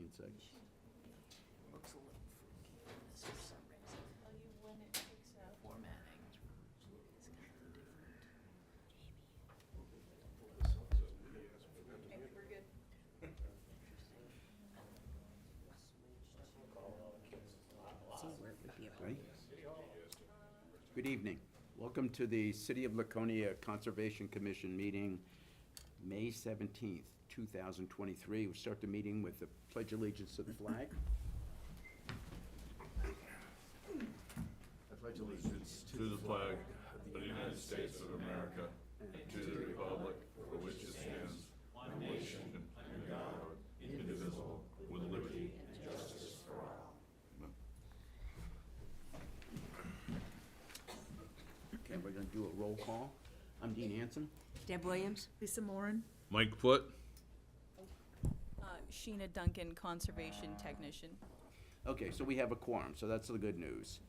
1 second. Looks a little freaky on this for some reason. Tell you when it kicks out. Formatting is kind of different. Maybe we're good. See where it would be Ready? Good evening. Welcome to the City of Laconia Conservation Commission meeting, May 17th, 2023. We'll start the meeting with the Pledge of Allegiance to the flag. I pledge allegiance To the flag of the United States of America, and to the republic for which it stands, one nation, under God, indivisible, with liberty and justice for all. Okay, we're gonna do a roll call. I'm Dean Hanson. Deb Williams? Lisa Moran. Mike Foot? Sheena Duncan, conservation technician. Okay, so we have a quorum, so that's the good news.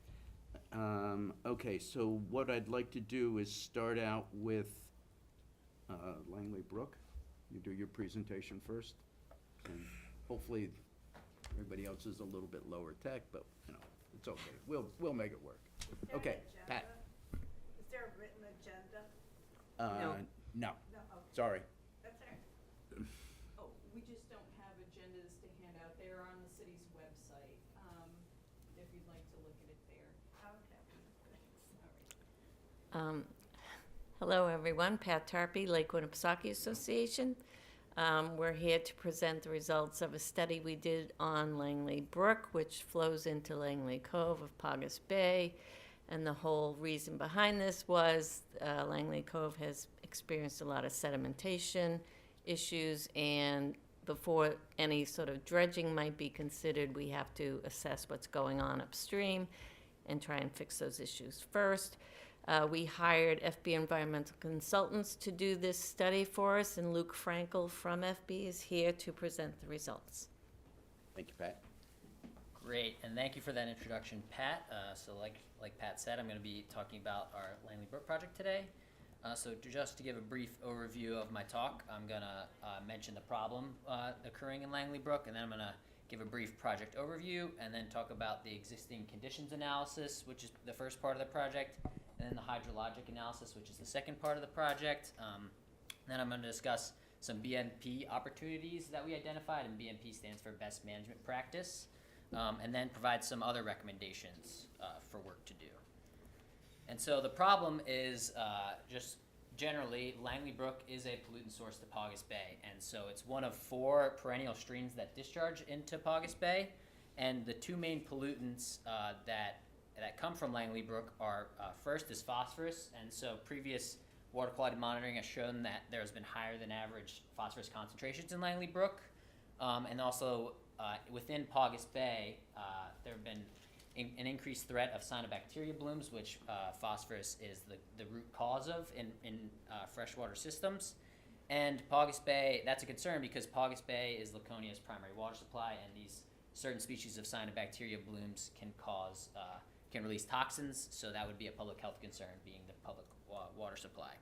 Okay, so what I'd like to do is start out with Langley Brook. You do your presentation first, and hopefully everybody else is a little bit lower tech, but, you know, it's okay. We'll make it work. Okay, Pat. Is there a written agenda? No. No, okay, Sorry. that's all right. Oh, we just don't have agendas to hand out. They're on the city's website, if you'd like to look at it there. Okay. All right. Hello, everyone. Pat Tarpey, Lake Winnipesaukee Association. We're here to present the results of a study we did on Langley Brook, which flows into Langley Cove of Paugus Bay. And the whole reason behind this was Langley Cove has experienced a lot of sedimentation issues, and before any sort of dredging might be considered, we have to assess what's going on upstream and try and fix those issues first. We hired FB Environmental Consultants to do this study for us, and Luke Frankel from FB is here to present the results. Thank you, Pat. Great, and thank you for that introduction, Pat. So like Pat said, I'm going to be talking about our Langley Brook project today. So just to give a brief overview of my talk, I'm going to mention the problem occurring in Langley Brook, and then I'm going to give a brief project overview, and then talk about the existing conditions analysis, which is the first part of the project, and then the hydrologic analysis, which is the second part of the project. Then I'm going to discuss some BMP opportunities that we identified, and BMP stands for Best Management Practice. And then provide some other recommendations for work to do. And so the problem is just generally, Langley Brook is a pollutant source to Paugus Bay. And so it's one of 4 perennial streams that discharge into Paugus Bay. And the 2 main pollutants that come from Langley Brook are first is phosphorus. And so previous water quality monitoring has shown that there's been higher than average phosphorus concentrations in Langley Brook. And also within Paugus Bay, there have been an increased threat of cyanobacteria blooms, which phosphorus is the root cause of in freshwater systems. And Paugus Bay, that's a concern because Paugus Bay is Laconia's primary water supply, and these certain species of cyanobacteria blooms can release toxins, so that would be a public health concern, being the public water supply.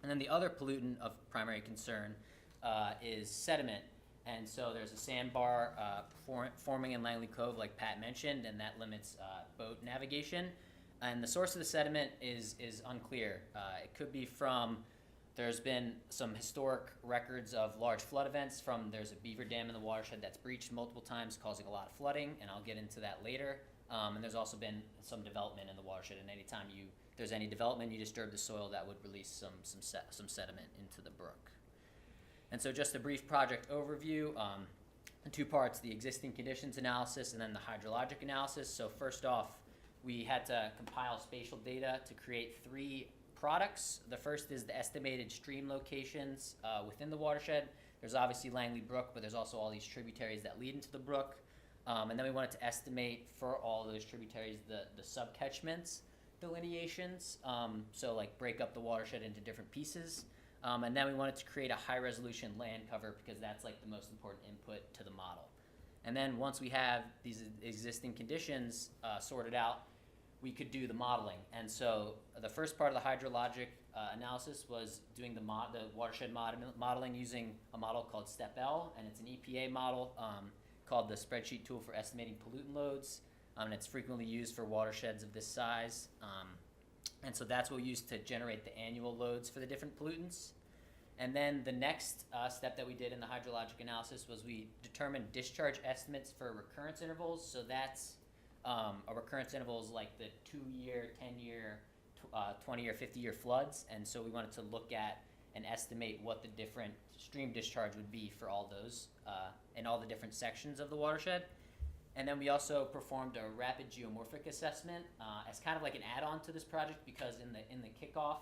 And then the other pollutant of primary concern is sediment. And so there's a sandbar forming in Langley Cove, like Pat mentioned, and that limits boat navigation. And the source of the sediment is unclear. It could be from, there's been some historic records of large flood events there's a beaver dam in the watershed that's breached multiple times, causing a lot of flooding, and I'll get into that later. And there's also been some development in the watershed, and anytime there's any development, you disturb the soil, that would release some sediment into the brook. And so just a brief project overview, in 2 parts, the existing conditions analysis and then the hydrologic analysis. So first off, we had to compile spatial data to create 3 products. The first is the estimated stream locations within the watershed. There's obviously Langley Brook, but there's also all these tributaries that lead into the brook. And then we wanted to estimate for all those tributaries the subcatchments delineations, so like break up the watershed into different pieces. And then we wanted to create a high-resolution land cover because that's like the most important input to the model. And then once we have these existing conditions sorted out, we could do the modeling. And so the first part of the hydrologic analysis was doing the watershed modeling using a model called STEP-L, and it's an EPA model. called the spreadsheet tool for estimating pollutant loads, and it's frequently used for watersheds of this size. And so that's what we use to generate the annual loads for the different pollutants. And then the next step that we did in the hydrologic analysis was we determined discharge estimates for recurrence intervals. So that's a recurrence interval is like the 2-year, 10-year, 20-year, 50-year floods. And so we wanted to look at and estimate what the different stream discharge would be for all those in all the different sections of the watershed. And then we also performed a rapid geomorphic assessment as kind of like an add-on to this project, because in the kickoff,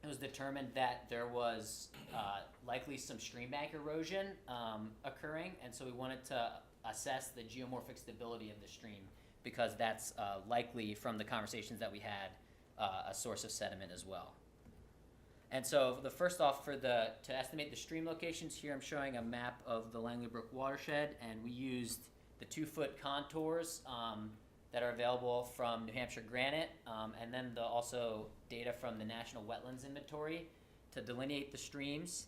it was determined that there was likely some stream bank erosion occurring, and so we wanted to assess the geomorphic stability of the stream, because that's likely, from the conversations that we had, a source of sediment as well. And so the first off, to estimate the stream locations, here I'm showing a map of the Langley Brook watershed, and we used the 2-foot contours that are available from New Hampshire Granite, and then also data from the National Wetlands Inventory to delineate the streams.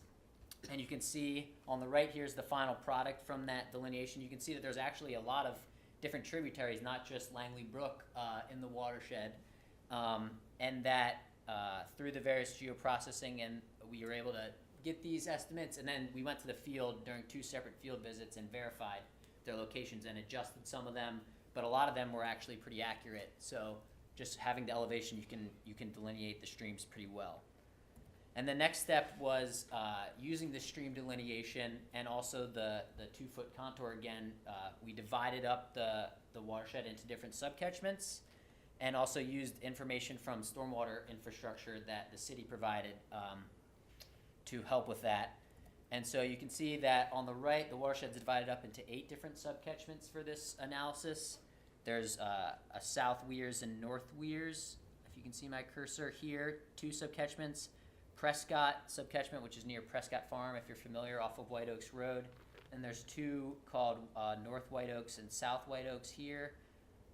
And you can see on the right, here's the final product from that delineation. You can see that there's actually a lot of different tributaries, not just Langley Brook in the watershed, and that through the various geoprocessing, and we were able to get these estimates, and then we went to the field during 2 separate field visits and verified their locations and adjusted some of them, but a lot of them were actually pretty accurate. So just having the elevation, you can delineate the streams pretty well. And the next step was using the stream delineation and also the 2-foot contour again. We divided up the watershed into different subcatchments, and also used information from stormwater infrastructure that the city provided to help with that. And so you can see that on the right, the watershed's divided up into 8 different subcatchments for this analysis. There's a South Weirs and North Weirs, if you can see my cursor here, 2 subcatchments. Prescott subcatchment, which is near Prescott Farm, if you're familiar, off of White Oaks Road. And there's 2 called North White Oaks and South White Oaks here.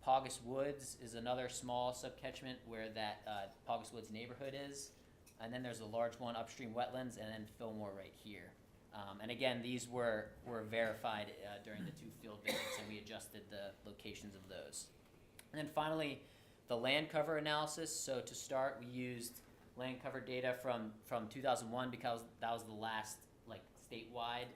Paugus Woods is another small subcatchment where that Paugus Woods neighborhood is. And then there's a large one, upstream wetlands, and then Fillmore right here. And again, these were verified during the 2 field visits, and we adjusted the locations of those. And then finally, the land cover analysis. So to start, we used land cover data from 2001, because that was the last statewide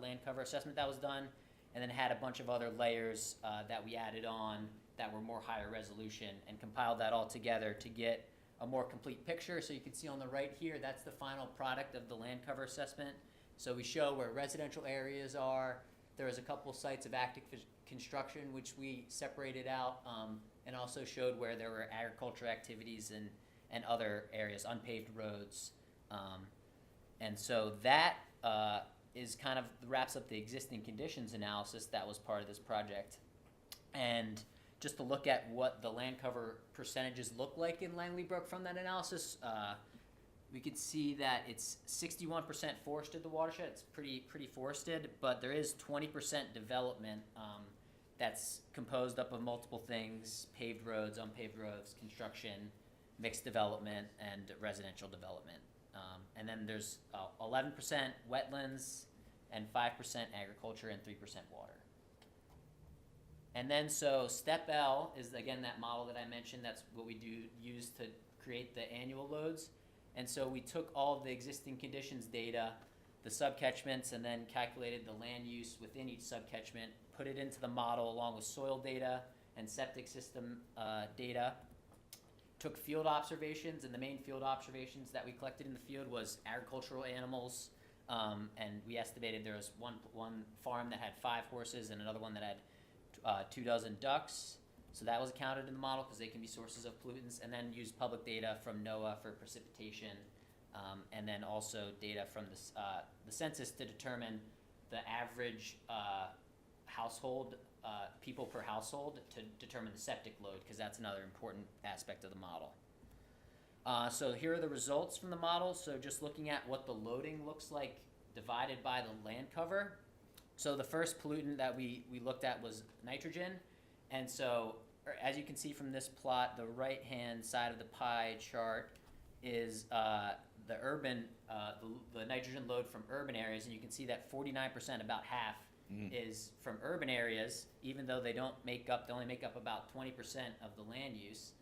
land cover assessment that was done, and then had a bunch of other layers that we added on that were more higher resolution, and compiled that all together to get a more complete picture. So you can see on the right here, that's the final product of the land cover assessment. So we show where residential areas are. There was a couple sites of active construction, which we separated out, and also showed where there were agriculture activities and other areas, unpaved roads. And so that is kind of wraps up the existing conditions analysis that was part of this project. And just to look at what the land cover percentages look like in Langley Brook from that analysis, we could see that it's 61% forested, the watershed. It's pretty forested, but there is 20% development that's composed up of multiple things: paved roads, unpaved roads, construction, mixed development, and residential development. And then there's 11% wetlands, and 5% agriculture, and 3% water. And then so step L is again that model that I mentioned. That's what we use to create the annual loads. And so we took all of the existing conditions data, the subcatchments, and then calculated the land use within each subcatchment, put it into the model along with soil data and septic system data. Took field observations, and the main field observations that we collected in the field was agricultural animals, and we estimated there was one farm that had 5 horses and another one that had 2 dozen ducks. So that was accounted in the model, because they can be sources of pollutants. And then used public data from NOAA for precipitation, and then also data from the census to determine the average household, people per household, to determine the septic load, because that's another important aspect of the model. So here are the results from the model. So just looking at what the loading looks like divided by the land cover. So the first pollutant that we looked at was nitrogen. And so as you can see from this plot, the right-hand side of the pie chart is the urban, the nitrogen load from urban areas. And you can see that 49%, about half, is from urban areas, even though they only make up about 20% of the land use.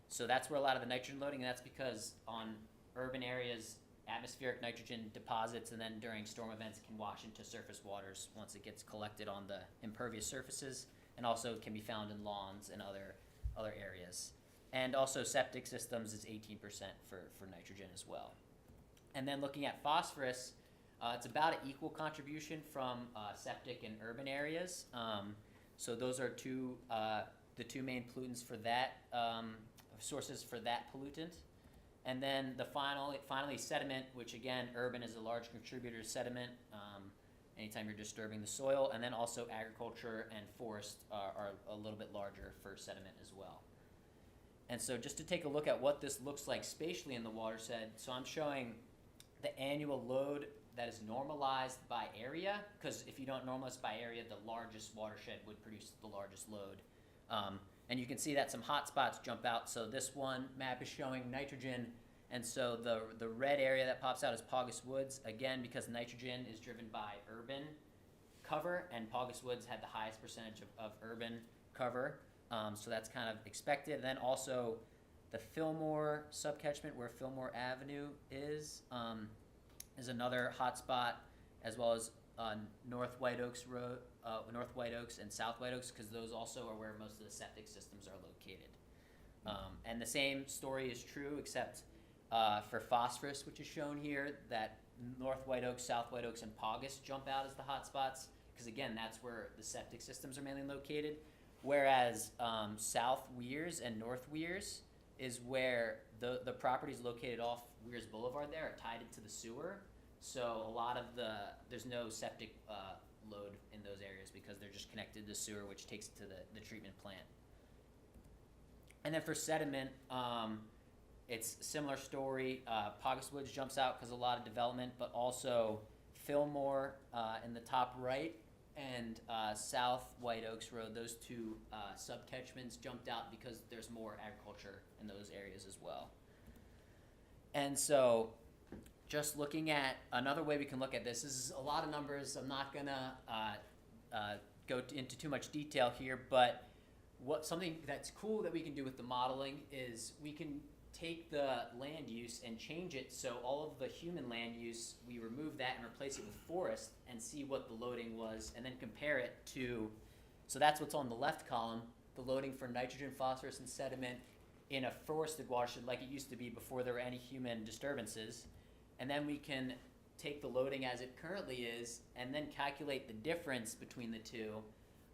So that's where a lot of the nitrogen loading, and that's because on urban areas, atmospheric nitrogen deposits, and then during storm events can wash into surface waters once it gets collected on the impervious surfaces, and also can be found in lawns and other areas. And also septic systems is 18% for nitrogen as well. And then looking at phosphorus, it's about an equal contribution from septic and urban areas. So those are the two main pollutants for that, sources for that pollutant. And then finally sediment, which again, urban is a large contributor to sediment, anytime you're disturbing the soil. And then also agriculture and forest are a little bit larger for sediment as well. And so just to take a look at what this looks like spatially in the watershed, so I'm showing the annual load that is normalized by area, because if you don't normalize by area, the largest watershed would produce the largest load. And you can see that some hot spots jump out. So this one map is showing nitrogen, and so the red area that pops out is Paugus Woods, again, because nitrogen is driven by urban cover, and Paugus Woods had the highest percentage of urban cover. So that's kind of expected. And then also the Fillmore subcatchment, where Fillmore Avenue is another hotspot, as well as North White Oaks Road, North White Oaks and South White Oaks, because those also are where most of the septic systems are located. And the same story is true, except for phosphorus, which is shown here, that North White Oaks, South White Oaks, and Paugus jump out as the hotspots, because again, that's where the septic systems are mainly located. Whereas South Weirs and North Weirs is where the properties located off Weirs Boulevard there are tied into the sewer. So a lot of there's no septic load in those areas because they're just connected to the sewer, which takes it to the treatment plant. And then for sediment, it's a similar story. Paugus Woods jumps out because a lot of development, but also Fillmore in the top right and South White Oaks Road, those two subcatchments jumped out because there's more agriculture in those areas as well. And so just looking at another way we can look at this is a lot of numbers. I'm not gonna go into too much detail here, but something that's cool that we can do with the modeling is we can take the land use and change it so all of the human land use, we remove that and replace it with forest and see what the loading was, and then compare it to, so that's what's on the left column, the loading for nitrogen, phosphorus, and sediment in a forested watershed like it used to be before there were any human disturbances. And then we can take the loading as it currently is and then calculate the difference between the two,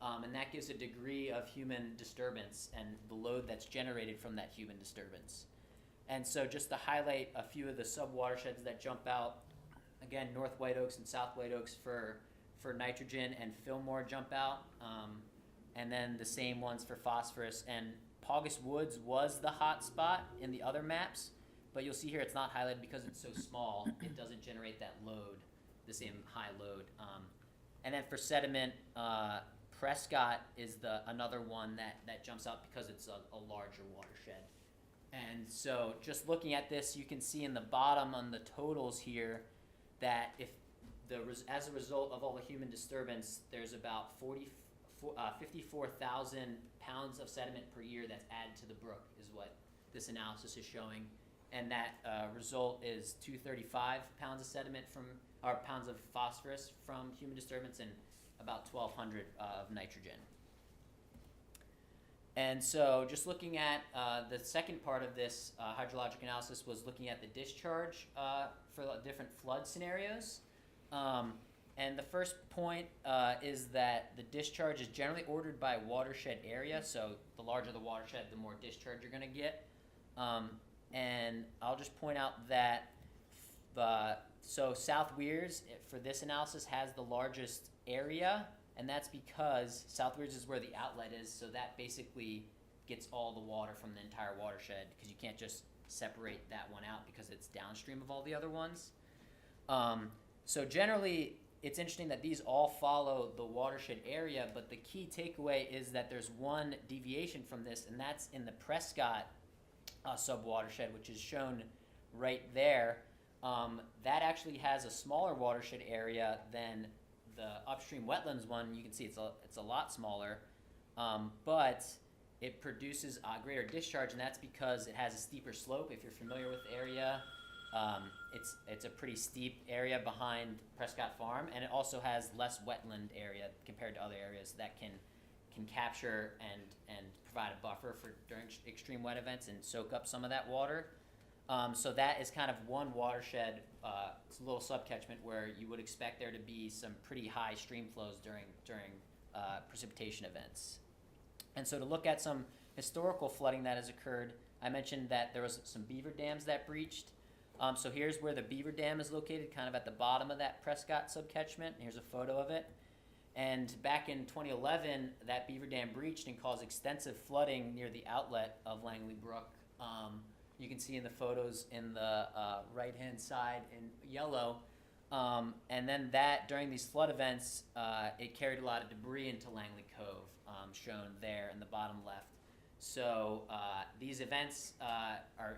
and that gives a degree of human disturbance and the load that's generated from that human disturbance. And so just to highlight a few of the sub-watersheds that jump out, again, North White Oaks and South White Oaks for nitrogen, and Fillmore jump out, and then the same ones for phosphorus. And Paugus Woods was the hot spot in the other maps, but you'll see here it's not highlighted because it's so small, it doesn't generate that load, the same high load. And then for sediment, Prescott is another one that jumps out because it's a larger watershed. And so just looking at this, you can see in the bottom on the totals here that as a result of all the human disturbance, there's about 54,000 pounds of sediment per year that's added to the brook is what this analysis is showing. And that result is 235 pounds of sediment pounds of phosphorus from human disturbance and about 1,200 of nitrogen. And so just looking at the second part of this hydrologic analysis was looking at the discharge for different flood scenarios. And the first point is that the discharge is generally ordered by watershed area. So the larger the watershed, the more discharge you're going to get. And I'll just point out that so South Weirs for this analysis has the largest area. And that's because South Weirs is where the outlet is, so that basically gets all the water from the entire watershed, because you can't just separate that one out because it's downstream of all the other ones. So generally, it's interesting that these all follow the watershed area, but the key takeaway is that there's one deviation from this, and that's in the Prescott sub-watershed, which is shown right there. That actually has a smaller watershed area than upstream wetlands one, you can see it's a lot smaller, but it produces a greater discharge, and that's because it has a steeper slope. If you're familiar with the area, it's a pretty steep area behind Prescott Farm, and it also has less wetland area compared to other areas that can capture and provide a buffer for during extreme wet events and soak up some of that water. So that is kind of one watershed. It's a little subcatchment where you would expect there to be some pretty high stream flows during precipitation events. And so to look at some historical flooding that has occurred, I mentioned that there was some beaver dams that breached. So here's where the beaver dam is located, kind of at the bottom of that Prescott subcatchment. Here's a photo of it. And back in 2011, that beaver dam breached and caused extensive flooding near the outlet of Langley Brook. You can see in the photos in the right-hand side in yellow. And then during these flood events, it carried a lot of debris into Langley Cove, shown there in the bottom left. So these events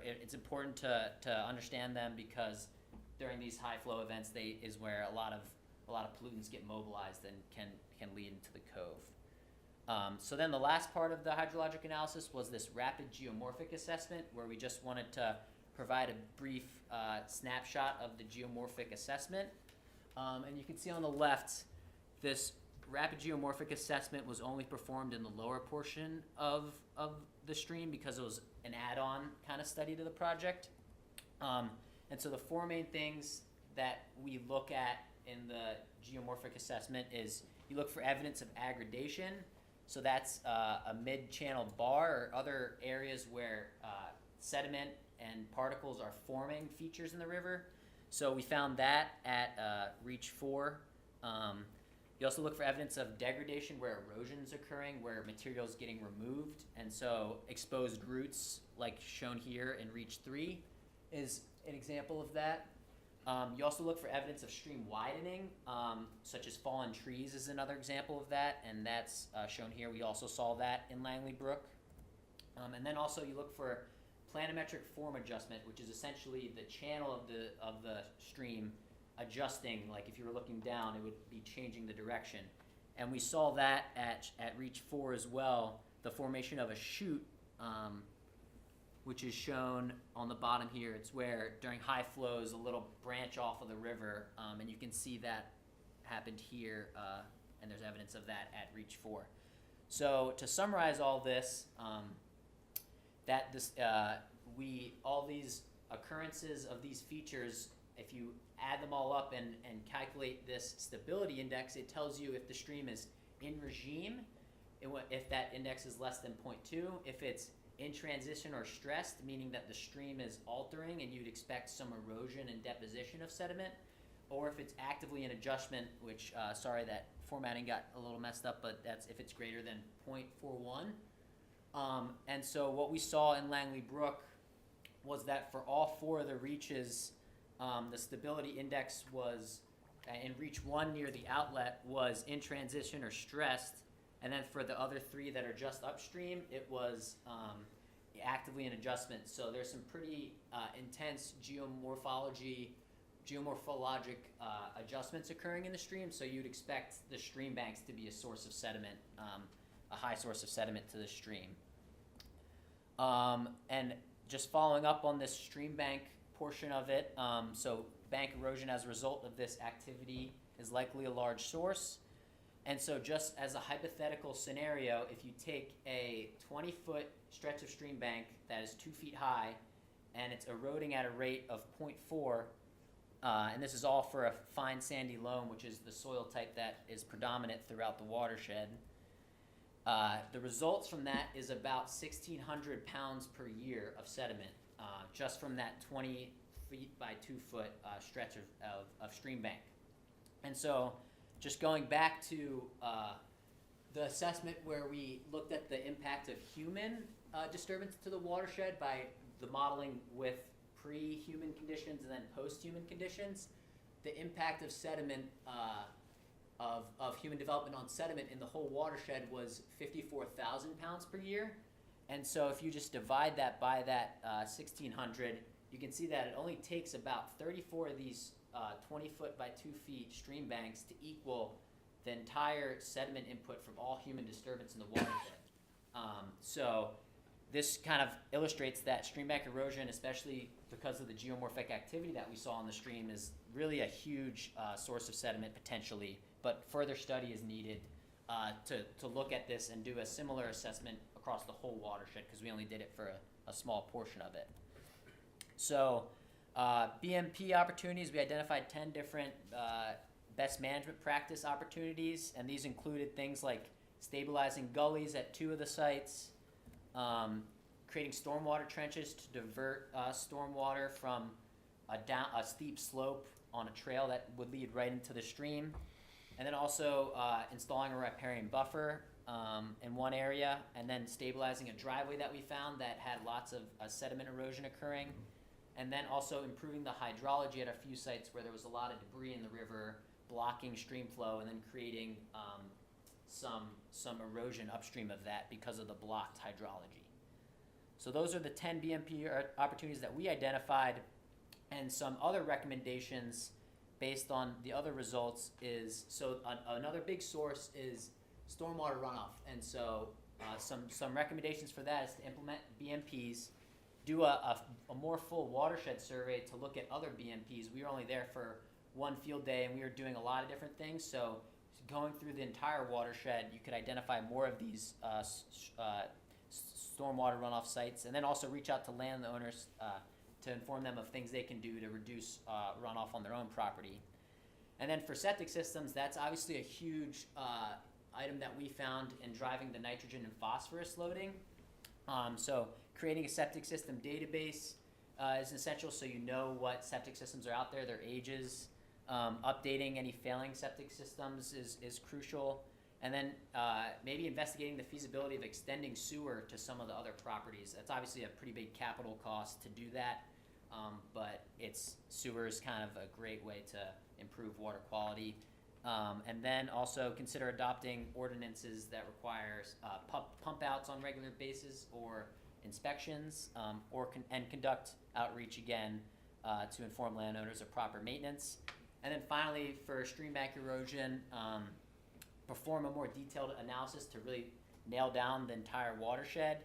it's important to understand them, because during these high flow events, is where a lot of pollutants get mobilized and can lead into the cove. So then the last part of the hydrologic analysis was this rapid geomorphic assessment, where we just wanted to provide a brief snapshot of the geomorphic assessment. And you can see on the left, this rapid geomorphic assessment was only performed in the lower portion of the stream because it was an add-on kind of study to the project. And so the four main things that we look at in the geomorphic assessment is you look for evidence of aggradation. So that's a mid-channel bar or other areas where sediment and particles are forming features in the river. So we found that at Reach 4. You also look for evidence of degradation where erosion's occurring, where material is getting removed. And so exposed roots, like shown here in Reach 3, is an example of that. You also look for evidence of stream widening, such as fallen trees is another example of that, and that's shown here. We also saw that in Langley Brook. And then also you look for planimetric form adjustment, which is essentially the channel of the stream adjusting. Like if you were looking down, it would be changing the direction. And we saw that at Reach 4 as well, the formation of a chute, which is shown on the bottom here. It's where during high flows, a little branch off of the river, and you can see that happened here, and there's evidence of that at Reach 4. So to summarize all this, all these occurrences of these features, if you add them all up and calculate this stability index, it tells you if the stream is in regime, if that index is less than 0.2, if it's in transition or stressed, meaning that the stream is altering and you'd expect some erosion and deposition of sediment, or if it's actively in adjustment, which, sorry, that formatting got a little messed up, but that's if it's greater than 0.41. And so what we saw in Langley Brook was that for all four of the reaches, the stability index was, in Reach 1 near the outlet, was in transition or stressed. And then for the other three that are just upstream, it was actively in adjustment. So there's some pretty intense geomorphologic adjustments occurring in the stream. So you'd expect the stream banks to be a source of sediment, a high source of sediment to the stream. And just following up on this stream bank portion of it, so bank erosion as a result of this activity is likely a large source. And so just as a hypothetical scenario, if you take a 20-foot stretch of stream bank that is 2 feet high and it's eroding at a rate of 0.4, and this is all for a fine sandy loam, which is the soil type that is predominant throughout the watershed, the results from that is about 1,600 pounds per year of sediment, just from that 20 feet by 2 foot stretch of stream bank. And so just going back to the assessment where we looked at the impact of human disturbance to the watershed by the modeling with pre-human conditions and then post-human conditions, the impact of sediment, of human development on sediment in the whole watershed was 54,000 pounds per year. And so if you just divide that by that 1,600, you can see that it only takes about 34 of these 20 foot by 2 feet stream banks to equal the entire sediment input from all human disturbance in the watershed. So this kind of illustrates that stream bank erosion, especially because of the geomorphic activity that we saw on the stream, is really a huge source of sediment potentially, but further study is needed to look at this and do a similar assessment across the whole watershed, because we only did it for a small portion of it. So BMP opportunities, we identified 10 different best management practice opportunities, and these included things like stabilizing gullies at 2 of the sites, creating stormwater trenches to divert stormwater from a steep slope on a trail that would lead right into the stream, and then also installing a riparian buffer in one area, and then stabilizing a driveway that we found that had lots of sediment erosion occurring, and then also improving the hydrology at a few sites where there was a lot of debris in the river blocking stream flow, and then creating some erosion upstream of that because of the blocked hydrology. So those are the 10 BMP opportunities that we identified, and some other recommendations based on the other results is, so another big source is stormwater runoff, and so some recommendations for that is to implement BMPs, do a more full watershed survey to look at other BMPs. We were only there for one field day, and we were doing a lot of different things, so going through the entire watershed, you could identify more of these stormwater runoff sites, and then also reach out to landowners to inform them of things they can do to reduce runoff on their own property. And then for septic systems, that's obviously a huge item that we found in driving the nitrogen and phosphorus loading. So creating a septic system database is essential, so you know what septic systems are out there, their ages. Updating any failing septic systems is crucial. And then maybe investigating the feasibility of extending sewer to some of the other properties. That's obviously a pretty big capital cost to do that, but sewer is kind of a great way to improve water quality. And then also consider adopting ordinances that requires pump outs on regular basis or inspections, and conduct outreach again to inform landowners of proper maintenance. And then finally, for stream bank erosion, perform a more detailed analysis to really nail down the entire watershed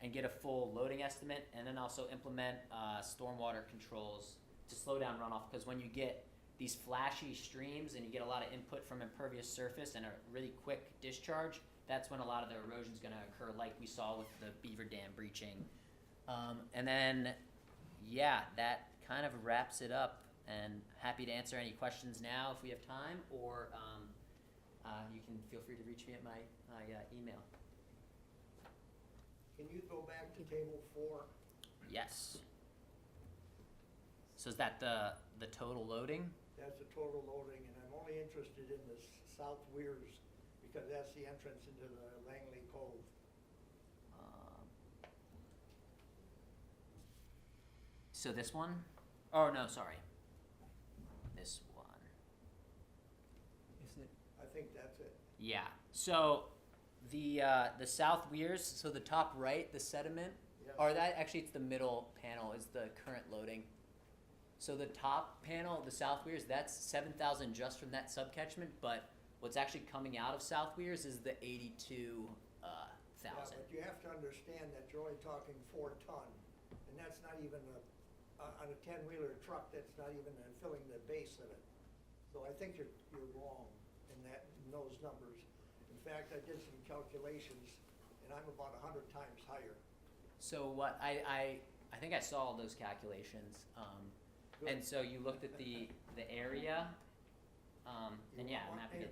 and get a full loading estimate, and then also implement stormwater controls to slow down runoff, because when you get these flashy streams and you get a lot of input from impervious surface and a really quick discharge, that's when a lot of the erosion is going to occur, like we saw with the beaver dam breaching. And then, yeah, that kind of wraps it up, and happy to answer any questions now if we have time, or you can feel free to reach me at my email. Can you go back to table 4? Yes. So is that the total loading? That's the total loading, and I'm only interested in the South Weirs because that's the entrance into the Langley Cove. So this one? Oh, no, sorry. This one. Is it? I think that's it. Yeah. So the South Weirs, so the top right, the sediment, Yes. or that actually it's the middle panel is the current loading. So the top panel, the South Weirs, that's 7,000 just from that subcatchment, but what's actually coming out of South Weirs is the 82,000. Yeah, but you have to understand that you're only talking 4 ton, and that's not even on a 10-wheeler truck, that's not even filling the base of it. So I think you're wrong in those numbers. In fact, I did some calculations, and I'm about 100 times higher. So what I think I saw all those calculations, Good. and so you looked at the area, and yeah, I'm happy to.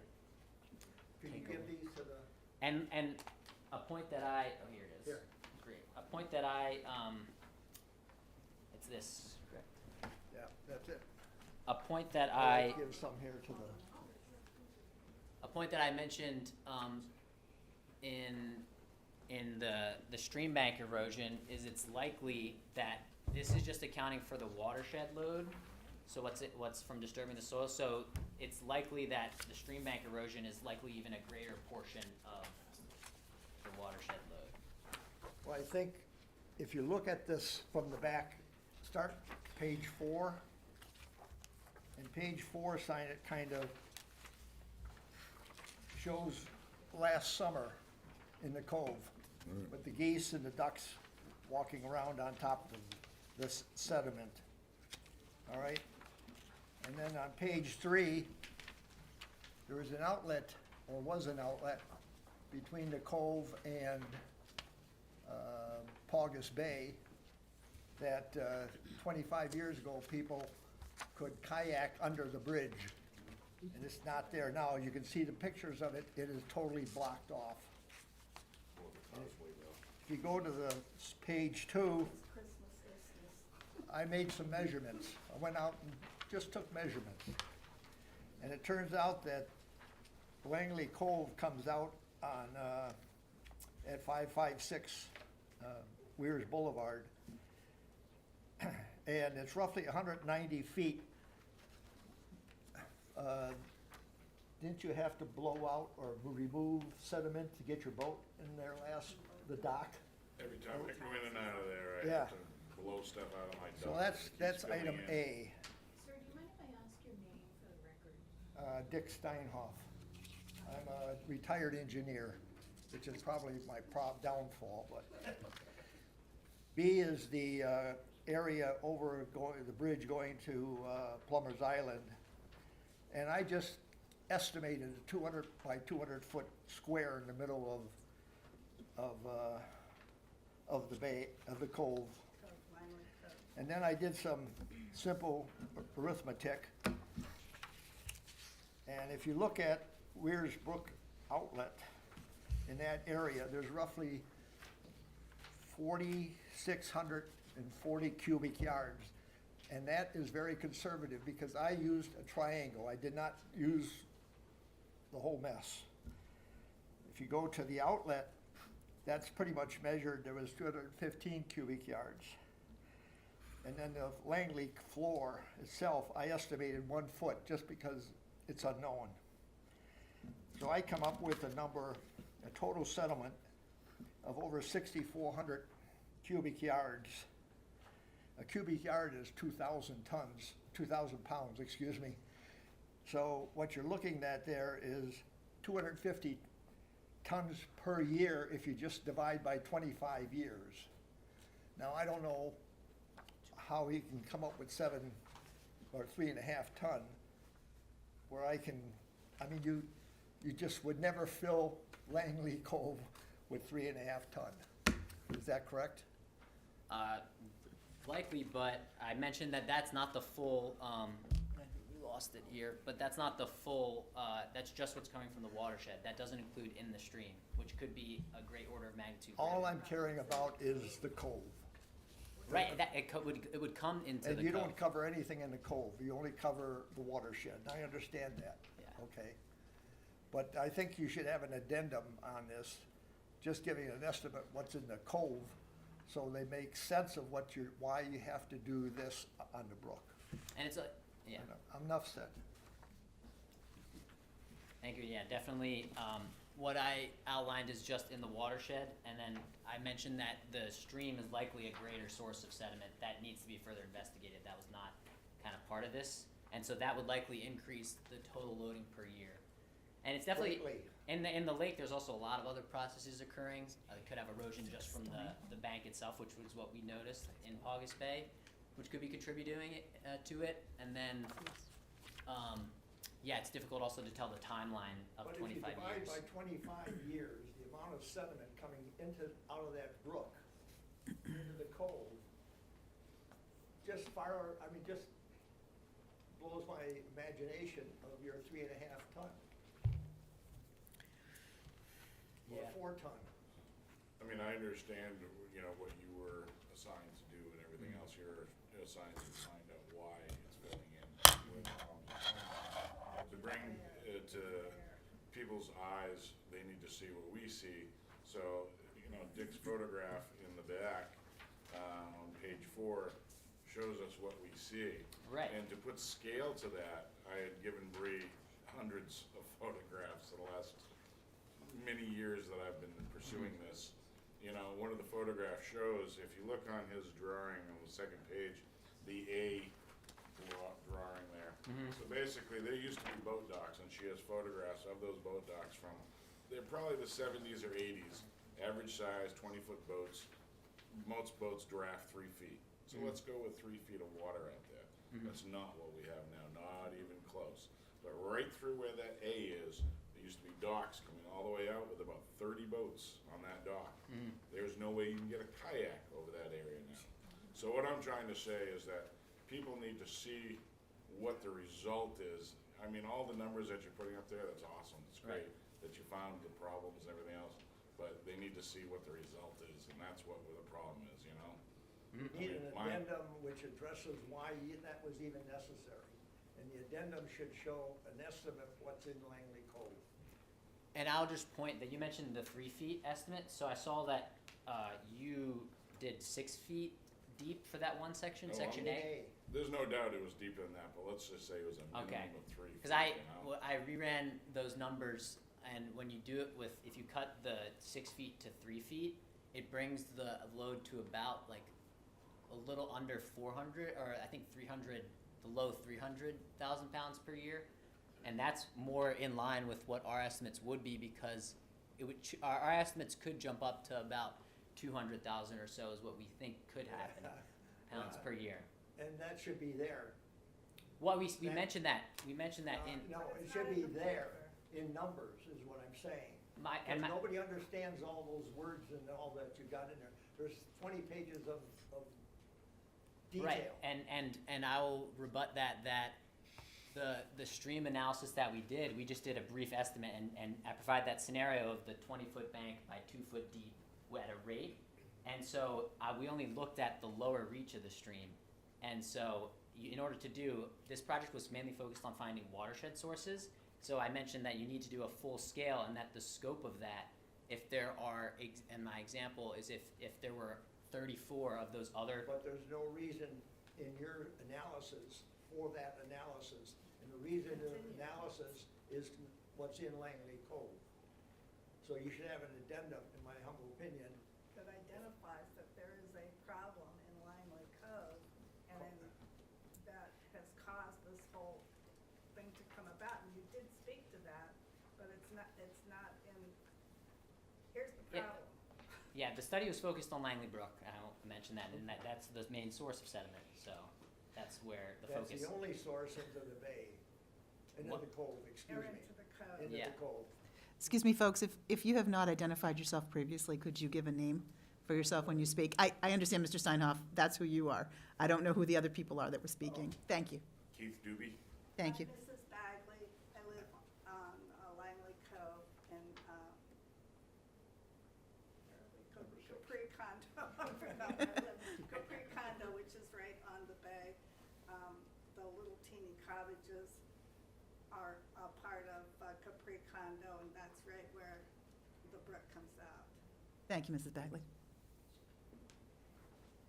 Could you take a give look. these to the, And a point that oh, here it is. Here. Great. A point that it's this. Correct. yeah, that's it. A point that I'll give some here to the, a point that I mentioned in the stream bank erosion is it's likely that this is just accounting for the watershed load. So what's from disturbing the soil? So it's likely that the stream bank erosion is likely even a greater portion of the watershed load. well, I think if you look at this from the back, start page 4. And page 4 kind of shows last summer in the cove with the geese and the ducks walking around on top of this sediment. All right? And then on page 3, there is an outlet, or was an outlet, between the cove and Paugus Bay that 25 years ago, people could kayak under the bridge. And it's not there now. You can see the pictures of it. It is totally blocked off. If you go to the page 2, I made some measurements. I went out and just took measurements. And it turns out that Langley Cove comes out on, at 556 Weirs Boulevard. And it's roughly 190 feet. Didn't you have to blow out or remove sediment to get your boat in there the dock? Every time I go in and out of there, I Yeah. have to blow stuff out of my So dock. that's item A. Sir, do you mind if I ask your name for the record? Dick Steinhoff. I'm a retired engineer, which is probably my downfall, but. B is the area over the bridge going to Plummer's Island. And I just estimated a 200 by 200 foot square in the middle of the bay, of the cove. And then I did some simple arithmetic. And if you look at Weirs Brook Outlet, in that area, there's roughly 4,640 cubic yards. And that is very conservative because I used a triangle. I did not use the whole mess. If you go to the outlet, that's pretty much measured. There was 215 cubic yards. And then the Langley floor itself, I estimated 1 foot just because it's unknown. So I come up with a number, a total settlement of over 6,400 cubic yards. A cubic yard is 2,000 pounds, excuse me. So what you're looking at there is 250 tons per year if you just divide by 25 years. Now, I don't know how he can come up with 7 or 3.5 ton, where I mean, you just would never fill Langley Cove with 3.5 ton. Is that correct? Likely, but I mentioned that that's not the full, we lost it here, but that's not the full, that's just what's coming from the watershed. That doesn't include in the stream, which could be a great order of magnitude. All I'm caring about is the cove. Right, that, it would come into the And you cove. don't cover anything in the cove, you only cover the watershed, I understand that. Yeah. Okay. But I think you should have an addendum on this, just giving an estimate what's in the cove, so they make sense of why you have to do this on the brook. And it's a, yeah. I'm enough said. Thank you. Yeah, definitely. What I outlined is just in the watershed, and then I mentioned that the stream is likely a greater source of sediment that needs to be further investigated. That was not kind of part of this, and so that would likely increase the total loading per year. And it's definitely Lately. in the lake. There's also a lot of other processes occurring. It could have erosion just from the bank itself, which was what we noticed in Paugus Bay, which could be contributing to it. And then. Yeah, it's difficult also to tell the timeline of 25 But if you divide years. by 25 years, the amount of sediment coming out of that brook, into the cove, just blows my imagination of your 3.5 ton. Or Yeah. 4 ton. I mean, I understand, you know, what you were assigned to do and everything else. You're assigned to find out why it's filling in. To bring it to people's eyes, they need to see what we see. So, you know, Dick's photograph in the back, on page 4, shows us what we see. Right. And to put scale to that, I had given Bree hundreds of photographs the last many years that I've been pursuing this. You know, one of the photographs shows, if you look on his drawing on the second page, the A drawing there. Mhm. So basically, there used to be boat docks, and she has photographs of those boat docks from, they're probably the 70s or 80s, average size, 20-foot boats. Most boats draft 3 feet. So Mhm. let's go with 3 feet of water out there. Mhm. That's not what we have now, not even close. But right through where that A is, there used to be docks coming all the way out with about 30 boats on that dock. Mhm. There's no way you can get a kayak over that area now. So what I'm trying to say is that people need to see what the result is. I mean, all the numbers that you're putting up there, that's awesome, it's Right. great that you found the problems and everything else, but they need to see what the result is, and that's what the problem is, you know? Mhm. Need an Mine- addendum which addresses why that was even necessary. And the addendum should show an estimate of what's in Langley Cove. And I'll just point that you mentioned the 3 feet estimate, so I saw that you did 6 feet deep for that one section, Oh, section In A. There's no doubt it was deeper than that, but let's just say it was a Okay. minimum of 3 feet, Because I, you know? well, I reran those numbers, and when you do it with, if you cut the 6 feet to 3 feet, it brings the load to about like a little under 400, or I think 300, the low 300,000 pounds per year. And that's more in line with what our estimates would be, because it would, our estimates could jump up to about 200,000 or so is what we think could happen, pounds per year. And that should be there. Well, we That- mentioned that, in, No, But it it's should not be in the there folder. in numbers, is what I'm saying. and Because my, nobody understands all those words and all that you got in there. There's 20 pages of detail. right, and I will rebut that the stream analysis that we did, we just did a brief estimate, and I provide that scenario of the 20-foot bank by 2 foot deep at a rate. And so we only looked at the lower reach of the stream. And so in order to do, this project was mainly focused on finding watershed sources. So I mentioned that you need to do a full scale, and that the scope of that, if there are, and my example is if there were 34 of those other, But there's no reason in your analysis for that analysis. And the reason of the analysis is what's in Langley Cove. So you should have an addendum, in my humble opinion. That identifies that there is a problem in Langley Cove, and that has caused this whole thing to come about. And you did speak to that, but it's not in, here's the Yeah. problem. yeah, the study was focused on Langley Brook, and I won't mention that, and that's the main source of sediment, so that's where the That's focus. the only source into the bay, into What? the cove, excuse Or me. into the code. Into Yeah. the cove. Excuse me, folks, if you have not identified yourself previously, could you give a name for yourself when you speak? I understand, Mr. Steinhoff, that's who you are. I don't know who the other people are that were speaking. Thank you, Keith Doobie? thank you. Mrs. Bagley, I live on Langley Cove in, Capri Condo. I live in Capri Condo, which is right on the bay. The little teeny cottages are a part of Capri Condo, and that's right where the brook comes out. Thank you, Mrs. Bagley.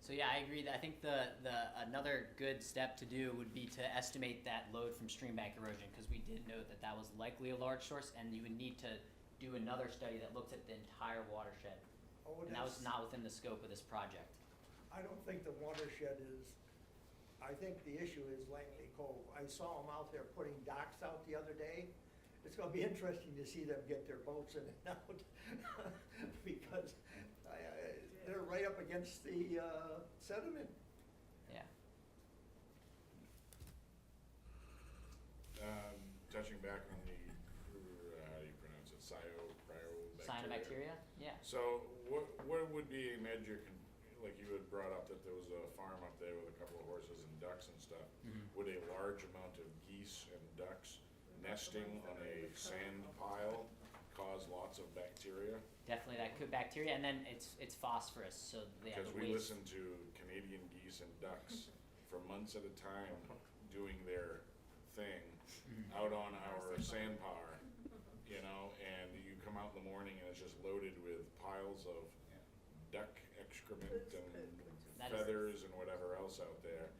So yeah, I agree that I think the another good step to do would be to estimate that load from stream bank erosion, because we did know that that was likely a large source, and you would need to do another study that looked at the entire watershed, Oh, and that was that's- not within the scope of this project. I don't think the watershed is, I think the issue is Langley Cove. I saw them out there putting docks out the other day. It's gonna be interesting to see them get their boats in and out, because they're right up against the sediment. Yeah. Touching back on the, how do you pronounce it, cyanobacteria? Cyanobacteria? Yeah. So what would be a major, like you had brought up that there was a farm up there with a couple of horses and ducks and stuff. Mhm. Would a large amount of geese and ducks nesting on a sand pile cause lots of bacteria? Definitely, that could bacteria, and then it's phosphorus, so they have Because the we waste. listen to Canadian geese and ducks for months at a time doing their thing Mhm. out on our sandbar, you know, and you come out in the morning and it's just loaded with piles of duck excrement and That is- feathers and whatever else out there.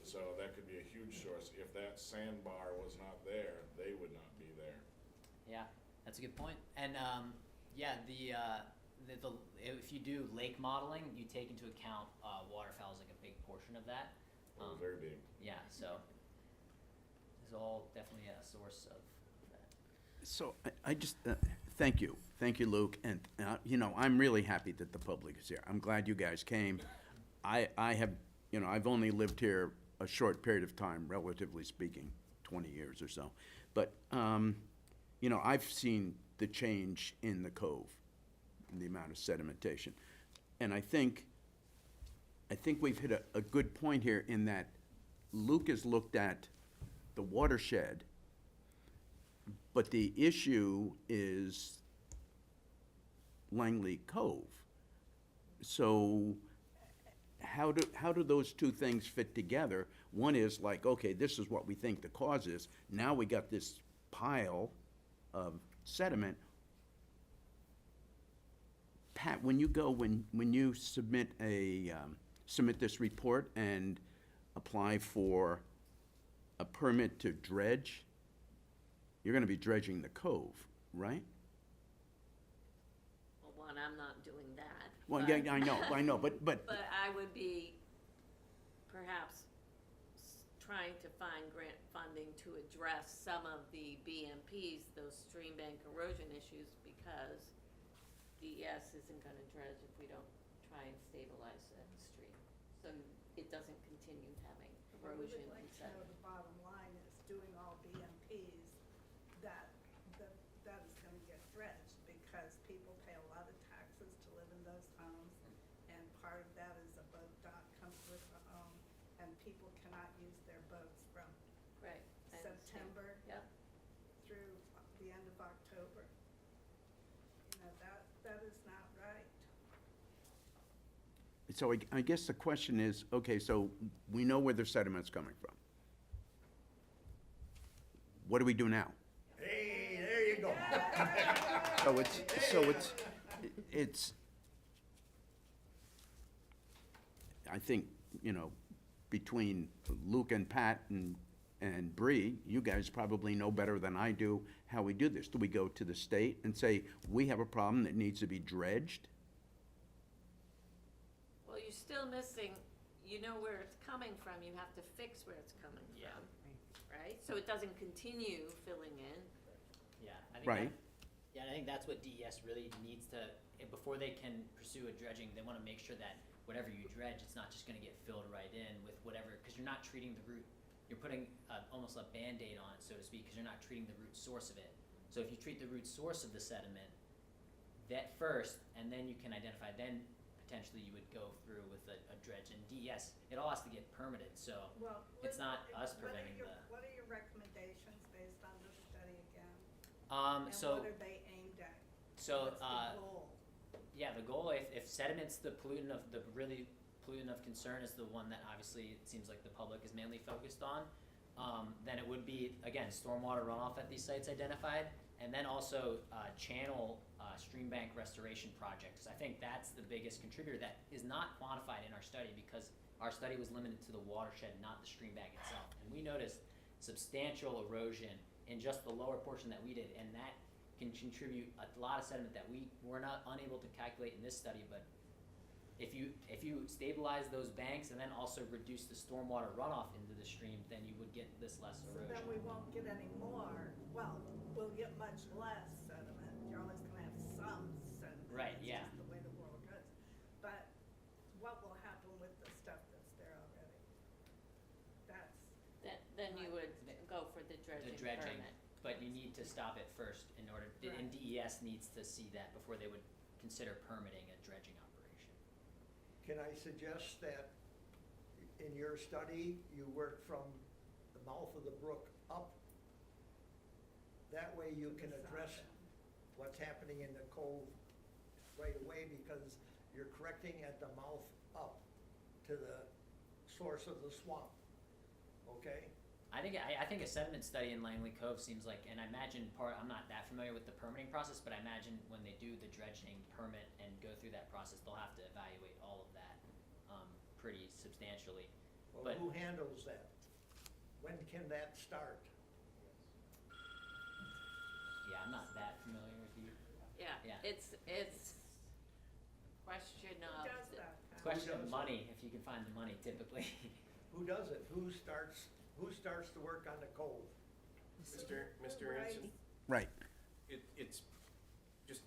So that could be a huge source. If that sandbar was not there, they would not be there. Yeah, that's a good point. And yeah, if you do lake modeling, you take into account waterfowl is like a big portion of that. Very big. Yeah, so is all definitely a source of that. So I just, thank you. Thank you, Luke. And, you know, I'm really happy that the public is here. I'm glad you guys came. I have, you know, I've only lived here a short period of time, relatively speaking, 20 years or so. But, you know, I've seen the change in the cove, in the amount of sedimentation. And I think we've hit a good point here in that Luke has looked at the watershed, but the issue is Langley Cove. So how do those two things fit together? One is like, okay, this is what we think the cause is. Now we got this pile of sediment. Pat, when you submit submit this report and apply for a permit to dredge, you're gonna be dredging the cove, right? Well, one, I'm not doing that. Well, but- yeah, I know, but, But I would be perhaps trying to find grant funding to address some of the BMPs, those stream bank erosion issues, because DES isn't gonna dredge if we don't try and stabilize that stream. So it doesn't continue having What we erosion would like and to know, sediment. the bottom line is doing all BMPs, that is gonna get dredged, because people pay a lot of taxes to live in those homes, and part of that is a boat dock comes with the home, and people cannot use their boats from Right. I understand. September Yep. through the end of October. You know, that is not right. so I guess the question is, okay, so we know where the sediment's coming from. What do we do now? Hey, there you go. So it's, I think, you know, between Luke and Pat and Bree, you guys probably know better than I do how we do this. Do we go to the state and say, we have a problem that needs to be dredged? Well, you're still missing, you know where it's coming from, you have to fix where it's coming Yeah. from, right? So it doesn't continue filling in. Yeah, I think Right. I think that's what DES really needs to, before they can pursue a dredging, they wanna make sure that whatever you dredge, it's not just gonna get filled right in with whatever, cause you're not treating the root, you're putting almost a Band-Aid on it, so to speak, cause you're not treating the root source of it. So if you treat the root source of the sediment, that first, and then you can identify, then potentially you would go through with a dredge, and DES, it all has to get permitted, so. Well, It's not us what are preventing your- the- What are your recommendations based on this study again? And So, what are they aimed at? so, What's the goal? yeah, the goal, if sediment's the pollutant of, the really pollutant of concern is the one that obviously it seems like the public is mainly focused on, then it would be, again, stormwater runoff at these sites identified, and then also, channel, stream bank restoration projects. I think that's the biggest contributor that is not quantified in our study, because our study was limited to the watershed, not the stream bank itself. And we noticed substantial erosion in just the lower portion that we did, and that can contribute a lot of sediment that we were not unable to calculate in this study. But if you stabilize those banks and then also reduce the stormwater runoff into the stream, then you would get this less So erosion. then we won't get any more, well, we'll get much less sediment, you're always gonna have some sediment. Right, That's yeah. just the way the world goes. But what will happen with the stuff that's there already? That's, Then you would go for the The dredging dredging, permit. but you need to stop it first in order, and Right. DES needs to see that before they would consider permitting a dredging operation. Can I suggest that in your study, you work from the mouth of the brook up? That way you can address what's happening in the cove right away, because you're correcting at the mouth up to the source of the swamp, okay? I think a sediment study in Langley Cove seems like, and I imagine I'm not that familiar with the permitting process, but I imagine when they do the dredging permit and go through that process, they'll have to evaluate all of that, pretty substantially. Well, But- who handles that? When can that start? Yeah, I'm not that familiar with you. Yeah, Yeah. it's question who of. does that? Pat? Question of does it? money, if you can find the money typically. Who does it? Who starts the work on the cove? Mr. Anderson, Right. it's just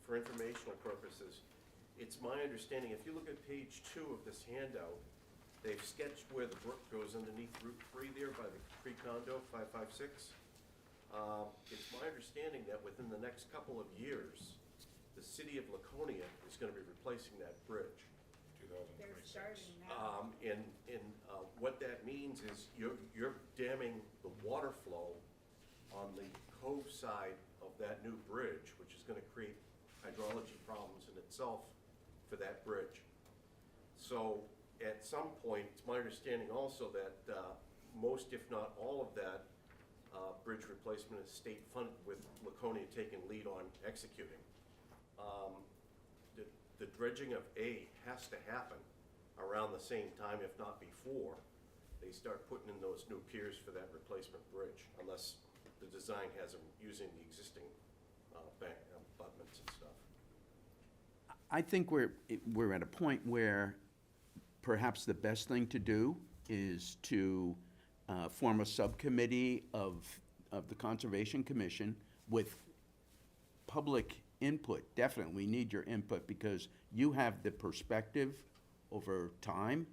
for informational purposes, it's my understanding, if you look at page 2 of this handout, they've sketched where the brook goes underneath Route 3 there by the pre-condo, 556. It's my understanding that within the next couple of years, the city of Laconia is gonna be replacing that bridge. They're starting now. And what that means is you're damming the water flow on the cove side of that new bridge, which is gonna create hydrology problems in itself for that bridge. So at some point, it's my understanding also that most, if not all of that bridge replacement is state funded, with Laconia taking lead on executing. The dredging of A has to happen around the same time, if not before, they start putting in those new piers for that replacement bridge, unless the design has them using the existing abutments and stuff. I think we're at a point where perhaps the best thing to do is to form a subcommittee of the Conservation Commission with public input. Definitely, we need your input because you have the perspective over time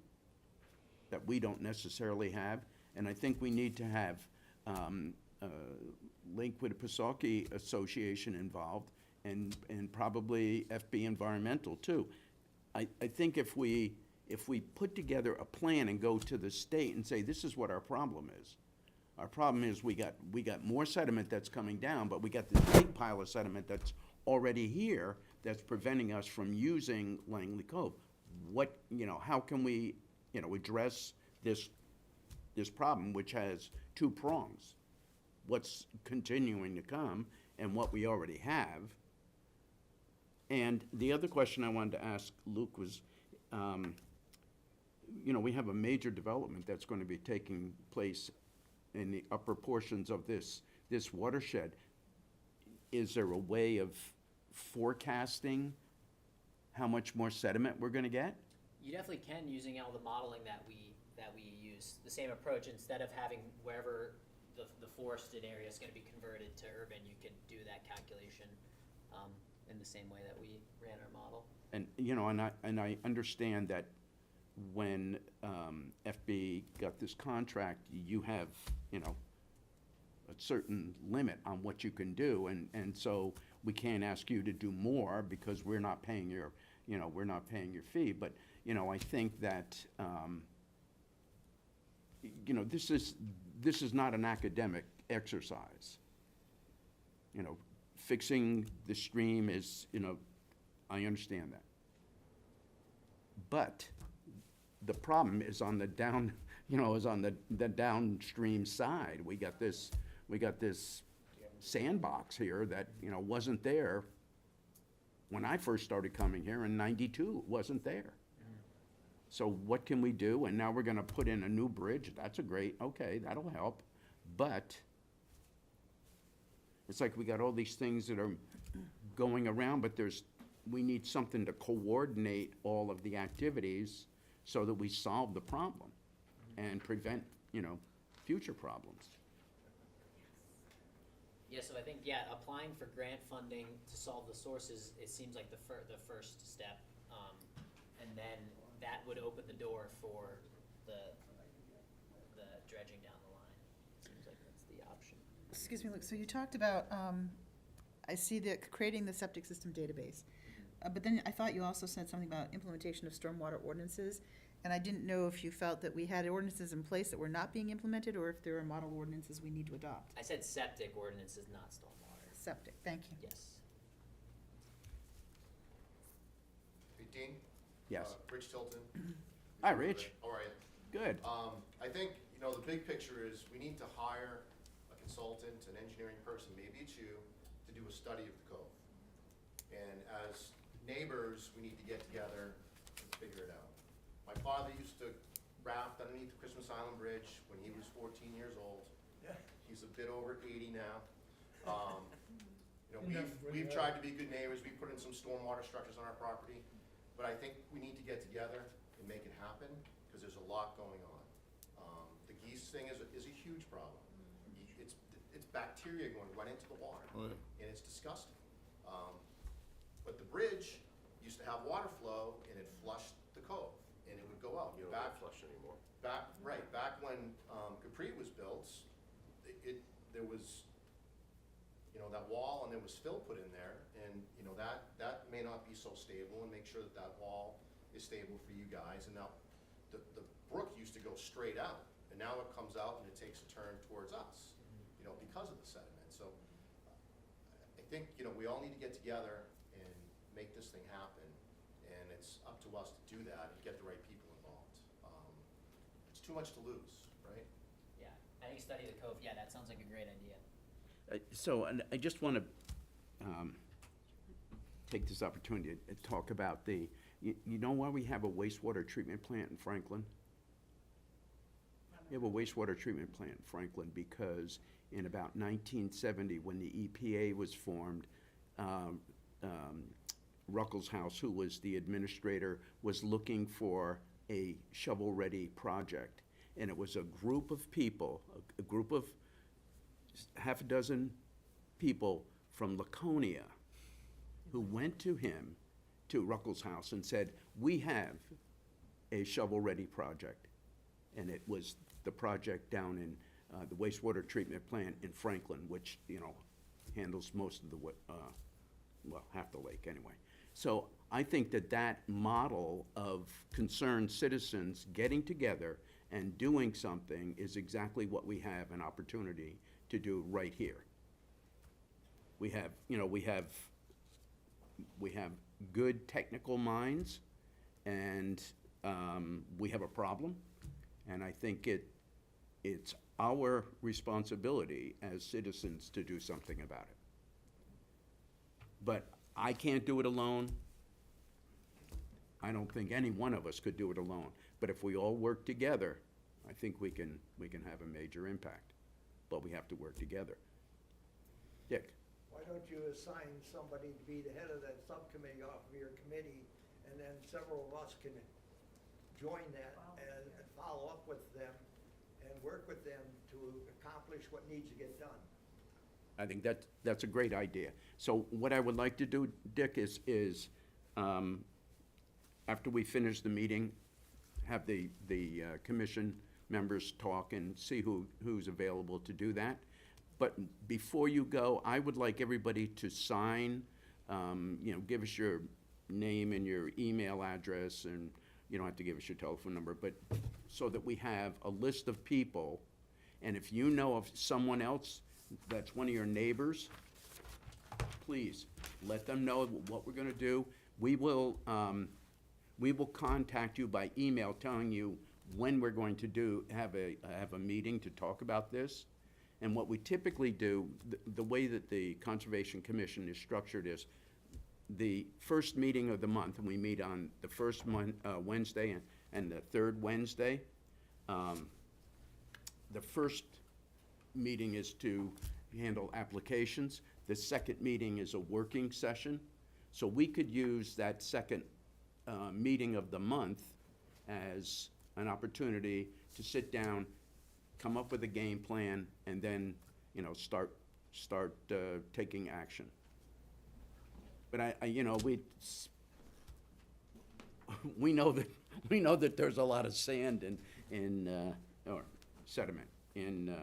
that we don't necessarily have. And I think we need to have Lake Winnipesaukee Association involved and probably FB Environmental too. I think if we put together a plan and go to the state and say, this is what our problem is. Our problem is we got more sediment that's coming down, but we got this big pile of sediment that's already here that's preventing us from using Langley Cove. What, how can we, address this problem, which has two prongs? What's continuing to come and what we already have. And the other question I wanted to ask Luke was, we have a major development that's going to be taking place in the upper portions of this watershed. Is there a way of forecasting how much more sediment we're gonna get? You definitely can, using all the modeling that we use. The same approach, instead of having wherever the forested area is going to be converted to urban, you could do that calculation in the same way that we ran our model. And I understand that when FB got this contract, you have a certain limit on what you can do, and so we can't ask you to do more because we're not paying your fee. But I think that this is not an academic exercise. Fixing the stream is, I understand that. But the problem is on the the downstream side. We got this sandbox here that, wasn't there when I first started coming here in '92. It wasn't there. So what can we do? And now we're gonna put in a new bridge. That's okay, that'll help. But it's like we got all these things that are going around, but we need something to coordinate all of the activities so that we solve the problem and prevent, future problems. Yeah, so I think, applying for grant funding to solve the sources, it seems like the first step. And then that would open the door for the dredging down the line. Seems like that's the option. Excuse me, Luke, so you talked about, I see that creating the septic system database. But then I thought you also said something about implementation of stormwater ordinances. And I didn't know if you felt that we had ordinances in place that were not being implemented, or if there are model ordinances we need to adopt. I said septic ordinances, not stormwater. Septic, thank you. Yes. Hey, Dean? Yes. Rich Tilton. Hi, Rich. How are you? Good. I think, the big picture is we need to hire a consultant, an engineering person, maybe it's you, to do a study of the cove. And as neighbors, we need to get together and figure it out. My father used to raft underneath the Christmas Island Bridge when he was 14 years old. He's a bit over 80 now. We've tried to be good neighbors. We put in some stormwater structures on our property. But I think we need to get together and make it happen because there's a lot going on. The geese thing is a huge problem. bacteria going right into the water. Oh, yeah. And it's disgusting. But the bridge used to have water flow, and it flushed the cove, and it would go out. You don't Back, get flush anymore. back when Capri was built, there was, you know, that wall, and there was fill put in there, and, you know, that may not be so stable, and make sure that that wall is stable for you guys. And now, the brook used to go straight out, and now it comes out and it takes a turn towards us, you know, because of the sediment. So, I think, you know, we all need to get together and make this thing happen, and it's up to us to do that and get the right people involved. It's too much to lose, right? Yeah, I think study the cove, yeah, that sounds like a great idea. So, and I just want to take this opportunity to talk about you know why we have a wastewater treatment plant in Franklin? We have a wastewater treatment plant in Franklin because in about 1970, when the EPA was formed, Ruckelshaus, who was the administrator, was looking for a shovel-ready project. And it was a group of people, a group of half a dozen people from Laconia who went to him, to Ruckelshaus, and said, we have a shovel-ready project. And it was the project down in the wastewater treatment plant in Franklin, which, you know, handles most of the, well, half the lake anyway. So I think that model of concerned citizens getting together and doing something is exactly what we have an opportunity to do right here. We have, you know, we have good technical minds, and we have a problem, and I think it's our responsibility as citizens to do something about it. But I can't do it alone. I don't think any one of us could do it alone. But if we all work together, I think we can have a major impact. But we have to work together. Dick? Why don't you assign somebody to be the head of that subcommittee off of your committee, and then several of us can join that and follow up with them and work with them to accomplish what needs to get done. I think that's a great idea. So what I would like to do, Dick, is after we finish the meeting, have the commission members talk and see who's available to do that. But before you go, I would like everybody to sign, you know, give us your name and your email address, and you don't have to give us your telephone number, but so that we have a list of people. And if you know of someone else that's one of your neighbors, please let them know what we're gonna do. We will contact you by email telling you when we're going to have a meeting to talk about this. And what we typically do, the way that the Conservation Commission is structured is the first meeting of the month, and we meet on the first Wednesday and the third Wednesday. The first meeting is to handle applications. The second meeting is a working session. So we could use that second meeting of the month as an opportunity to sit down, come up with a game plan, and then, you know, start taking action. But you know, we know that there's a lot of sand or sediment in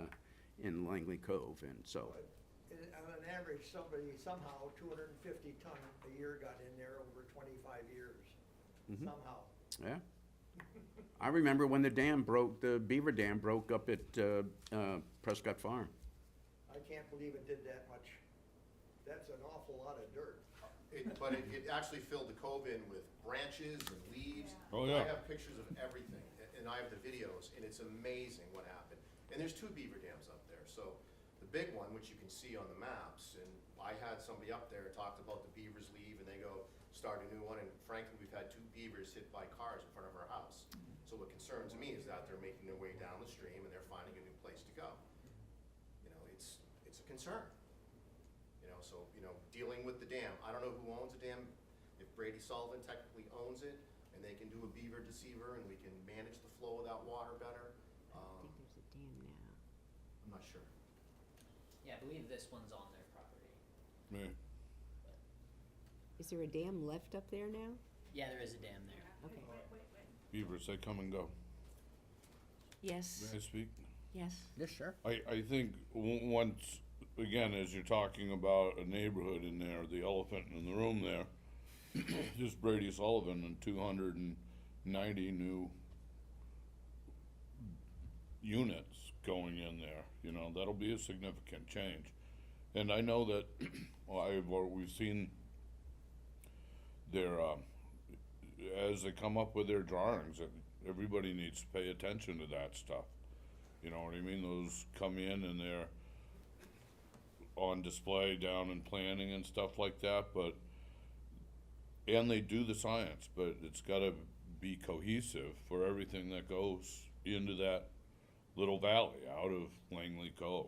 Langley Cove, and so. On an average, somehow 250 ton a year got in there over 25 years, somehow. Yeah. I remember when the beaver dam broke up at Prescott Farm. I can't believe it did that much. That's an awful lot of dirt. But it actually filled the cove in with branches and leaves. Oh, yeah. I have pictures of everything, and I have the videos, and it's amazing what happened. And there's 2 beaver dams up there. So the big one, which you can see on the maps, and I had somebody up there talked about the beavers leave, and they go start a new one. And frankly, we've had 2 beavers hit by cars in front of our house. So what concerns me is that they're making their way down the stream and they're finding a new place to go. You know, it's a concern. You know, so, you know, dealing with the dam, I don't know who owns the dam. If Brady Sullivan technically owns it, and they can do a beaver deceiver, and we can manage the flow of that water better. I think there's a dam now. I'm not sure. Yeah, Yeah, I believe this one's on their property. Right. Is there a dam left up there now? Yeah, there is a dam there. Okay. Beavers, they come and go. Yes, May I speak? yes. Yeah, sure. I think once, again, as you're talking about a neighborhood in there, the elephant in the room there, just Brady Sullivan and 290 new units going in there, you know, that'll be a significant change. And I know that, we've seen their, as they come up with their drawings, that everybody needs to pay attention to that stuff. You know what I mean? Those come in and they're on display down in planning and stuff like that, but, and they do the science, but it's gotta be cohesive for everything that goes into that little valley out of Langley Cove.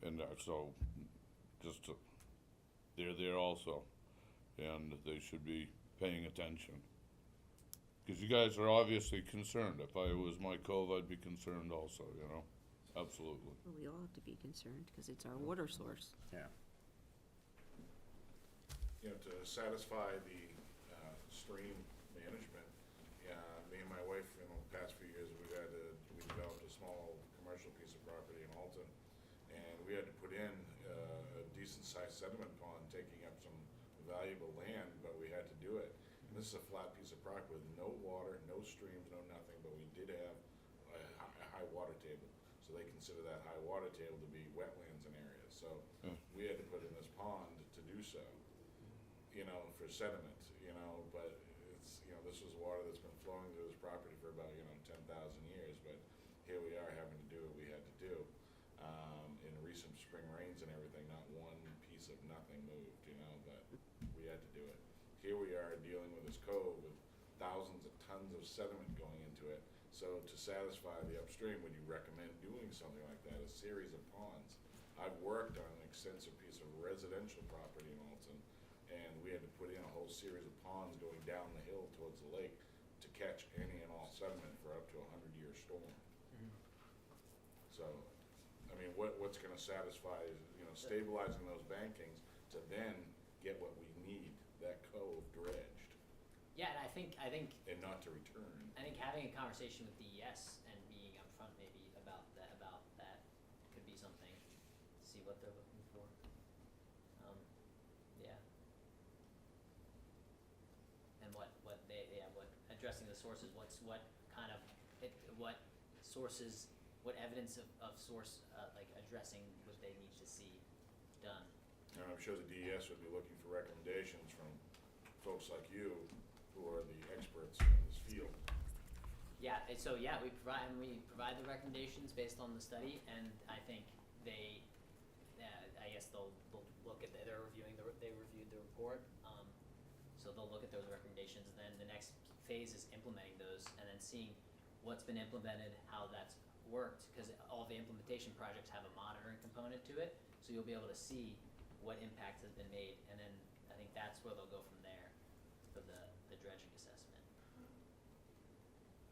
And so, they're there also, and they should be paying attention. Because you guys are obviously concerned. If I was my cove, I'd be concerned also, you know? Absolutely. Well, we all have to be concerned because it's our water source. Yeah. You know, to satisfy the stream management, me and my wife, in the past few years, we developed a small commercial piece of property in Alton, and we had to put in a decent-sized sediment pond, taking up some valuable land, but we had to do it. And this is a flat piece of property with no water, no streams, no nothing, but we did have a high water table. So they consider that high water table to be wetlands in areas. So we had to put in this pond to do so, you know, for sediment, you know, but it's, you know, this was water that's been flowing through this property for about, 10,000 years, but here we are having to do what we had to do. In recent spring rains and everything, not one piece of nothing moved, you know, but we had to do it. Here we are dealing with this cove with thousands of tons of sediment going into it. So to satisfy the upstream, would you recommend doing something like that, a series of ponds? I've worked on an extensive piece of residential property in Alton, and we had to put in a whole series of ponds going down the hill towards the lake to catch any and all sediment for up to a 100-year storm. So, I mean, what's gonna satisfy, stabilizing those bankings to then get what we need, that cove dredged, Yeah, and I think and not to return. I think having a conversation with DES and being upfront maybe about that could be something, see what they're looking for. Yeah. And what addressing the sources, what sources, what evidence of source, like addressing what they need to see done. And I'm sure the DES would be looking for recommendations from folks like you, who are the experts in this field. Yeah, we provide the recommendations based on the study, and I think they, I guess they'll look at, they reviewed the report, so they'll look at those recommendations, and then the next phase is implementing those, and then seeing what's been implemented, how that's worked, because all the implementation projects have a monitoring component to it, so you'll be able to see what impact has been made, and then I think that's where they'll go from there for the dredging assessment.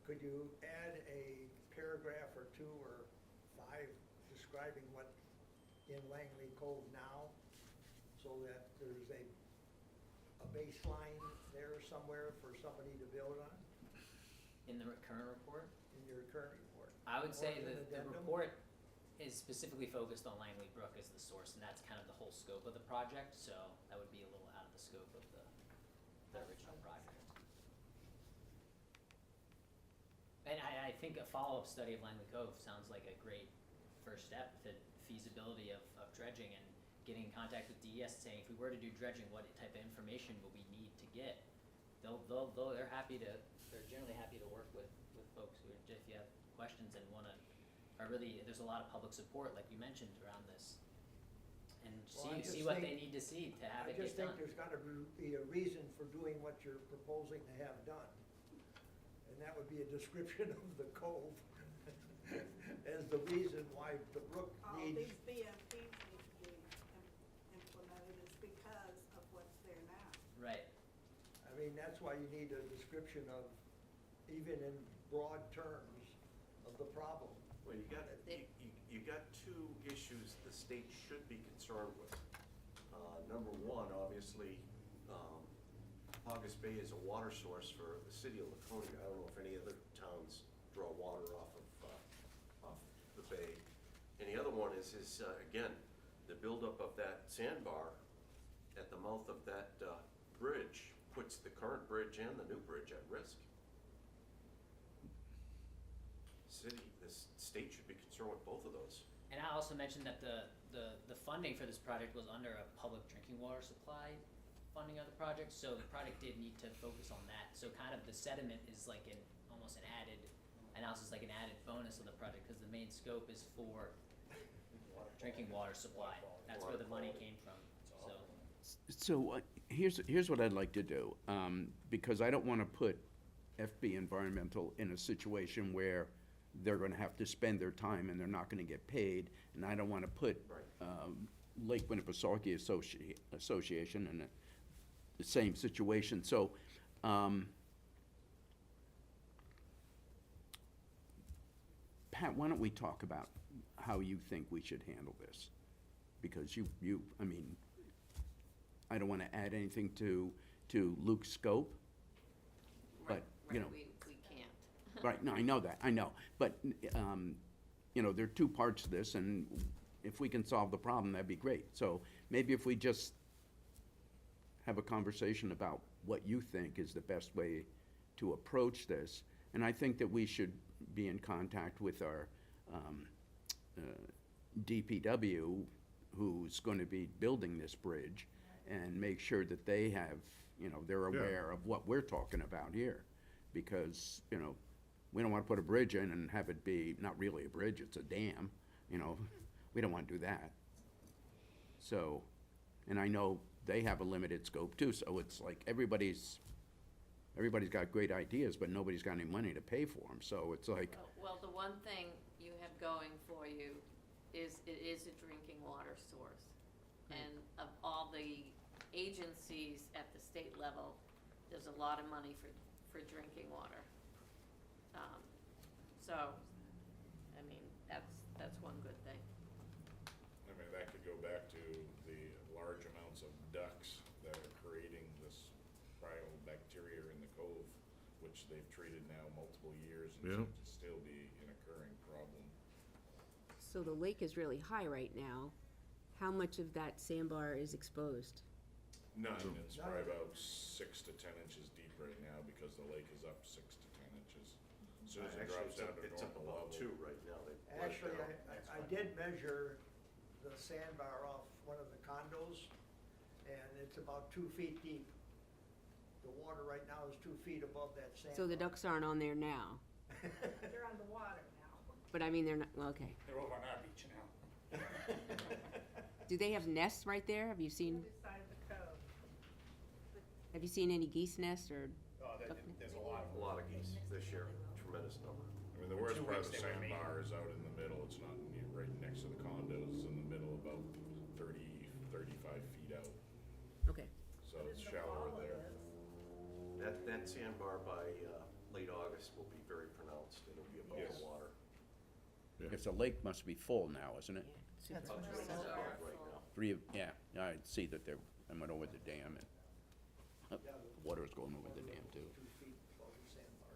Could you add a paragraph or 2 or 5 describing what in Langley Cove now, so that there's a baseline there somewhere for somebody to build on In the current report, in your current report? I would say Or an that the addendum? report is specifically focused on Langley Brook as the source, and that's kind of the whole scope of the project, so that would be a little out of the scope of the original project. And I think a follow-up study of Langley Cove sounds like a great first step to feasibility of dredging, and getting in contact with DES saying, if we were to do dredging, what type of information would we need to get? They're generally happy to work with folks who, if you have questions and there's a lot of public support, like you mentioned, around this. And Well, I see just what think- they need to see to have I it get just think done. there's gotta be a reason for doing what you're proposing to have done. And that would be a description of the cove as the reason why the brook All needs. these BMPs need to be implemented is because of what's there now. Right. I mean, that's why you need a description of, even in broad terms, of the problem. Well, you got two issues the state should be concerned with. Number one, obviously, August Bay is a water source for the city of Laconia. I don't know if any other towns draw water off the bay. And the other one is again, the buildup of that sandbar at the mouth of that bridge puts the current bridge and the new bridge at risk. The state should be concerned with both of those. And I also mentioned that the funding for this project was under a public drinking water supply funding of the project, so the project did need to focus on that. So kind of the sediment is like almost an added analysis, like an added bonus of the project, because the main scope is for drinking water supply. That's where the money came from, so. So here's what I'd like to do, because I don't want to put FB Environmental in a situation where they're going to have to spend their time and they're not going to get paid, and I don't want to put Lake Winnipesaukee Association in the same situation. So Pat, why don't we talk about how you think we should handle this? Because I mean, I don't want to add anything to Luke's scope, but, you know. We can't. Right, no, I know that, I know. But, you know, there are two parts to this, and if we can solve the problem, that'd be great. So maybe if we just have a conversation about what you think is the best way to approach this. And I think that we should be in contact with our DPW, who's going to be building this bridge, and make sure that they have, you know, they're aware of what we're talking about here. Because, you know, we don't want to put a bridge in and have it be not really a bridge, it's a dam, you know. We don't want to do that. So, and I know they have a limited scope too, so it's like everybody's got great ideas, but nobody's got any money to pay for them, so it's like. Well, the one thing you have going for you is it is a drinking water source. And of all the agencies at the state level, there's a lot of money for drinking water. So, I mean, that's one good thing. I mean, that could go back to the large amounts of ducks that are creating this cryobacteria in the cove, which they've treated now multiple years and seems to still be an occurring problem. So the lake is really high right now. How much of that sandbar is exposed? None, it's probably about 6 to 10 inches deep right now because the lake is up 6 to 10 inches. As soon as it drops down to It's up normal about level. 2 right now. Actually, I did measure the sandbar off one of the condos, and it's about 2 feet deep. The water right now is 2 feet above that sandbar. So the ducks aren't on there now, They're on the water now. but I mean, they're not, well, okay. They're over on our beach now. Do they have nests right there? Have you seen, Other side of the cove. have you seen any geese nests or? There's a lot of A lot of geese this year, tremendous number. I mean, the worst two part of weeks the they were mean. sandbar is out in the middle, it's not right next to the condos, it's in the middle, about 30, 35 feet out, Okay. so it's shallower there. That sandbar by late August will be very pronounced. It'll be above Yes. the water. I guess the lake must be full now, isn't it? That's Up what to I it's said. above right now. Yeah, I see that I went over the dam and water's going over the dam too. 2 feet above the sandbar.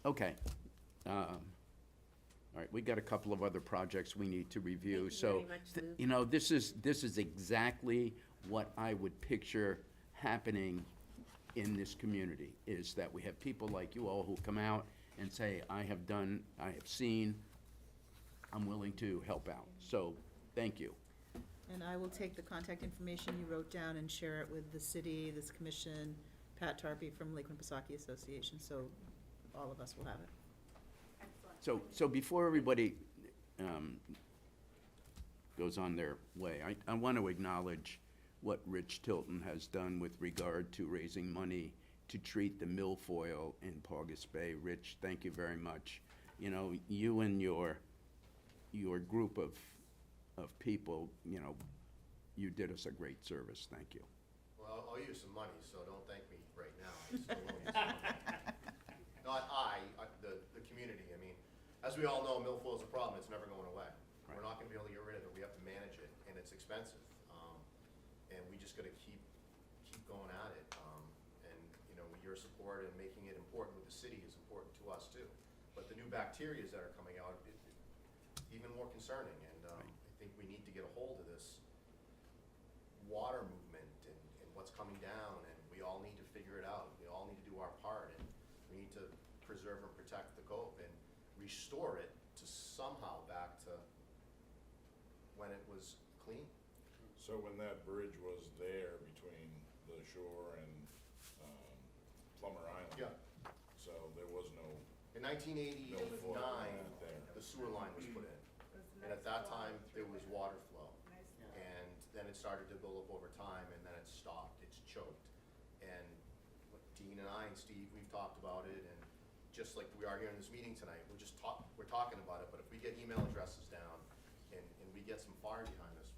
Okay. All right, we got a couple of other projects we need to review, Thank you so, very much, Lou. you know, this is exactly what I would picture happening in this community, is that we have people like you all who come out and say, I have seen, I'm willing to help out, so, thank you. And I will take the contact information you wrote down and share it with the city, this commission, Pat Tarpey from Lake Winnipesaukee Association, so all of us will have it. Excellent. So before everybody goes on their way, I want to acknowledge what Rich Tilton has done with regard to raising money to treat the milfoil in Paugus Bay. Rich, thank you very much. You know, you and your group of people, you know, you did us a great service. Thank you. Well, I'll use some money, so don't thank me right now. I still will use some money. Not the community. I mean, as we all know, milfoil is a problem, it's never going away. Right. We're not gonna be able to get rid of it, we have to manage it, and it's expensive. And we just gotta keep going at it. And, you know, with your support and making it important with the city is important to us too. But the new bacterias that are coming out, even more concerning, and, I think we need to get a hold of this water movement and what's coming down, and we all need to figure it out. We all need to do our part, and we need to preserve and protect the cove and restore it to somehow back to when it was clean. So when that bridge was there between the shore and, Plummer Island? Yeah. So there was no, In 1989, milfoil plant there. the sewer line was put in, and at that time, there was water flow. And then it started to build up over time, and then it stopped, it's choked. And Dean and I and Steve, we've talked about it, and just like we are here in this meeting tonight, we're talking about it, but if we get email addresses down and we get some fire behind us,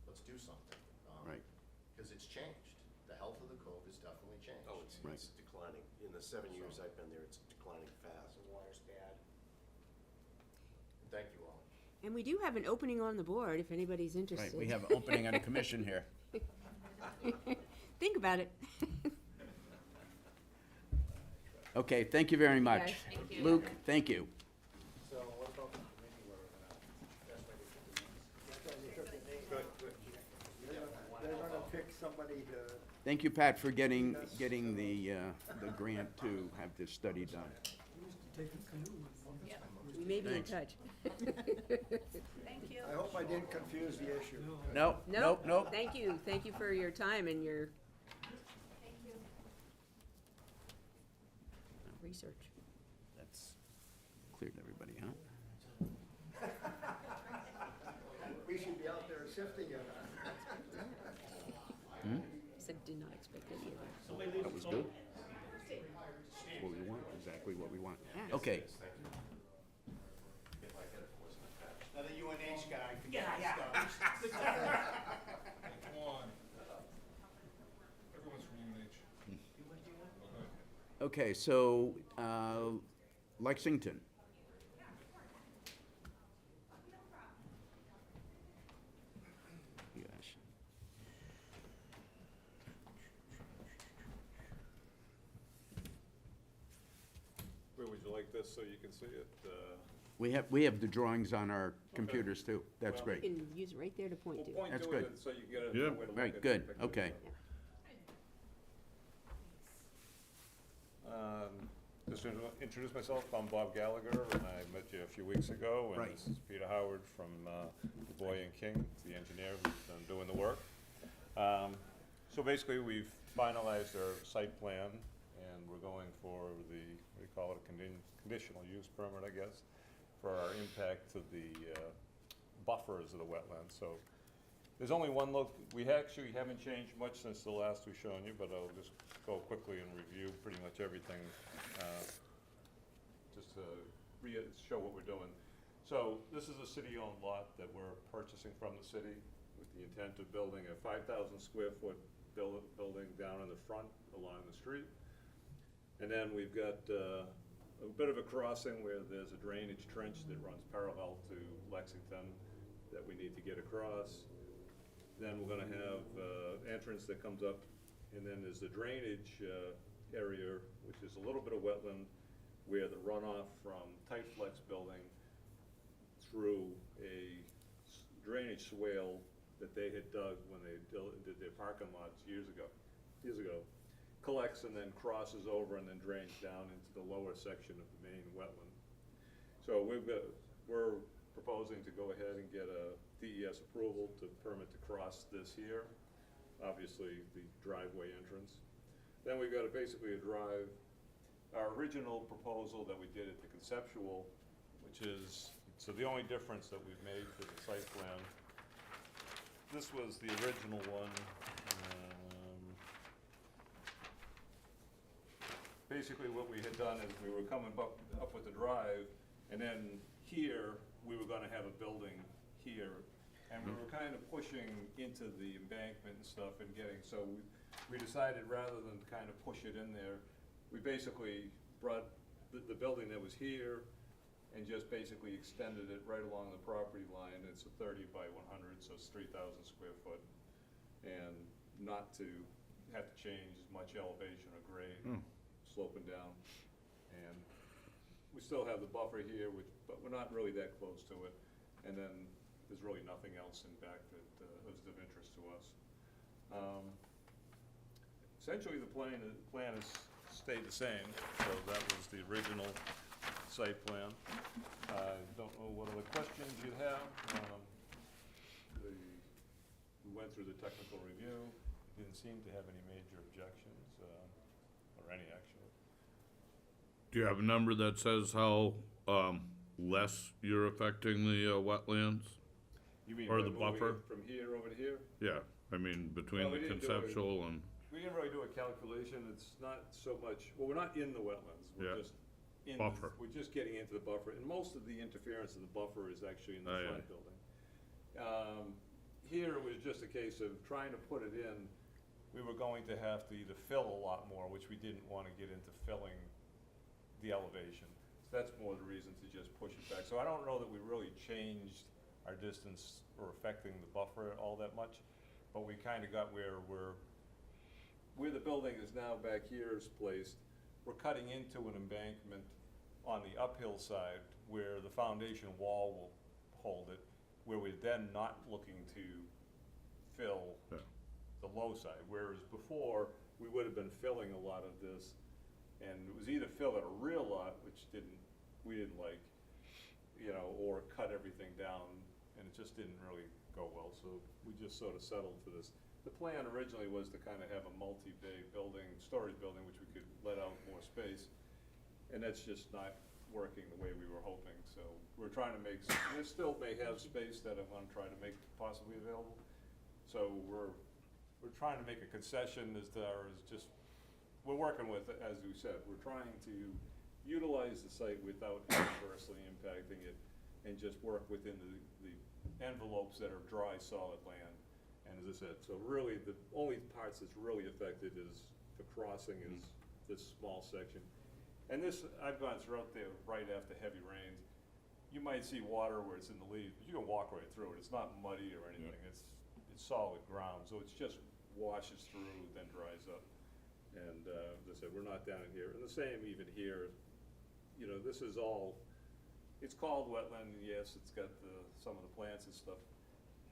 let's do something. Right. Because it's changed. The health of the cove has definitely changed. Oh, it's declining. In the 7 years I've been there, it's declining fast. The water's bad. Thank you all. And we do have an opening on the board if anybody's Right, interested. we have an opening on a commission here. Think about it. Okay, thank you very much. Yes. Thank you. Luke, thank you. So what about the committee where we're gonna, that's why they took the names. That's why they took the name. Good, good. They're gonna pick somebody to, Thank you, Pat, for getting the grant to have this study done. We may be in Thanks. touch. Thank you. I hope I didn't confuse the issue. No, nope, nope. Thank you. Thank you for your time and your research. That's cleared everybody, huh? We should be out there sifting it. Said did not expect any of that. That was good. What we want, exactly what we want. Okay, Another UNH guy. Yeah. Come on. Everyone's from UNH. okay, so, Lexington. Gosh. Where would you like this so you can see it? We have the drawings on our computers too. That's Well, You great. can use it right there to point We'll to. point That's to good. it so you can get a Yeah. way to look Right, at good, the pictures. okay. Just to introduce myself, I'm Bob Gallagher, and I met you a few weeks ago. And Right. this is Peter Howard from DuBois and King, the engineer who's been doing the work. So basically, we've finalized our site plan, and we're going for we call it a conditional use permit, I guess, for our impact to the buffers of the wetlands. So there's only one we actually haven't changed much since the last we've shown you, but I'll just go quickly and review pretty much everything, just to show what we're doing. So this is a city-owned lot that we're purchasing from the city with the intent of building a 5,000 square foot building down in the front along the street. And then we've got a bit of a crossing where there's a drainage trench that runs parallel to Lexington that we need to get across. Then we're gonna have entrance that comes up, and then there's the drainage area, which is a little bit of wetland, where the runoff from Tightflex building through a drainage swale that they had dug when they did their parking lots years ago, collects and then crosses over and then drains down into the lower section of the main wetland. So we're proposing to go ahead and get a DES approval to permit to cross this here, obviously the driveway entrance. Then we've got basically a drive. Our original proposal that we did at the conceptual, which is, so the only difference that we've made for the site plan, this was the original one. Basically what we had done is we were coming up with the drive, and then here, we were gonna have a building here, and we were kind of pushing into the embankment and stuff and so we decided rather than kind of push it in there, we basically brought the building that was here and just basically extended it right along the property line. It's a 30 by 100, so it's 3,000 square foot. And not to have to change much elevation or grade, sloping down. And we still have the buffer here, but we're not really that close to it. And then there's really nothing else in back that is of interest to us. Essentially, the plan has stayed the same, so that was the original site plan. I don't know what other questions you have. We went through the technical review, didn't seem to have any major objections, or any actually. Do you have a number that says how, less you're affecting the, wetlands? You mean Or by the moving buffer? it from here over to here? Yeah, I mean, between Well, the we didn't do it. conceptual and, We didn't really do a calculation, it's not so much, well, we're not in the wetlands, we're Yeah. just in. Buffer. We're just getting into the buffer, and most of the interference of the buffer is actually in the Aye, front aye. building. Here, it was just a case of trying to put it in, we were going to have to either fill a lot more, which we didn't wanna get into filling the elevation. So that's more the reason to just push it back. So I don't know that we really changed our distance or affecting the buffer all that much, but we kinda got where the building is now back here is placed, we're cutting into an embankment on the uphill side where the foundation wall will hold it, where we're then not looking to fill Yeah. the low side, whereas before, we would have been filling a lot of this, and it was either fill at a real lot, which we didn't like, or cut everything down, and it just didn't really go well, so we just sort of settled for this. The plan originally was to kind of have a multi-bay building, storage building, which we could let out more space, and that's just not working the way we were hoping, so we're trying to make, we still may have space that I want to try to make possibly available, so we're trying to make a concession as far as just, we're working with, as we said, we're trying to utilize the site without adversely impacting it, and just work within the envelopes that are dry, solid land. And as I said, so really, the only parts that's really affected is the crossing is this small section. And this, I've gone throughout there right after heavy rains. You might see water where it's in the leaves, but you can walk right through it. It's not muddy or anything. It's solid ground, so it's just washes through, then dries up. And as I said, we're not down in here. And the same even here, this is all, it's called wetland, and yes, it's got some of the plants and stuff,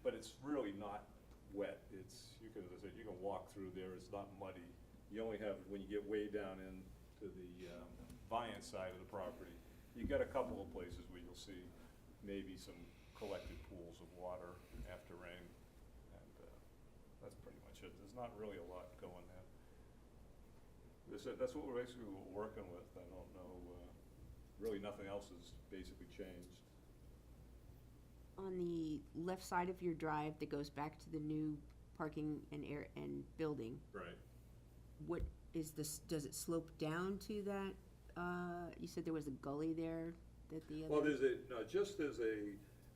but it's really not wet. It's, as I said, you can walk through there, it's not muddy. You only have, when you get way down into the Viant side of the property, you got a couple of places where you'll see maybe some collected pools of water after rain, and that's pretty much it. There's not really a lot going there. That's what we're basically working with. I don't know, really nothing else has basically changed. On the left side of your drive that goes back to the new parking and building, Right. what is this, does it slope down to that? You said there was a gully there that the other. Well,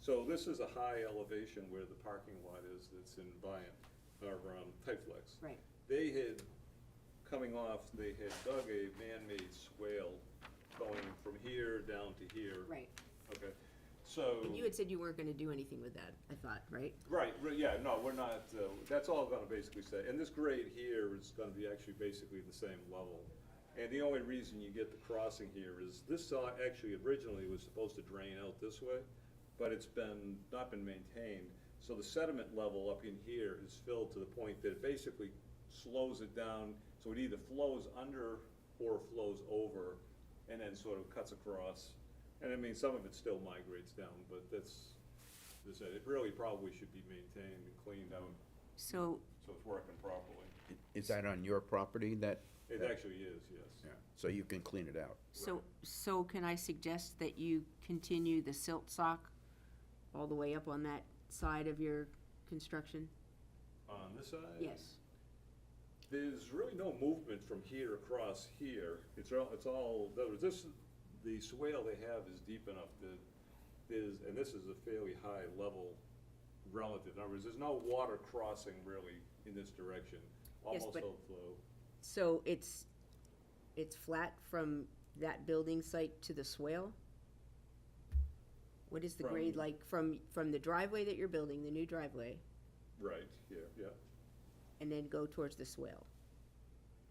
so this is a high elevation where the parking lot is, that's in Viant, or Tyflex. Right. They had, coming off, they had dug a man-made swale going from here down to here. Right. Okay, so. And you had said you weren't gonna do anything with that, I thought, right? Right, yeah, no, we're not, that's all gonna basically stay, and this grade here is gonna be actually basically the same level. And the only reason you get the crossing here is this actually originally was supposed to drain out this way, but it's not been maintained. So the sediment level up in here is filled to the point that it basically slows it down, so it either flows under or flows over, and then sort of cuts across. And I mean, some of it still migrates down, but that's, as I said, it really probably should be maintained and cleaned out, So, so it's working properly. Is that on your property that? It actually is, yes. Yeah, so you can clean it out. so can I suggest that you continue the silt sock all the way up on that side of your construction? On this side? Yes. There's really no movement from here across here. It's all, the swale they have is deep enough that and this is a fairly high level relative. In other words, there's no water crossing really in this direction. Yes, Almost but- no flow. So it's flat from that building site to the swale? What is the From- grade like from the driveway that you're building, the new driveway, Right, here, yeah. and then go towards the swale?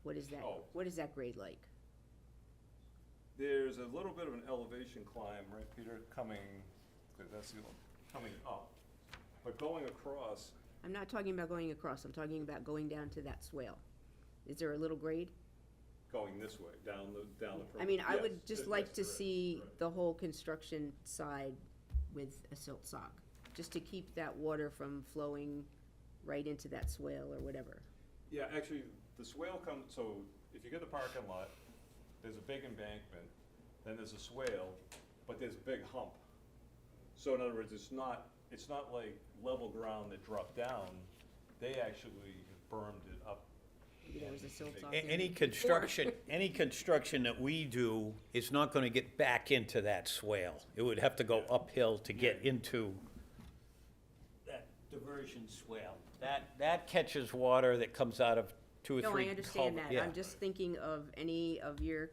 What is that, Oh. what is that grade like? There's a little bit of an elevation climb, right, Peter, coming up. But going across, I'm not talking about going across, I'm talking about going down to that swale. Is there a little grade? going this way, down the I mean, I yes, would just yes, like to there is, see right. the whole construction side with a silt sock, just to keep that water from flowing right into that swale or whatever. Yeah, actually, the swale comes, so if you get the parking lot, there's a big embankment, then there's a swale, but there's a big hump. So in other words, it's not like level ground that dropped down, they actually bermed it up. Maybe there was a silt sock. Any construction that we do is not gonna get back into that swale. It would have to go uphill to get into that diversion swale. That catches water that comes out of two or No, three I understand culvert- that, yeah. I'm just thinking of any of your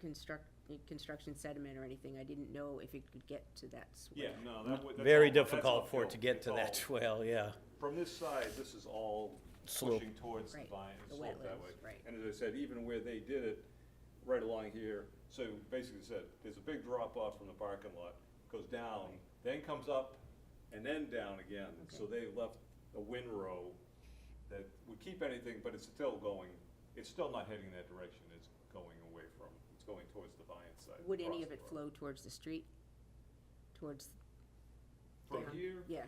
construction sediment or anything, I didn't know if it could get to that swale. Yeah, no, that would. that's Very all- that's difficult for it to uphill. get It's to that all- swale, yeah. From this side, this is all Slope. pushing towards the Right, vine, the slope that wetlands, way. right. And as I said, even where they did it, right along here, so basically said, there's a big drop off from the parking lot, goes down, then comes up, and then down again. So they left a windrow that would keep anything, but it's still going, it's still not heading that direction, it's going away from, it's going towards the vine side. Would any across of the it road. flow towards the street? Towards, From down? here, yeah,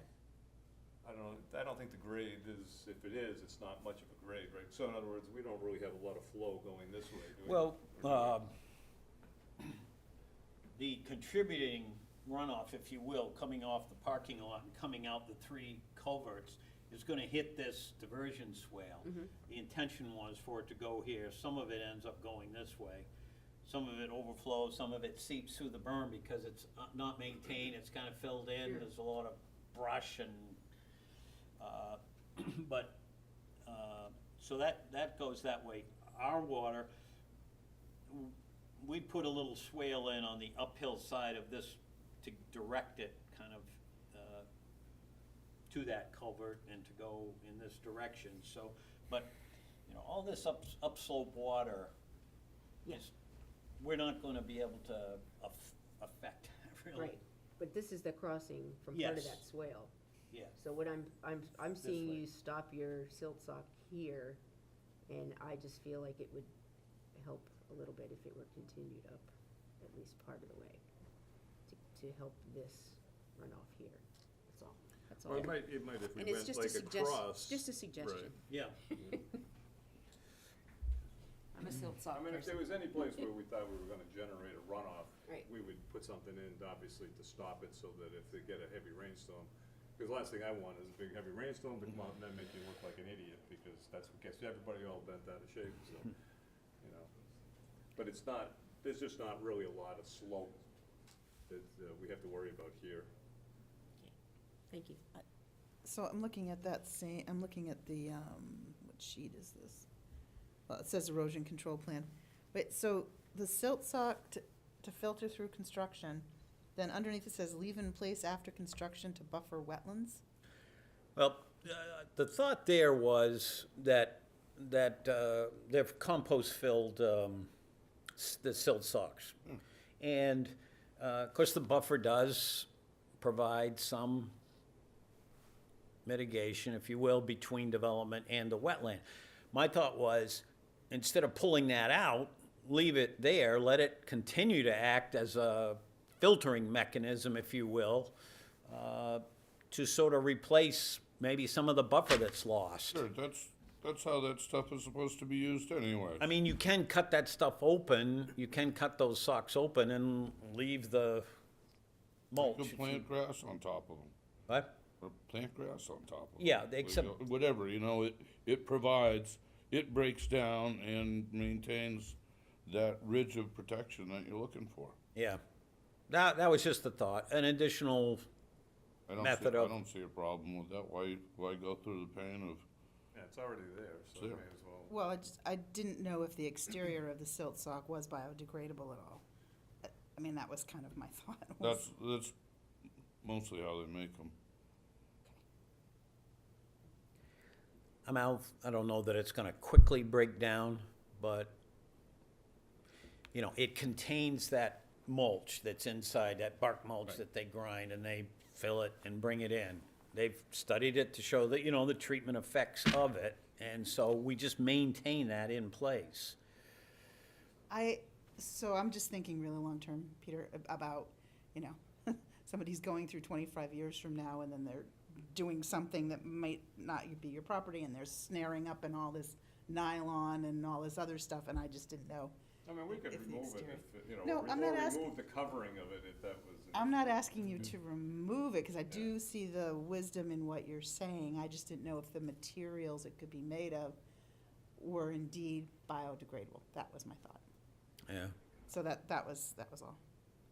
I don't think the grade is, if it is, it's not much of a grade, right? So in other words, we don't really have a lot of flow going this way, do we? Well, Or do the contributing runoff, if you will, coming off the parking lot and coming out the three culverts is gonna hit this diversion swale. The intention was for it to go here, some of it ends up going this way. Some of it overflows, some of it seeps through the berm because it's not maintained, it's kinda filled in, Sure. there's a lot of brush and, so that goes that way. Our water, we put a little swale in on the uphill side of this to direct it kind of to that culvert and to go in this direction, so, but, you know, all this upslope water is, we're not gonna be able to affect, really. right, but this is the crossing from part of Yes. that swale. Yeah, So what I'm seeing way. you stop your silt sock here, and I just feel like it would help a little bit if it were continued up at least part of the way, to help this run off here, that's all. Well, it might if we And it's went just a like across. just a suggestion. yeah. I'm a silt sock I mean, if there person. was any place where we thought we were gonna generate a runoff, Right. we would put something in, obviously, to stop it so that if they get a heavy rainstorm, because the last thing I want is a big heavy rainstorm to come out and then make you look like an idiot, because that's what gets everybody all bent out of shape, so, you know. But it's not, there's just not really a lot of slope that we have to worry about here. Thank you. So I'm looking at I'm looking at the, what sheet is this? Well, it says erosion control plan. Wait, so the silt sock to filter through construction, then underneath it says leave in place after construction to buffer wetlands? Well, the thought there was that they're compost-filled, the silt socks. And, of course, the buffer does provide some mitigation, if you will, between development and the wetland. My thought was, instead of pulling that out, leave it there, let it continue to act as a filtering mechanism, if you will, to sort of replace maybe some of the buffer that's lost. Sure, that's how that stuff is supposed to be used anyway. I mean, you can cut that stuff open, you can cut those socks open and leave the mulch. You could plant grass on top of them, What? or plant grass on top of them. Yeah, except- Whatever, you know, it provides, it breaks down and maintains that ridge of protection that you're looking for. Yeah. That was just the thought, an additional, I don't Method see, I of- don't see a problem with that. Why go through the pain of, Yeah, it's already there, so There. may as well. Well, I didn't know if the exterior of the silt sock was biodegradable at all. I mean, that was kind of my thought. was- that's mostly how they make them. I don't know that it's gonna quickly break down, but, you know, it contains that mulch that's inside, that bark mulch that they grind, and they fill it and bring it in. They've studied it to show that, you know, the treatment effects of it, and so we just maintain that in place. So I'm just thinking really long-term, Peter, about, you know, somebody's going through 25 years from now, and then they're doing something that might not be your property, and they're snaring up in all this nylon and all this other stuff, and I just didn't know. I mean, we could If the remove it exterior- if, you know, No, I'm not asking- remove the covering of it if that was. I'm not asking you to remove it, because I do see the wisdom in what you're saying. I just didn't know if the materials it could be made of were indeed biodegradable. That was my thought. Yeah. So that was all.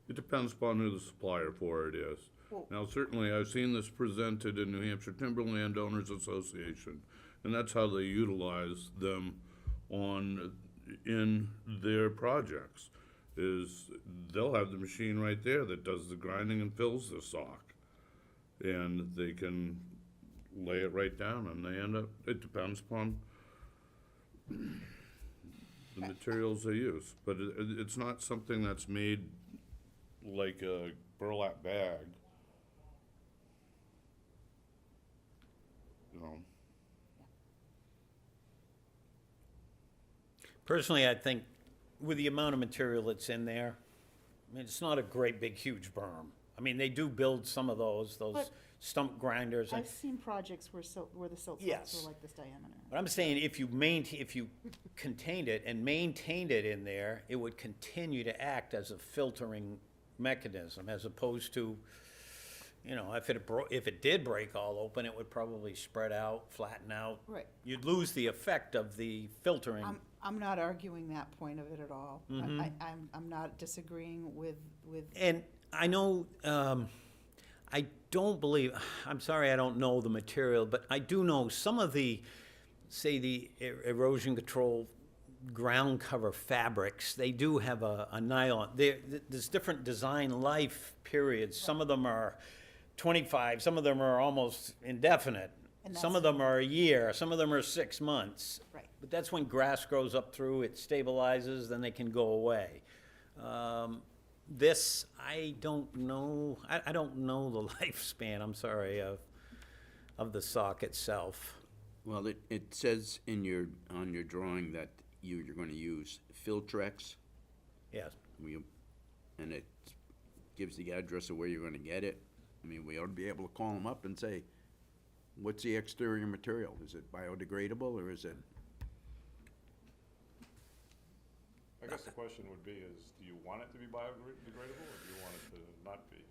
It depends upon who the supplier for it is. Well- Now, certainly, I've seen this presented in New Hampshire Timberland Owners Association, and that's how they utilize them in their projects, is they'll have the machine right there that does the grinding and fills the sock. And they can lay it right down, and they end up, it depends upon the materials they use. But it's not something that's made like a burlap bag. You know, Personally, I think with the amount of material that's in there, I mean, it's not a great big huge berm. I mean, they do build some of those But- stump grinders. I've seen projects where the silt socks Yes. were like this diameter. But I'm saying if you contained it and maintained it in there, it would continue to act as a filtering mechanism, as opposed to, you know, if it did break all open, it would probably spread out, flatten out. Right. You'd lose the effect of the filtering. I'm not arguing that point of it at all. Mm-hmm. I'm not disagreeing with, And I know, I don't believe, I'm sorry, I don't know the material, but I do know some of the, say, the erosion control ground cover fabrics, they do have a nylon. There's different design life periods. Some of them are 25, some of them are almost indefinite. And Some that's- of them are a year, some of them are 6 months. Right. But that's when grass grows up through, it stabilizes, then they can go away. This, I don't know, I don't know the lifespan, I'm sorry, of the sock itself. Well, it says on your drawing that you're gonna use Filtrex, Yes. and it gives the address of where you're gonna get it. I mean, we ought to be able to call them up and say, what's the exterior material? Is it biodegradable, or is it? I guess the question would be is, do you want it to be biodegradable or do you want it to not be?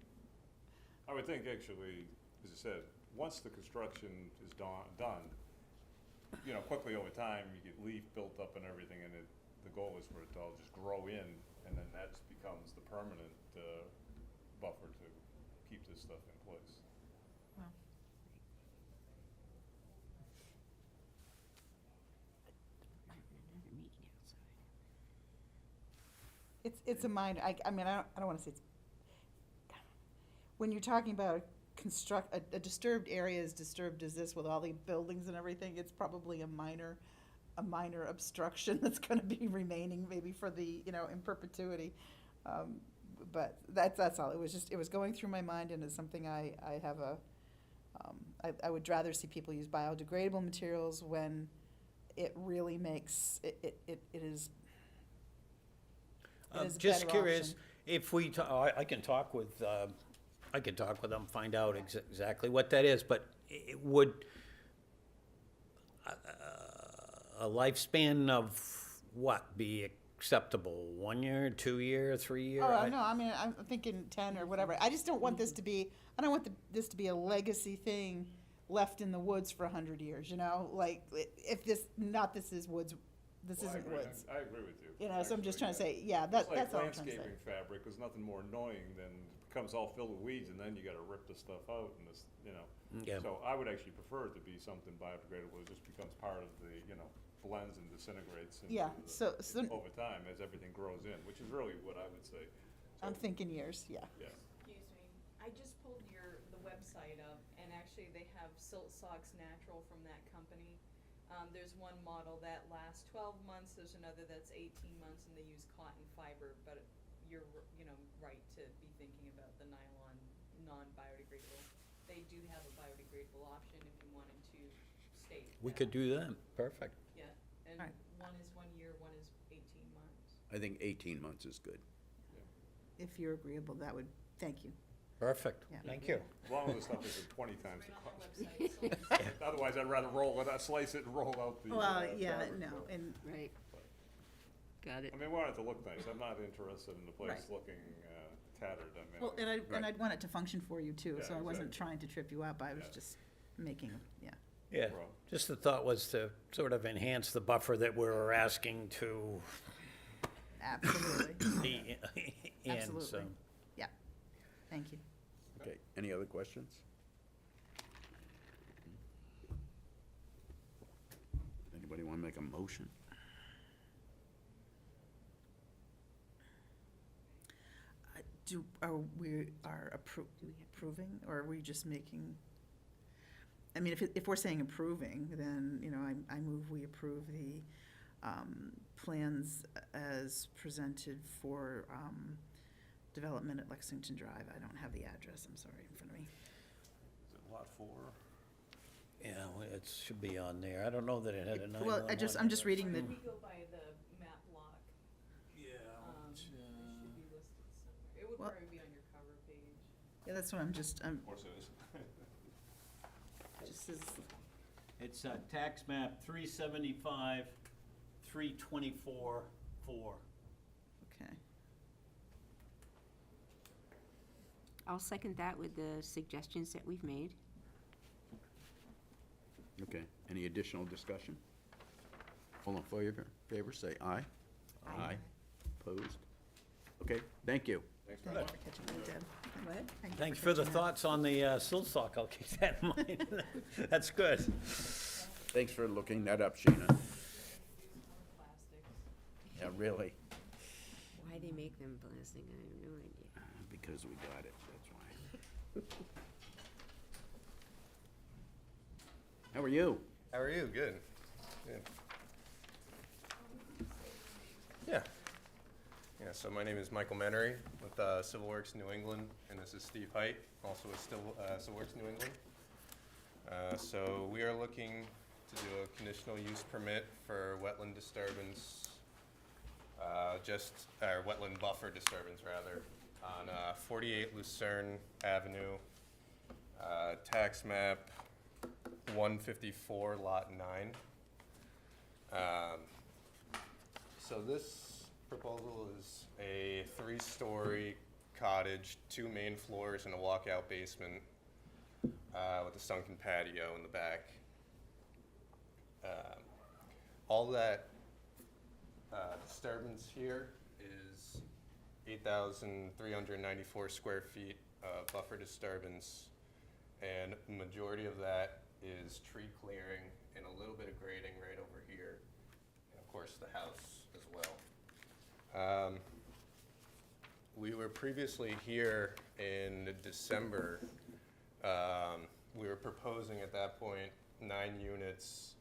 I would think actually, as I said, once the construction is done, you know, quickly over time, you get leaf built up and everything, and the goal is for it to all just grow in, and then that becomes the permanent buffer to keep this stuff in place. it's a minor, I mean, I don't wanna say it's, when you're talking about a disturbed area as disturbed as this with all the buildings and everything, it's probably a minor obstruction that's gonna be remaining maybe for the, you know, in perpetuity. But that's all. It was going through my mind, and it's something I have I would rather see people use biodegradable materials when it really makes, it is. It is a Just better curious, option. if we, I can talk with them, find out exactly what that is, but it would, a lifespan of what be acceptable? 1 year, 2 year, 3 year? Oh, no, I mean, I'm thinking 10 or whatever. I just don't want this to be, I don't want this to be a legacy thing left in the woods for 100 years, you know? Like, if this is woods, this Well, I isn't agree. woods. I agree with you. You know, so I'm just trying to actually, say, yeah, that's all I'm It's trying like to say. landscaping fabric, there's nothing more annoying than it becomes all filled with weeds, and then you gotta rip the stuff out, and this, you know. Yeah. So I would actually prefer it to be something biodegradable, it just becomes part of the, you know, blends and disintegrates into Yeah, so over time as everything grows in, which is really what I would say. I'm thinking years, yeah. Yeah. Excuse me, I just pulled your the website up, and actually they have Silt Socks Natural from that company. There's one model that lasts 12 months, there's another that's 18 months, and they use cotton fiber, but you're, right to be thinking about the nylon, non-biodegradable. They do have a biodegradable option if you wanted to state We that. could do that, perfect. Yeah, and Alright. one is 1 year, one is 18 months. I think 18 months is good. If you're agreeable, that would, thank you. Perfect, Yeah. thank you. As long as the stuff isn't 20 times the Right on cost. their website, so Otherwise, I'd rather slice it and roll out the. Well, yeah, fabric, no, so. and, Right. Got it. I mean, we want it to look nice. I'm not interested in the place Right. looking tattered. I mean. well, and I'd want it to function for you too, Yeah, so I wasn't exactly. trying to trip you up, I was Yeah. just making, yeah. Yeah, Well- just the thought was to sort of enhance the buffer that we were asking to Absolutely, be in, so. absolutely, yeah, thank you. Okay, any other questions? Anybody want to make a motion? Are we approving, or are we just making, I mean, if we're saying approving, then, I move we approve the plans as presented for development at Lexington Drive. I don't have the address, I'm sorry, in front of me. Is it lot 4? Yeah, well, it should be on there. I don't know that it had a 911. Well, I'm just reading the, we go by the map block, Yeah. it should be listed somewhere. It would Well- probably be on your cover page. yeah, that's what I'm just, Of course it is. just as, It's tax map 375, 324, 4. okay. I'll second that with the suggestions that we've made. Okay, any additional discussion? All in favor, say aye. Aye. Opposed? Okay, thank you. Thanks Thank for you that. for catching that, Deb. What? Thank you Thanks for the catching that. thoughts on the silt sock. I'll keep that in mind. That's good. Thanks for looking that up, Sheena. Plastics. Yeah, really, Why they make them plastic, I have no idea. because we got it, that's why. How are you? How are you? Good. Good. Yeah. Yeah, so my name is Michael Menery with Civil Works New England, and this is Steve Height, also with Civil Works New England. So we are looking to do a conditional use permit for wetland disturbance, or wetland buffer disturbance rather, on 48 Lucerne Avenue, tax map 154, lot 9. So this proposal is a 3-story cottage, 2 main floors and a walkout basement with a sunken patio in the back. All that disturbance here is 8,394 square feet of buffer disturbance, and the majority of that is tree clearing and a little bit of grading right over here, and of course the house as well. We were previously here in December. We were proposing at that point 9 units.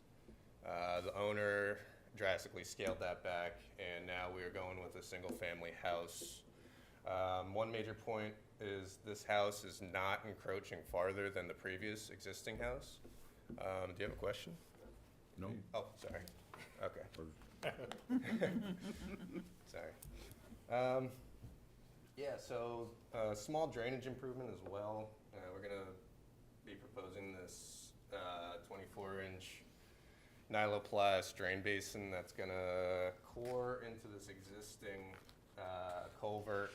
The owner drastically scaled that back, and now we are going with a single-family house. One major point is this house is not encroaching farther than the previous existing house. Do you have a question? No? Oh, sorry. Okay. Sorry. Yeah, so small drainage improvement as well. We're gonna be proposing this 24-inch Nyloplast drain basin that's gonna core into this existing culvert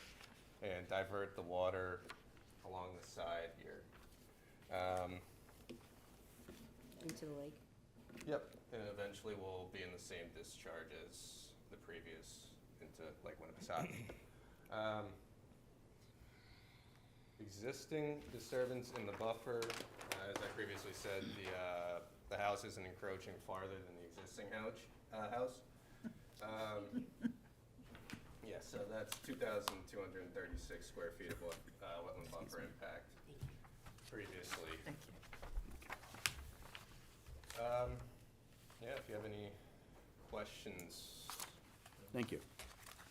and divert the water along the side here. Into the lake. Yep, and eventually we'll be in the same discharge as the previous into Lake Winnipesaukee. Existing disturbance in the buffer, as I previously said, the house isn't encroaching farther than the existing house. Yeah, so that's 2,236 square feet of wetland buffer impact. previously. Thank you. Yeah, if you have any questions. Thank you.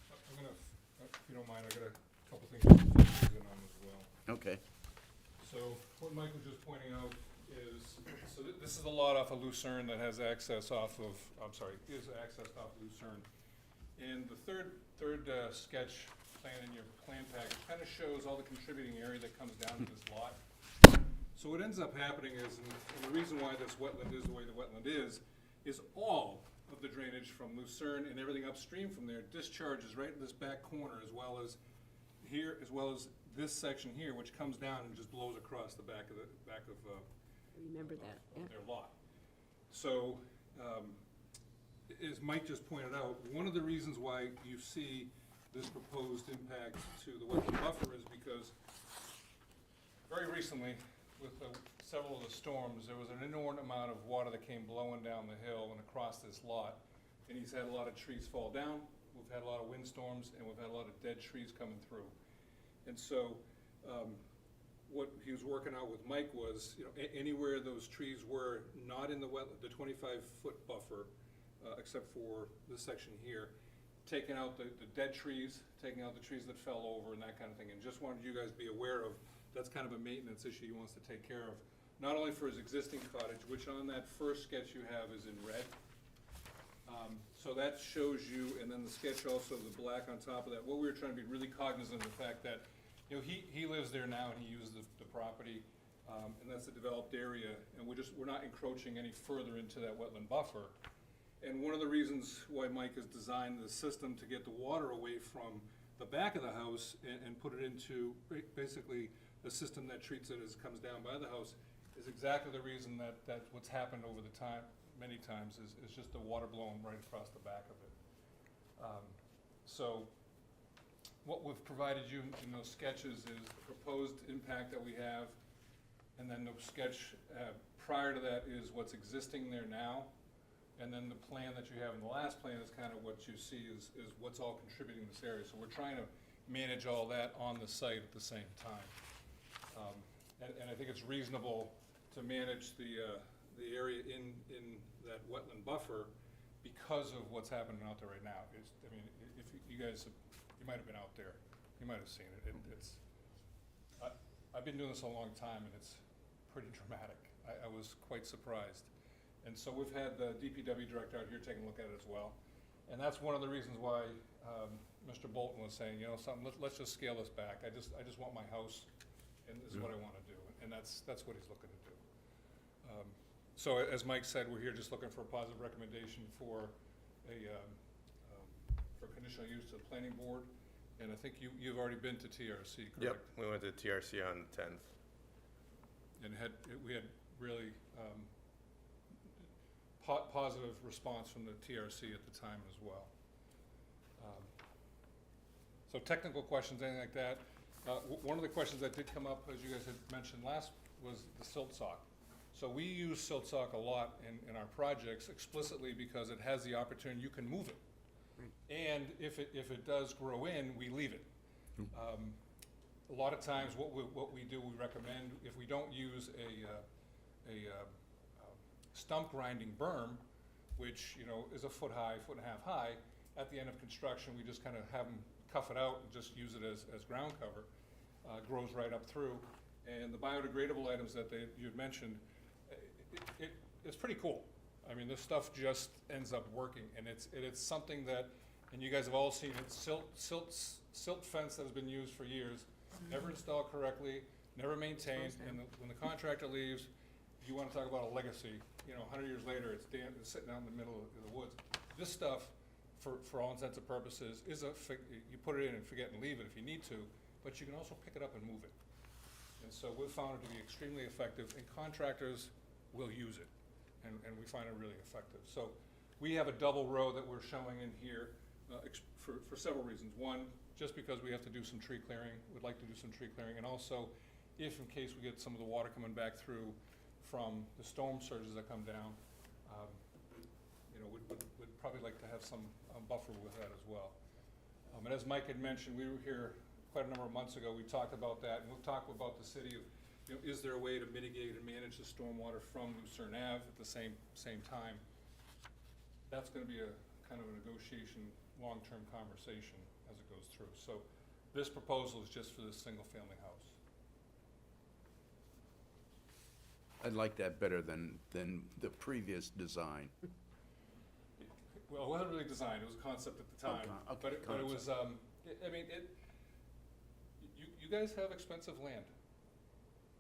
I'm gonna, if you don't mind, I got a couple things to focus in on as well. Okay. So what Mike was just pointing out is, so this is a lot off of Lucerne that has access off of, is accessed off Lucerne. And the third sketch plan in your plan package kind of shows all the contributing area that comes down to this lot. So what ends up happening is, and the reason why this wetland is the way the wetland is all of the drainage from Lucerne and everything upstream from there discharges right in this back corner, as well as here, as well as this section here, which comes down and just blows across the back of Remember that, yeah. of their lot. So, as Mike just pointed out, one of the reasons why you see this proposed impact to the wetland buffer is because very recently, with several of the storms, there was an inordinate amount of water that came blowing down the hill and across this lot. And he's had a lot of trees fall down, we've had a lot of windstorms, and we've had a lot of dead trees coming through. And so, what he was working out with Mike was, you know, anywhere those trees were not in the 25-foot buffer, except for this section here, taking out the dead trees, taking out the trees that fell over and that kind of thing, and just wanted you guys to be aware of, that's kind of a maintenance issue he wants to take care of. Not only for his existing cottage, which on that first sketch you have is in red. So that shows you, and then the sketch also, the black on top of that. What we were trying to be really cognizant of the fact that, you know, he lives there now and he uses the property, and that's the developed area, and we're not encroaching any further into that wetland buffer. And one of the reasons why Mike has designed the system to get the water away from the back of the house and put it into basically a system that treats it as it comes down by the house is exactly the reason that what's happened over the time, many times, is just the water blowing right across the back of it. So what we've provided you in those sketches is the proposed impact that we have, and then the sketch prior to that is what's existing there now, and then the plan that you have in the last plan is kind of what you see is what's all contributing to this area. So we're trying to manage all that on the site at the same time. And I think it's reasonable to manage the area in that wetland buffer because of what's happening out there right now. I mean, if you guys, you might have been out there, you might have seen it. I've been doing this a long time, and it's pretty dramatic. I was quite surprised. And so we've had the DPW director out here taking a look at it as well. And that's one of the reasons why Mr. Bolton was saying, you know, let's just scale this back. I just want my house, and this is what I want to do. And that's what he's looking to do. So as Mike said, we're here just looking for a positive recommendation for for conditional use to the planning board. And I think you've already been to TRC, correct? Yep, we went to TRC on the 10th. And we had really positive response from the TRC at the time as well. So technical questions, anything like that. One of the questions that did come up, as you guys had mentioned last, was the silt sock. So we use silt sock a lot in our projects explicitly because it has the opportunity, you can move it. And if it does grow in, we leave it. A lot of times what we do, we recommend, if we don't use a stump grinding berm, which, you know, is a foot high, foot and a half high, at the end of construction, we just kind of have them cuff it out and just use it as ground cover. Grows right up through. And the biodegradable items that you had mentioned, it's pretty cool. I mean, this stuff just ends up working, and it's something that, and you guys have all seen it, silt fence that has been used for years, never installed correctly, never maintained, and when the contractor leaves, you want to talk about a legacy, you know, 100 years later, it's sitting out in the middle of the woods. This stuff, for all intents and purposes, you put it in and forget and leave it if you need to, but you can also pick it up and move it. And so we've found it to be extremely effective, and contractors will use it, and we find it really effective. So we have a double row that we're showing in here for several reasons. One, just because we have to do some tree clearing, we'd like to do some tree clearing, and also if in case we get some of the water coming back through from the storm surges that come down, you know, we'd probably like to have some buffer with that as well. And as Mike had mentioned, we were here quite a number of months ago. We talked about that, and we've talked about the city of you know, is there a way to mitigate and manage the stormwater from Lucerne Ave at the same time? That's gonna be a kind of a negotiation, long-term conversation as it goes through. So this proposal is just for this single-family house. I like that better than the previous design. Well, it wasn't really designed, it was a concept at the time. Okay, But it was, I mean, you guys have expensive land.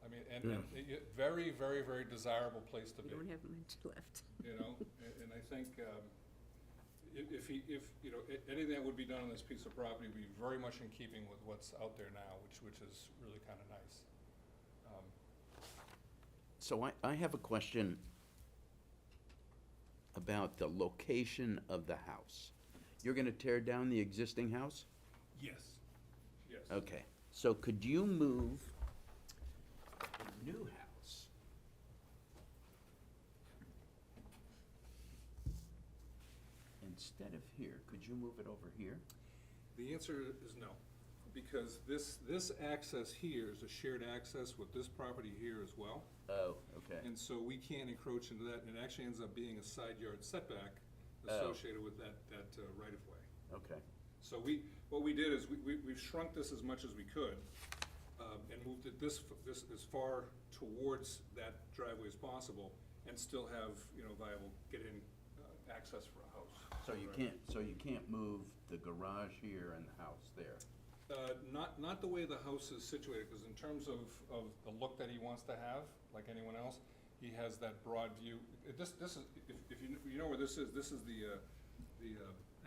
I mean, and very, very, very desirable place to We be. don't have much left. You know, and I think, if you know, anything that would be done on this piece of property would be very much in keeping with what's out there now, which is really kind of nice. So I have a question about the location of the house. You're gonna tear down the existing house? Yes, yes. Okay, so could you move the new house instead of here? Could you move it over here? The answer is no, because this access here is a shared access with this property here as well. Oh, okay. And so we can't encroach into that, and it actually ends up being a side yard setback Oh. associated with that right-of-way. Okay. So what we did is we've shrunk this as much as we could, and moved it this as far towards that driveway as possible, and still have, you know, viable get-in access for a house. So you can't move the garage here and the house there? Not the way the house is situated, because in terms of the look that he wants to have, like anyone else, he has that broad view. This is, if you know where this is the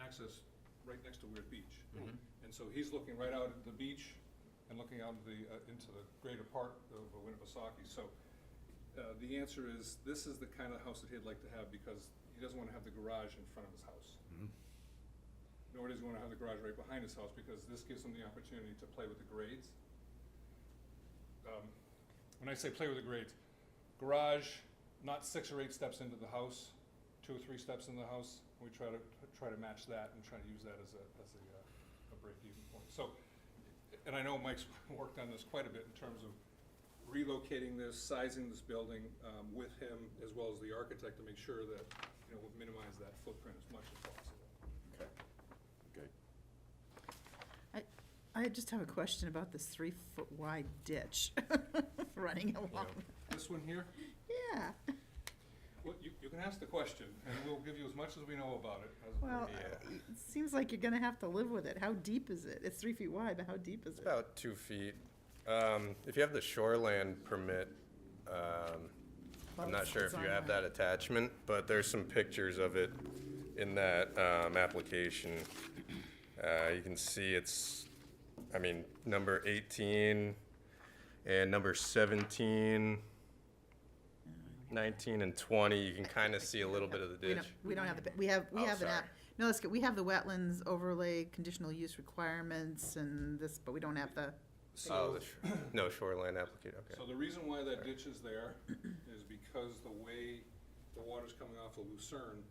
access right next to Weird Beach. And so he's looking right out at the beach and looking out into the greater part of Winnipesaukee. So the answer is, this is the kind of house that he'd like to have, because he doesn't want to have the garage in front of his house. Nor does he want to have the garage right behind his house, because this gives him the opportunity to play with the grades. When I say play with the grades, garage, not 6 or 8 steps into the house, 2 or 3 steps into the house. We try to match that and try to use that as a break-even point. So, and I know Mike's worked on this quite a bit in terms of relocating this, sizing this building with him, as well as the architect, to make sure that, you know, we'll minimize that footprint as much as possible. Okay. Good. I just have a question about this 3-foot wide ditch running along. This one here, Yeah, well, you can ask the question, and we'll give you as much as we know about it. well, it seems like you're gonna have to live with it. How deep is it? It's 3 feet wide, but how deep is It's it? about 2 feet. If you have the shoreland permit, I'm not sure if you have that attachment, but there's some pictures of it in that application. You can see it's, I mean, number 18 and number 17, 19 and 20, you can kind of see a little bit of the ditch. We don't have we have Oh, an app. sorry. No, that's good. We have the wetlands overlay, conditional use requirements and this, but we don't have the, Oh, no shoreline application, okay. So the reason why that ditch is there is because the way the water's coming off of Lucerne,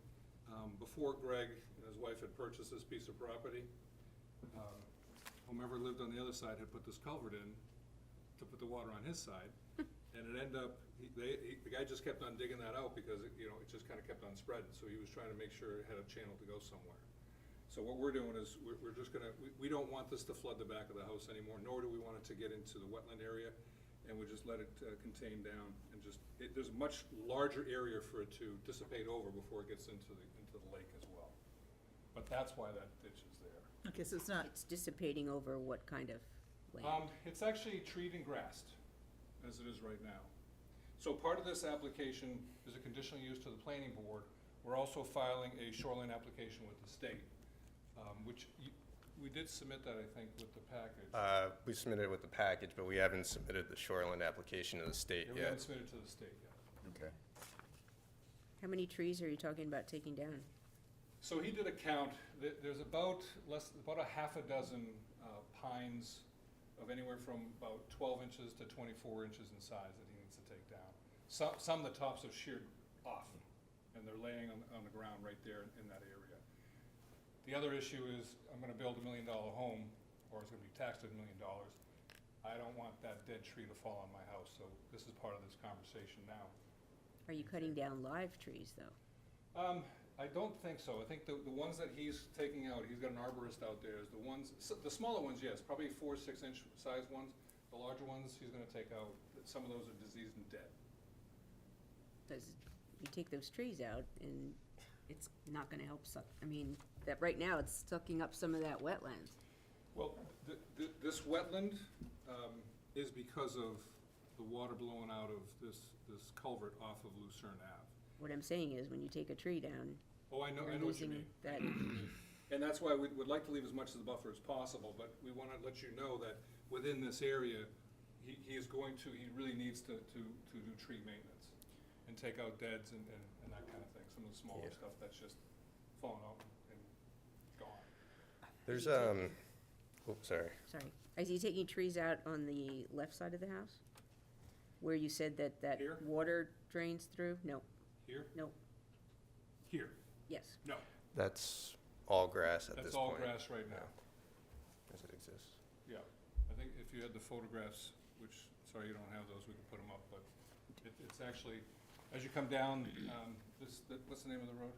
before Greg and his wife had purchased this piece of property, whomever lived on the other side had put this culvert in to put the water on his side. And it ended up, the guy just kept on digging that out because, it just kind of kept on spreading. So he was trying to make sure it had a channel to go somewhere. So what we're doing is, we're just gonna, we don't want this to flood the back of the house anymore, nor do we want it to get into the wetland area. And we just let it contain down and just, there's a much larger area for it to dissipate over before it gets into the lake as well. But that's why that ditch is there. okay, so it's not, It's dissipating over what kind of land? It's actually treed and grassed, as it is right now. So part of this application is a conditional use to the planning board. We're also filing a shoreline application with the state, which we did submit that, I think, with the package. We submitted it with the package, but we haven't submitted the shoreline application to the state We haven't yet. submitted to the state yet. Okay. How many trees are you talking about taking down? So he did a count. There's about a half a dozen pines of anywhere from about 12 inches to 24 inches in size that he needs to take down. Some of the tops are sheared off, and they're laying on the ground right there in that area. The other issue is, I'm gonna build $1 million home, or it's gonna be taxed at $1 million. I don't want that dead tree to fall on my house, so this is part of this conversation now. Are you cutting down live trees, though? I don't think so. I think the ones that he's taking out, he's got an arborist out there, is the ones, the smaller ones, yes, probably 4 or 6 inch size ones. The larger ones, he's gonna take out, some of those are diseased and dead. Because you take those trees out and it's not gonna help suck, I mean, that right now it's sucking up some of that wetlands. Well, this wetland is because of the water blowing out of this culvert off of Lucerne Ave. What I'm saying is, when you take a tree down, Oh, I know you're what you losing mean. that, And that's why we would like to leave as much of the buffer as possible, but we want to let you know that within this area, he really needs to do tree maintenance and take out deads and that kind of thing, some of the smaller Yeah. stuff that's just fallen out and gone. There's, sorry. sorry. Is he taking trees out on the left side of the house? Where you said that Here? water drains through? No, Here? no, Here? yes. No, That's all grass at this that's point. all grass right now. As it exists. Yeah, I think if you had the photographs, which, sorry, you don't have those, we can put them up, but it's actually, as you come down, what's the name of the road?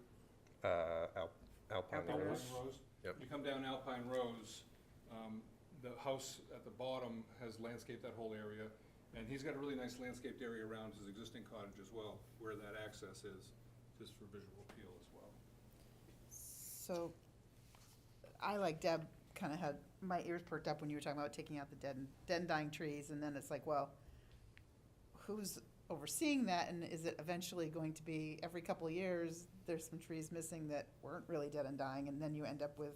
Alpine Alpine Rose. Alpine Rose. Yep. You come down Alpine Rose, the house at the bottom has landscaped that whole area, and he's got a really nice landscaped area around his existing cottage as well, where that access is, just for visual appeal as well. So, I, like Deb, kind of had my ears perked up when you were talking about taking out the dead and dying trees, and then it's like, well, who's overseeing that, and is it eventually going to be every couple of years, there's some trees missing that weren't really dead and dying, and then you end up with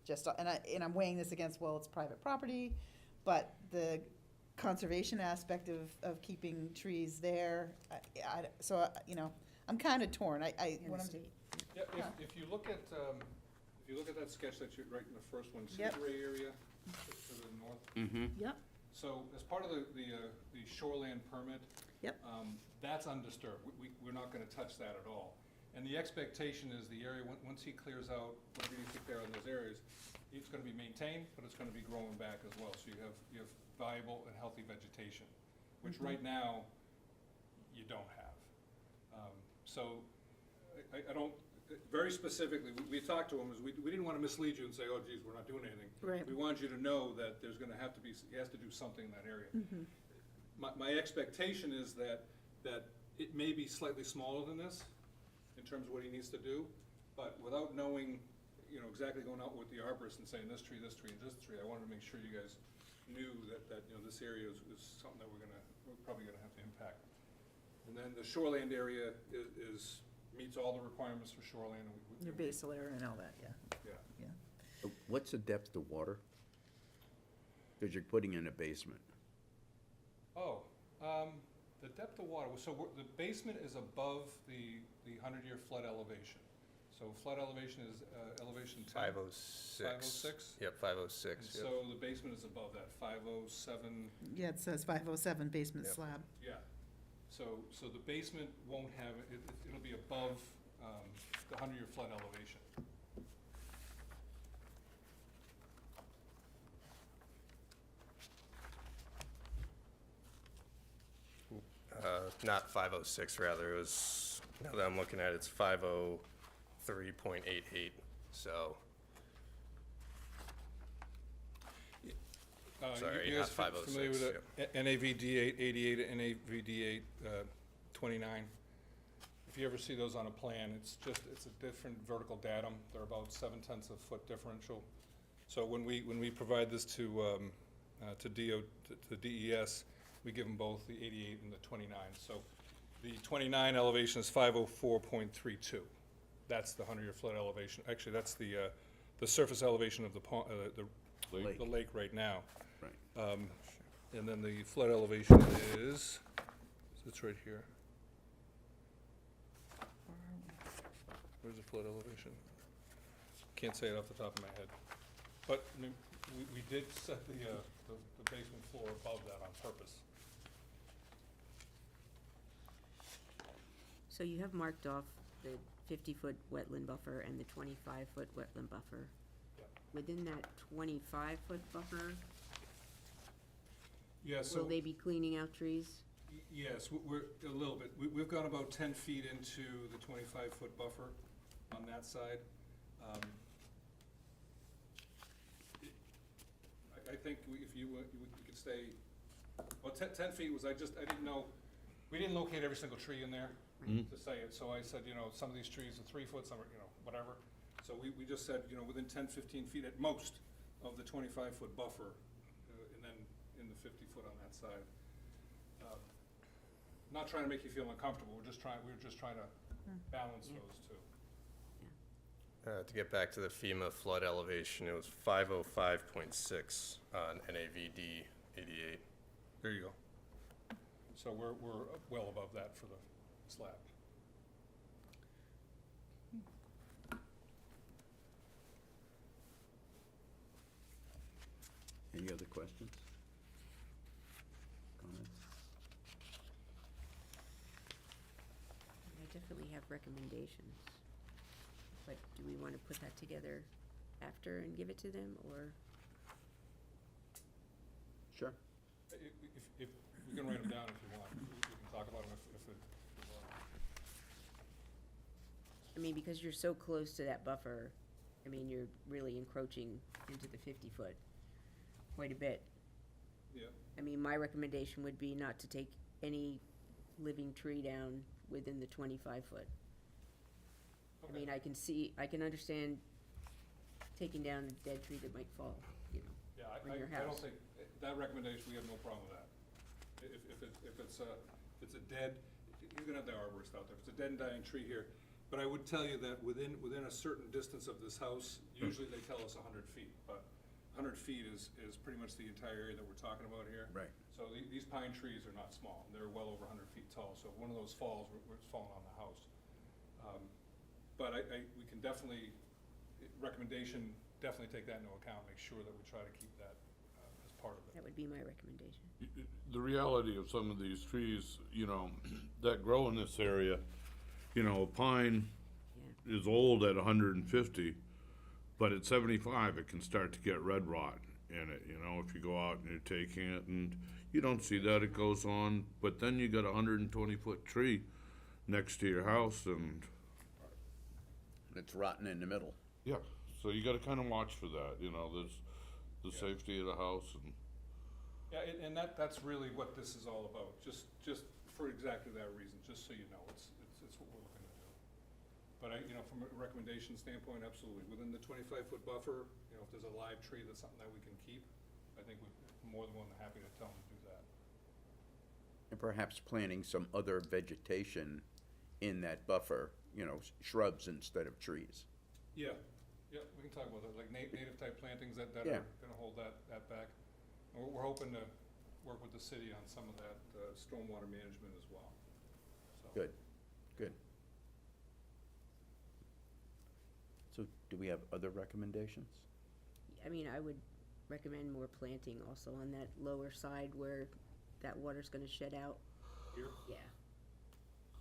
just, and I'm weighing this against, well, it's private property, but the conservation aspect of keeping trees there, you know, I'm kind of torn. In What the I'm- state. Yeah, Huh. if you look at that sketch that you, right in the first one, see Yep. the gray area to the north? Mm-hmm. Yep. So as part of the shoreland permit. Yep. That's undisturbed. We're not gonna touch that at all. And the expectation is the area, once he clears out whatever he needs to clear out in those areas, it's gonna be maintained, but it's gonna be growing back as well. So you have viable and healthy vegetation, which right now, you don't have. So I don't, very specifically, we talked to him, is we didn't wanna mislead you and say, oh geez, we're not doing anything. Right. We wanted you to know that there's gonna have to be, he has to do something in that area. My expectation is that it may be slightly smaller than this in terms of what he needs to do, but without knowing, you know, exactly going out with the arborist and saying this tree, and this tree, I wanted to make sure you guys knew that you know, this area is something that we're probably gonna have to impact. And then the shoreland area meets all the requirements for shoreland. And Your basal area and all that, yeah. Yeah. What's the depth of water? Because you're putting in a basement. Oh, the depth of water, so the basement is above the 100-year flood elevation. So flood elevation is elevation 10. 506. 506? Yep, 506, And yep. so the basement is above that, 507, Yeah, it says 507 basement Yep. slab. yeah. So the basement won't have, it'll be above the 100-year flood elevation. Not 506, rather, it was, now that I'm looking at it, it's 503.88, so, Sorry, You guys not familiar with 506, the NAVD 88 and NAVD 29? If you ever see those on a plan, it's a different vertical datum. They're about 7/10 of foot differential. So when we provide this to DES, we give them both the 88 and the 29. So the 29 elevation is 504.32. That's the 100-year flood elevation. Actually, that's the surface elevation of the pond, the lake right now. Right. And then the flood elevation is, it's right here. Where's the flood elevation? Can't say it off the top of my head. But I mean, we did set the basement floor above that on purpose. So you have marked off the 50-foot wetland buffer and the 25-foot wetland buffer. Yep. Within that 25-foot buffer, Yeah, so. Will they be cleaning out trees? Yes, we're, a little bit. We've gone about 10 feet into the 25-foot buffer on that side. I think if you could stay, well, 10 feet was, I didn't know, we didn't locate every single tree in there to say it. So I said, some of these trees are 3 foot, some are, whatever. So we just said, within 10, 15 feet at most of the 25-foot buffer, and then in the 50 foot on that side. Not trying to make you feel uncomfortable, we were just trying to balance those two. To get back to the FEMA flood elevation, it was 505.6 on NAVD 88. There you go. So we're well above that for the slab. Any other questions? Comments? I definitely have recommendations. But do we want to put that together after and give it to them, or? Sure. If we can write them down if you want, we can talk about them if it. I mean, because you're so close to that buffer, I mean, you're really encroaching into the 50 foot quite a bit. Yeah. I mean, my recommendation would be not to take any living tree down within the 25 foot. I mean, I can understand taking down a dead tree that might fall, Yeah, on your I don't house. think, that recommendation, we have no problem with that. If it's a dead, you're gonna have the arborist out there, if it's a dead and dying tree here. But I would tell you that within a certain distance of this house, usually they tell us 100 feet, but 100 feet is pretty much the entire area that we're talking about here. Right. So these pine trees are not small, they're well over 100 feet tall, so if one of those falls, it's falling on the house. But we can definitely, recommendation, definitely take that into account, make sure that we try to keep that as part of it. That would be my recommendation. The reality of some of these trees, that grow in this area, a pine is old at 150, but at 75, it can start to get red rot in it, if you go out and you're taking it, and you don't see that, it goes on, but then you got a 120-foot tree next to your house, and It's rotten in the middle. yeah, so you gotta kinda watch for that, there's the safety of the house, and Yeah, and that's really what this is all about, just for exactly that reason, just so you know, it's what we're looking to do. But from a recommendation standpoint, absolutely, within the 25-foot buffer, if there's a live tree that's something that we can keep, I think we're more than willing and happy to tell them to do that. And perhaps planting some other vegetation in that buffer, shrubs instead of trees. Yeah, we can talk about that, like native type plantings that Yeah. are gonna hold that back. And we're hoping to work with the city on some of that stormwater management as well. So. Good. So do we have other recommendations? I mean, I would recommend more planting also on that lower side where that water's gonna shed out. Here? Yeah.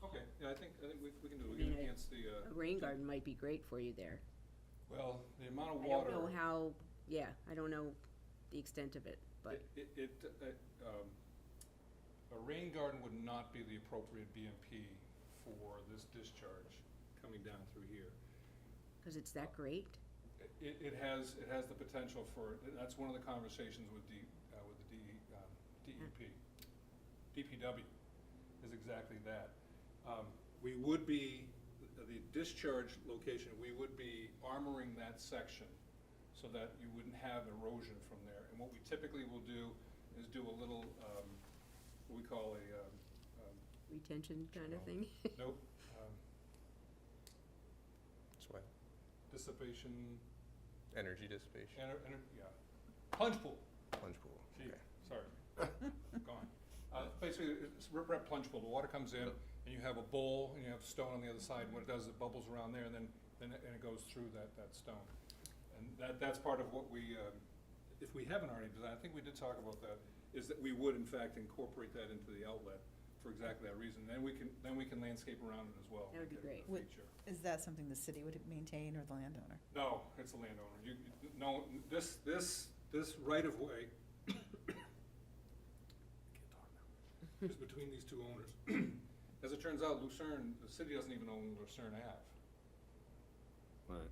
Okay, yeah, I think we can do it, we I can mean, enhance the, A rain garden might be great for you there. well, the amount of I water. don't know how, I don't know the extent of it, but A rain garden would not be the appropriate BMP for this discharge coming down through here. because it's that great. It has the potential for, that's one of the conversations with the DEP. DPW is exactly that. We would be, the discharge location, we would be armoring that section so that you wouldn't have erosion from there. And what we typically will do is do a little, what we call a, Retention kind of thing. nope, Swale. dissipation, Energy dissipation. yeah, plunge pool. Plunge pool. Gee, Okay. sorry, gone. Basically, it's rip plunge pool, the water comes in, and you have a bowl, and you have stone on the other side, and what it does, it bubbles around there, and then it goes through that stone. And that's part of what we, if we haven't already designed, I think we did talk about that, is that we would in fact incorporate that into the outlet for exactly that reason. Then we can landscape around it as well. That would be make it a great. feature. Is that something the city would maintain or the landowner? No, it's the landowner. No, this right of way is between these two owners. As it turns out, Lucerne, the city doesn't even own Lucerne Ave. Right.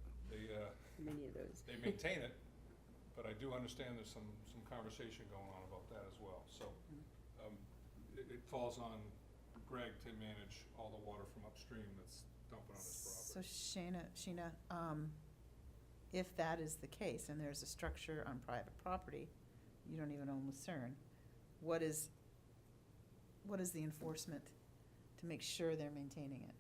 Many of those. They maintain it, but I do understand there's some conversation going on about that as well. So, it falls on Greg to manage all the water from upstream that's dumping on his So property. Sheena, if that is the case, and there's a structure on private property, you don't even own Lucerne, what is the enforcement to make sure they're maintaining it?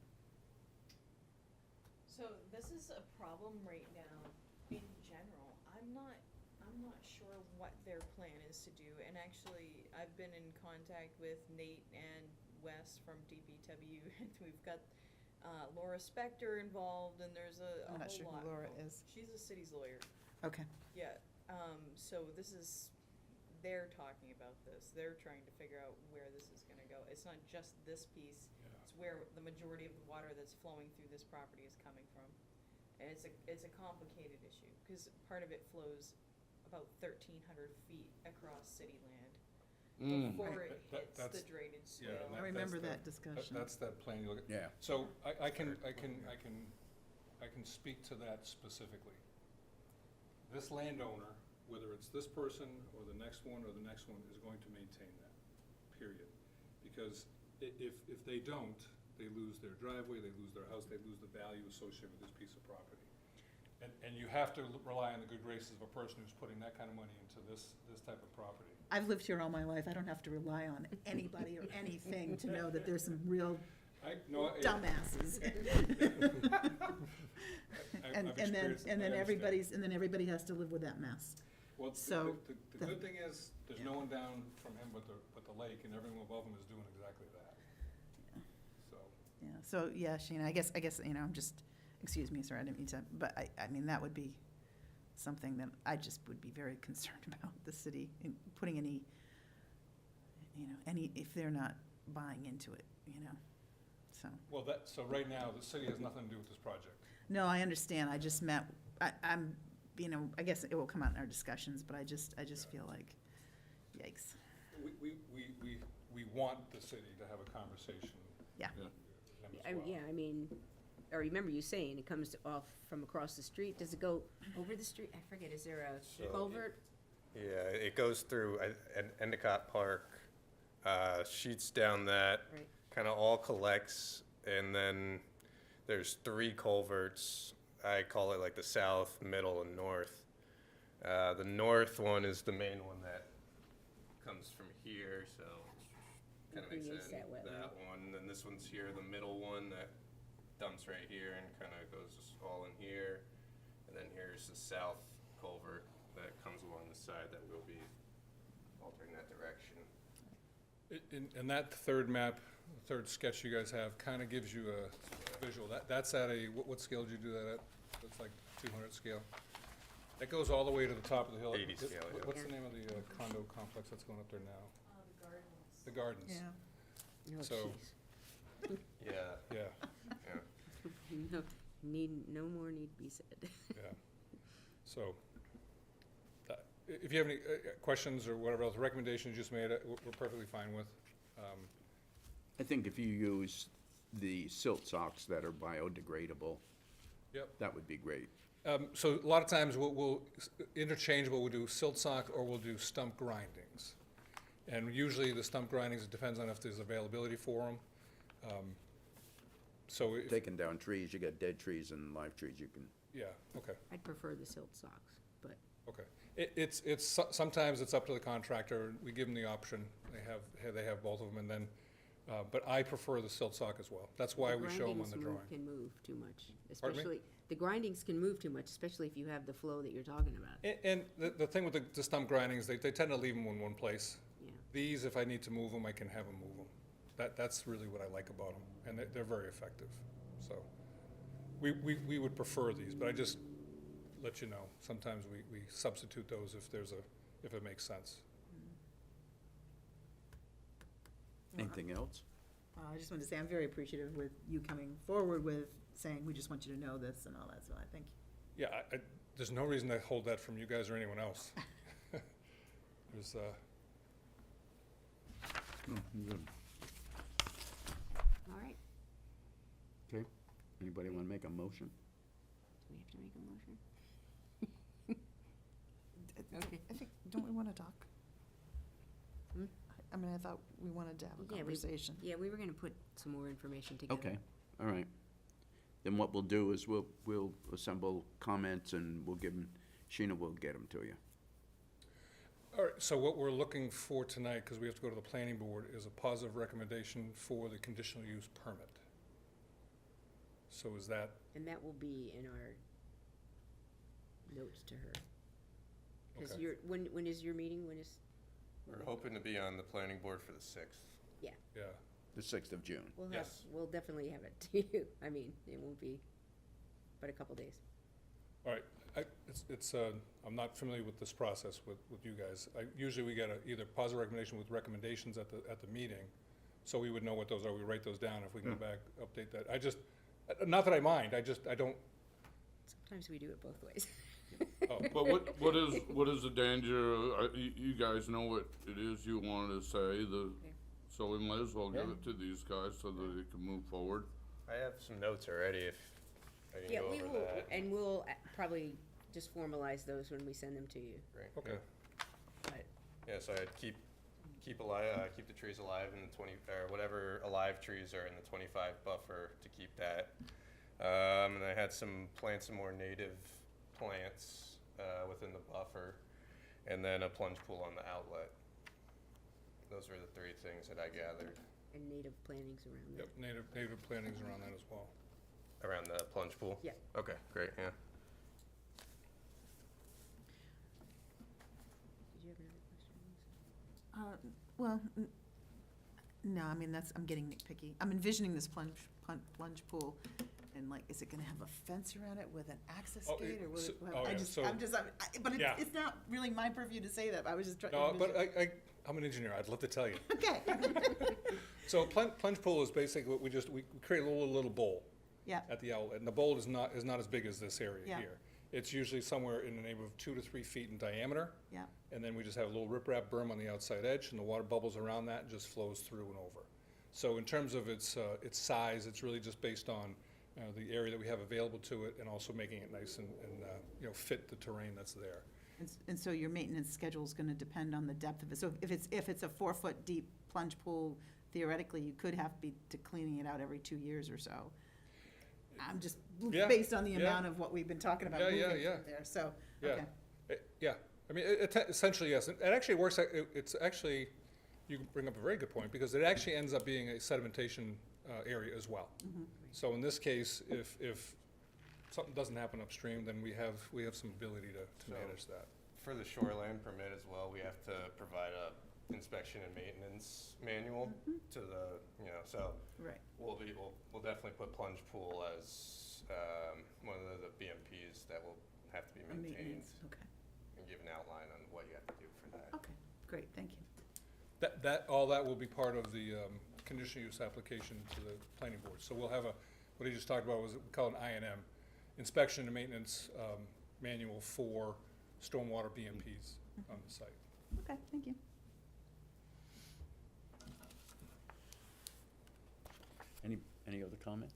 So this is a problem right now in general. I'm not sure what their plan is to do. And actually, I've been in contact with Nate and Wes from DPW, and we've got Laura Spector involved, and there's a I'm not whole sure lot. who Laura is. She's a city's lawyer. Okay. Yeah. So they're talking about this. They're trying to figure out where this is gonna go. It's not just this piece. Yeah. It's where the majority of the water that's flowing through this property is coming from. And it's a complicated issue, because part of it flows about 1,300 feet across city land before Right. it That- hits that's- the drainage Yeah, swale. and I remember that's that discussion. That's that plan you look at. Yeah. So I can speak to that specifically. This landowner, whether it's this person or the next one or the next one, is going to maintain that, period. Because if they don't, they lose their driveway, they lose their house, they lose the value associated with this piece of property. And you have to rely on the good graces of a person who's putting that kind of money into this type of property. I've lived here all my life. I don't have to rely on anybody or anything to know that there's some real dumbasses. And then everybody has to live with that mess. Well, So, the good thing is, there's no one down from him but the lake, and everyone above him is doing exactly that. So, Yeah, so, yeah, Sheena, I guess, I'm just, excuse me, sir, I didn't mean to, but I mean, that would be something that I just would be very concerned about, the city, in putting any, if they're not buying into it, so. well, so right now, the city has nothing to do with this project. No, I understand, I just meant, I'm, I guess it will come out in our discussions, but I just feel like, yikes. We want the city to have a conversation. Yeah. with them as well. Yeah, I mean, I remember you saying it comes off from across the street. Does it go over the street? I forget, is there a culvert? Yeah, it goes through Endicott Park, sheets down that, Right. kind of all collects, and then there's 3 culverts. I call it like the south, middle, and north. The north one is the main one that comes from here, so kind of makes creates sense. that wetland. That one, then this one's here, the middle one that dumps right here and kind of goes all in here. And then here's the south culvert that comes along the side that will be altering that direction. And that third map, third sketch you guys have, kind of gives you a visual. That's at what scale did you do that at? That's like 200 scale. That goes all the way to the top of the hill. 80 scale, yeah. What's the name of the condo complex that's going up there now? The gardens. The Gardens. Yeah. Oh, So, jeez. Yeah, yeah, No, no more need be said. yeah. So, if you have any questions or whatever else, recommendations you just made, we're perfectly fine with. I think if you use the silt socks that are biodegradable, Yep. that would be great. So a lot of times we'll interchangeable, we'll do silt sock or we'll do stump grindings. And usually the stump grindings, it depends on if there's availability for them. So, Taking down trees, you got dead trees and live trees, you can, yeah, okay, I'd prefer the silt socks, but okay. Sometimes it's up to the contractor, we give them the option, they have both of them, and then, but I prefer the silt sock as well. That's why we show them on the drawing. The grindings can move too much, Pardon me? especially, the grindings can move too much, especially if you have the flow that you're talking about. And the thing with the stump grindings, they tend to leave them in one place. Yeah. These, if I need to move them, I can have them move them. That's really what I like about them, and they're very effective. So, we would prefer these, but I just let you know, sometimes we substitute those if it makes sense. anything else? I just wanted to say, I'm very appreciative with you coming forward with saying, we just want you to know this and all that, so I think. Yeah, there's no reason to hold that from you guys or anyone else. There's, No, I'm good. All right, Okay, anybody wanna make a motion? do we have to make a motion? Okay. I think, don't we want to talk? Hmm? I mean, I thought we wanted to have a Yeah, we- conversation. Yeah, we were gonna put some more information together. Okay, all right. Then what we'll do is we'll assemble comments and we'll give them, Sheena will get them to you. All right, so what we're looking for tonight, because we have to go to the planning board, is a positive recommendation for the conditional use permit. So is that, And that will be in our notes to her. Cause Okay. when is your meeting, when is, We're hoping to be on the planning board for the 6th. yeah, The 6th of June. Yes. we'll definitely have it to you, I mean, it won't be but a couple days. all right. I'm not familiar with this process with you guys. Usually we get either positive recommendation with recommendations at the meeting, so we would know what those are. We write those down. If we can go back, update that. Not that I mind, I don't, Sometimes we do it both ways. oh, But what is the danger, you guys know what it is you wanted to say, so we might as well give it to these guys so that they can move forward. I have some notes already if I can Yeah, go we over will, that. and we'll probably just formalize those when we send them to you, Right, okay. yeah. but, Yeah, so I'd keep the trees alive in the 20, or whatever alive trees are in the 25 buffer to keep that. And I had plant some more native plants within the buffer, and then a plunge pool on the outlet. Those were the 3 things that I gathered and native plantings around Yep, that. native plantings around that as well. around the plunge pool. Yeah. Okay, great. Yeah. Did you have another question, Lisa? Well, no, I mean, I'm getting nitpicky. I'm envisioning this plunge pool, and like, is it gonna have a fence around it with an access Oh, gate, or will it? oh, yeah, But Yeah. it's not really my purview to say that. I was just trying. No, but I'm an engineer. I'd love to tell you. Okay. So a plunge pool is basically what we create a little bowl Yeah, at the outlet, and the bowl is not as big as this area Yeah. here. It's usually somewhere in the neighborhood of 2 to 3 feet in diameter, yeah, and then we just have a little riprap berm on the outside edge, and the water bubbles around that and just flows through and over. So in terms of its size, it's really just based on the area that we have available to it, and also making it nice and fit the terrain that's there. and so your maintenance schedule is gonna depend on the depth of it. So if it's a 4-foot deep plunge pool, theoretically, you could have to cleaning it out every 2 years or so. I'm just, Yeah, based on the yeah. amount of what we've been talking about Yeah, moving yeah, through yeah. there, so, Yeah. okay. Yeah, I mean, essentially, yes. It actually works, it's actually, you bring up a very good point, because it actually ends up being a sedimentation area as well. So in this case, if something doesn't happen upstream, then we have some ability to So- manage that. For the shoreline permit as well, we have to provide a inspection and maintenance manual to the, so Right. we'll definitely put plunge pool as one of the BMPs that will have to be On maintained maintenance, okay, and give an outline on what you have to do for that. okay, great, thank you. All that will be part of the conditional use application to the planning board. So we'll have what he just talked about was, we call it an INM, inspection and maintenance manual for stormwater BMPs on the site. Okay, thank you. Any other comments?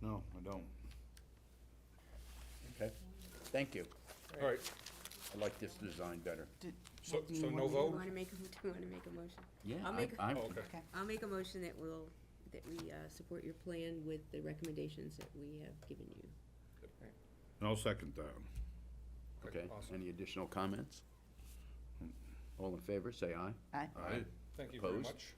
No, I don't. Okay, thank you. All right, I like this design better. so Do you no wanna- Do you vote? wanna make, do you wanna make a motion? Yeah, I'll make- Oh, okay. Okay, I'll make a motion that we support your plan with the recommendations that we have given you. And I'll second that. Okay, awesome. any additional comments? All in favor, say aye. aye. Aye. Thank you very Opposed? much.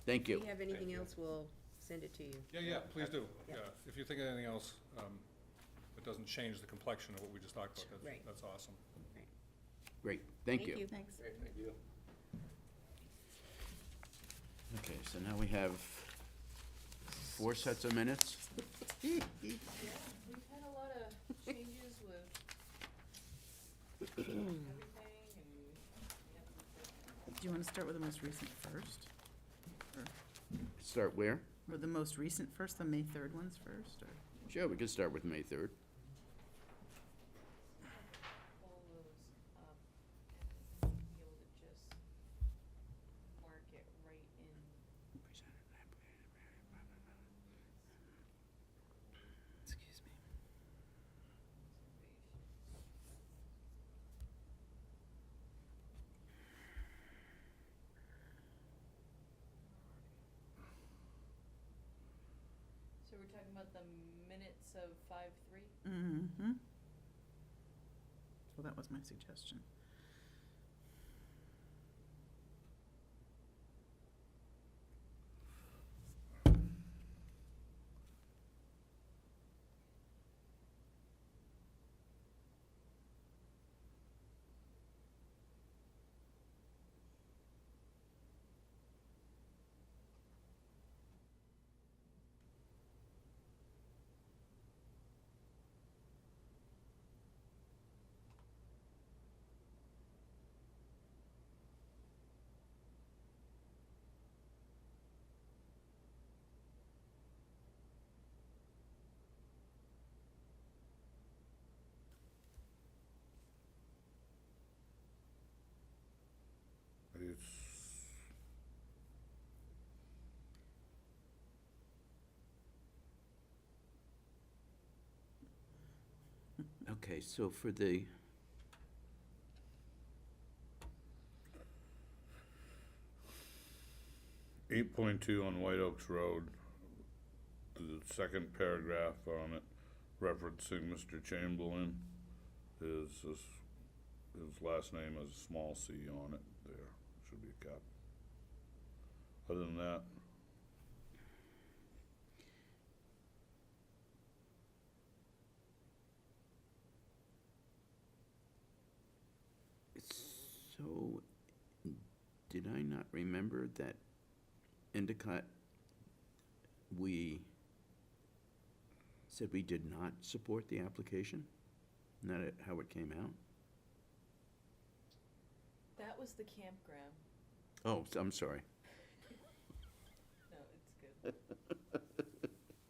Thank If you. you have anything else, we'll send it to you. Yeah, please do. Yeah. Yeah, if you think of anything else, that doesn't change the complexion of what we just talked about, Right. that's awesome. Great, thank you. Thanks. Great, thank you. Okay, so now we have 4 sets of minutes. Yeah, we've had a lot of changes with everything and, Do you wanna start with the most recent first? Start where? Or the most recent first, the May 3rd ones first, or? Sure, we could start with May 3rd. pull those up and be able to just were talking about the minutes of 5-3? Mm-hmm. So that was my suggestion. It's, Okay, so for the, .2 on White Oaks Road, the second paragraph on it referencing Mr. Chamberlain, his last name is small c on it there, should be a cap. Other than that, so, did I not remember that Endicott, we said we did not support the application? Not how it came out? That was the campground. Oh, I'm sorry. No, it's good.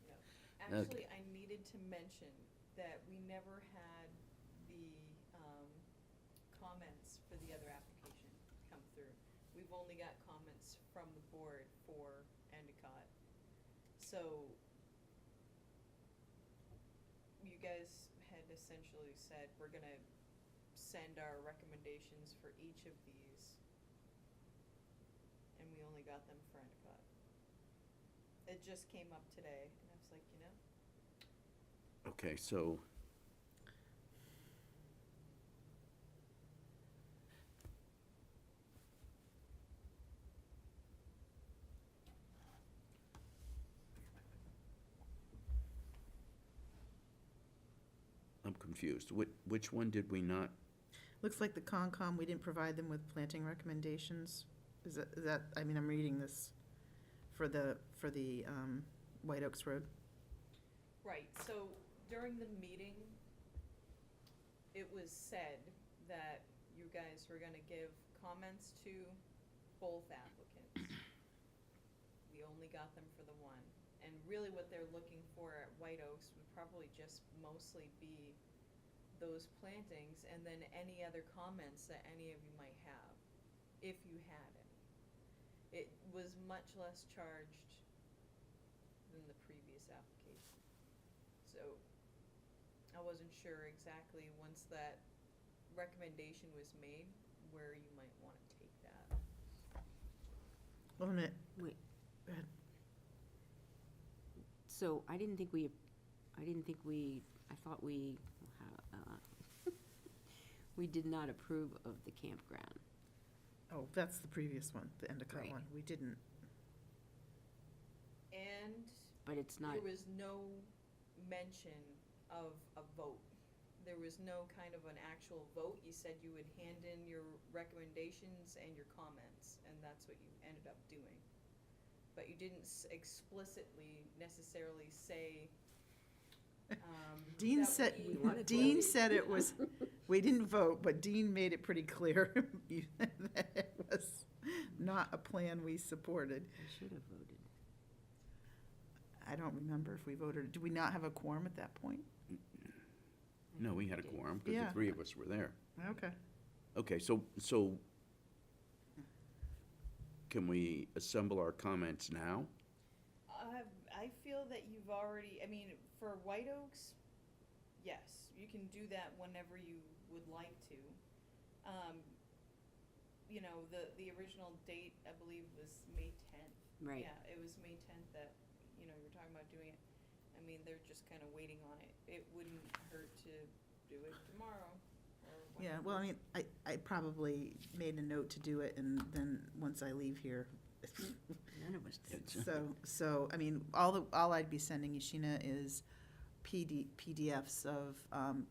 Yeah. Actually, I needed to mention that we never had the comments for the other application come through. We've only got comments from the board for Endicott. So you guys had essentially said, we're gonna send our recommendations for each of these, and we only got them for Endicott. It just came up today, and I was like, you know, Okay, so, I'm confused. Which one did we not? Looks like the Concom, we didn't provide them with planting recommendations. Is that, I mean, I'm reading this for the White Oaks Road. right, so during the meeting, it was said that you guys were gonna give comments to both applicants. We only got them for the one, and really what they're looking for at White Oaks would probably just mostly be those plantings, and then any other comments that any of you might have, if you had any. It was much less charged than the previous application. So I wasn't sure exactly, once that recommendation was made, where you might wanna take that. Well, a minute. Wait, Go ahead. so I thought we did not approve of the campground. Oh, that's the previous one, the Endicott Right. one. We didn't. And But it's not, there was no mention of a vote. There was no kind of an actual vote. You said you would hand in your recommendations and your comments, and that's what you ended up doing. But you didn't explicitly necessarily say, Dean that said, we- Dean said it was, we didn't vote, but Dean made it pretty clear that it was not a plan we supported. we should have voted. I don't remember if we voted. Did we not have a quorum at that point? No, we had a quorum, because Yeah. the three of us were there. Okay. Okay, so can we assemble our comments now? I feel that you've already, I mean, for White Oaks, yes, you can do that whenever you would like to. You know, the original date, I believe, was May 10th. Right. Yeah, it was May 10th that, you know, you were talking about doing it. mean, they're just kind of waiting on it. It wouldn't hurt to do it tomorrow or Yeah, whenever. well, I mean, I probably made a note to do it, and then once I leave here, None of us did. so, I mean, all I'd be sending you, Sheena, is PDFs of,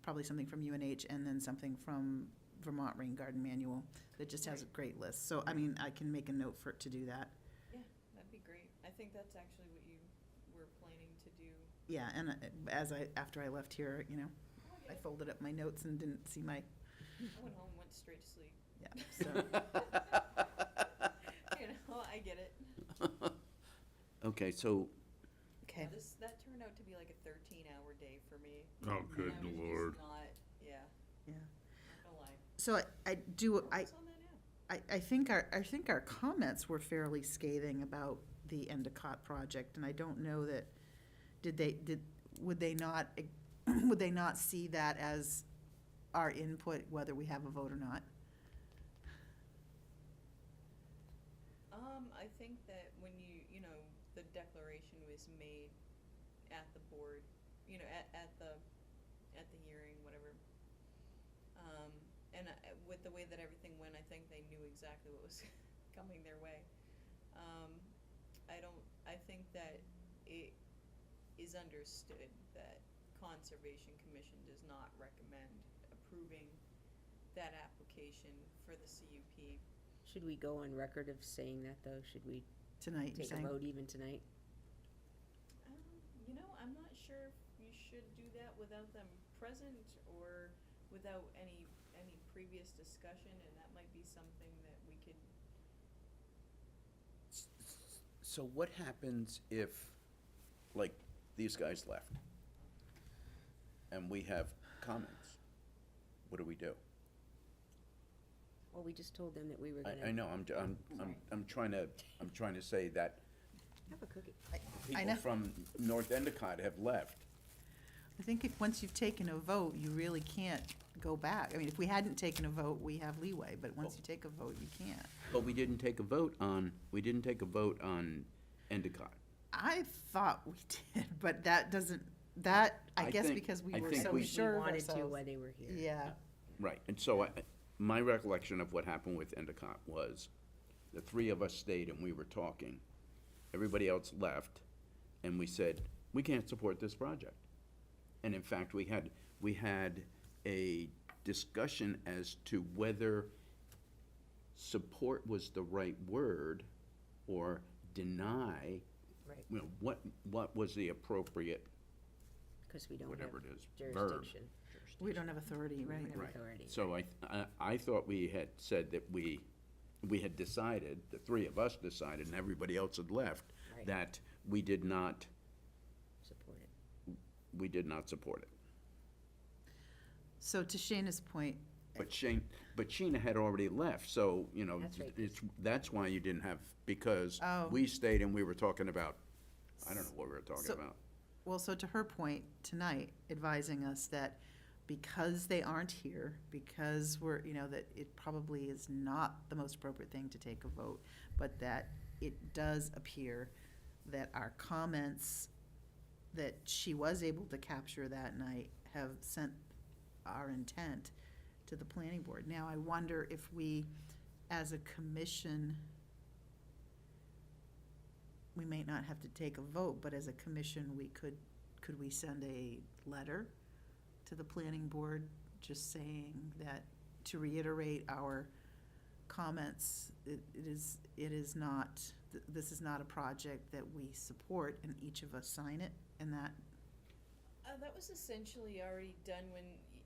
probably something from UNH and then something from Vermont Rain Garden Manual that just has a great list. So, I mean, I can make a note for it to do that. Yeah, that'd be great. I think that's actually what you were planning to do. Yeah, and after I left here, you know, I folded up my notes and didn't see my, I went home and went straight to sleep. yeah, so. You know, I get it. Okay, so, Okay. That turned out to be like a 13-hour day for me. Oh, And good I was Lord. just not, yeah, Yeah. not gonna lie. So I What's on that now? I think our comments were fairly scathing about the Endicott project, and I don't know that, would they not see that as our input, whether we have a vote or not? I think that when you know, the declaration was made at the board, you know, at the hearing, whatever. And with the way that everything went, I think they knew exactly what was coming their way. I think that it is understood that Conservation Commission does not recommend approving that application for the CUP. Should we go on record of saying that, though? Should we Tonight, you're take a saying? vote even tonight? You know, I'm not sure if you should do that without them present or without any previous discussion, and that might be something that we could. so what happens if, like, these guys left? And we have comments? What do we do? Well, we just told them that we were gonna. I know, I'm trying to say that Have a cookie. people know. from North Endicott have left. I think if, once you've taken a vote, you really can't go back. I mean, if we hadn't taken a vote, we have leeway, but once you take a vote, you can't. But we didn't take a vote on Endicott. I thought we did, but that doesn't, I guess think- because we I were think so we- sure We of wanted to ourselves. while they were here. Yeah, Right, and so my recollection of what happened with Endicott was the three of us stayed and we were talking. Everybody else left, and we said, we can't support this project. And in fact, we had a discussion as to whether support was the right word or deny, Right, you know, what was the appropriate, because we don't have whatever it is, verb. jurisdiction. we don't have authority, right? Have Right. authority. So I thought we had said that we had decided, the three of us decided, and everybody else had left, Right. that we did not Support it. support it. So to Shayna's point, But Sheena had already left, so, you know, That's right. that's why you didn't have, because Oh. we stayed and we were talking about, I don't know what we were talking So- about. well, so to her point tonight, advising us that because they aren't here, because we're, you know, that it probably is not the most appropriate thing to take a vote, but that it does appear that our comments that she was able to capture that night have sent our intent to the planning board. Now, I wonder if we, as a commission, we may not have to take a vote, but as a commission, could we send a letter to the planning board just saying that, to reiterate our comments, it is not, this is not a project that we support, and each of us sign it, and that, That was essentially already done when,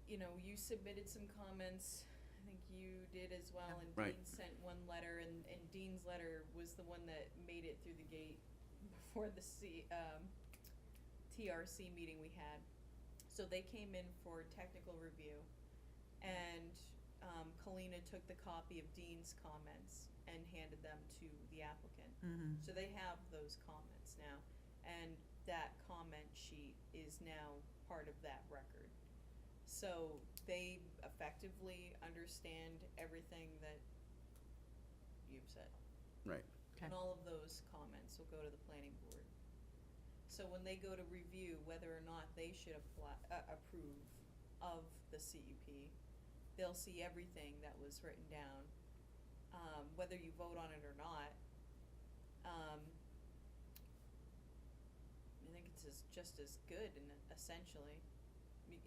you know, you submitted some comments. I think you did as well, and Right. Dean sent one letter, and Dean's letter was the one that made it through the gate before the TRC meeting we had. So they came in for technical review, and Kalina took the copy of Dean's comments and handed them to the applicant. So they have those comments now, and that comment sheet is now part of that record. So they effectively understand everything that you've said. Right. And all of those comments will go to the planning board. So when they go to review whether or not they should apply, approve of the CUP, they'll see everything that was written down, whether you vote on it or not. I think it's just as good, and essentially,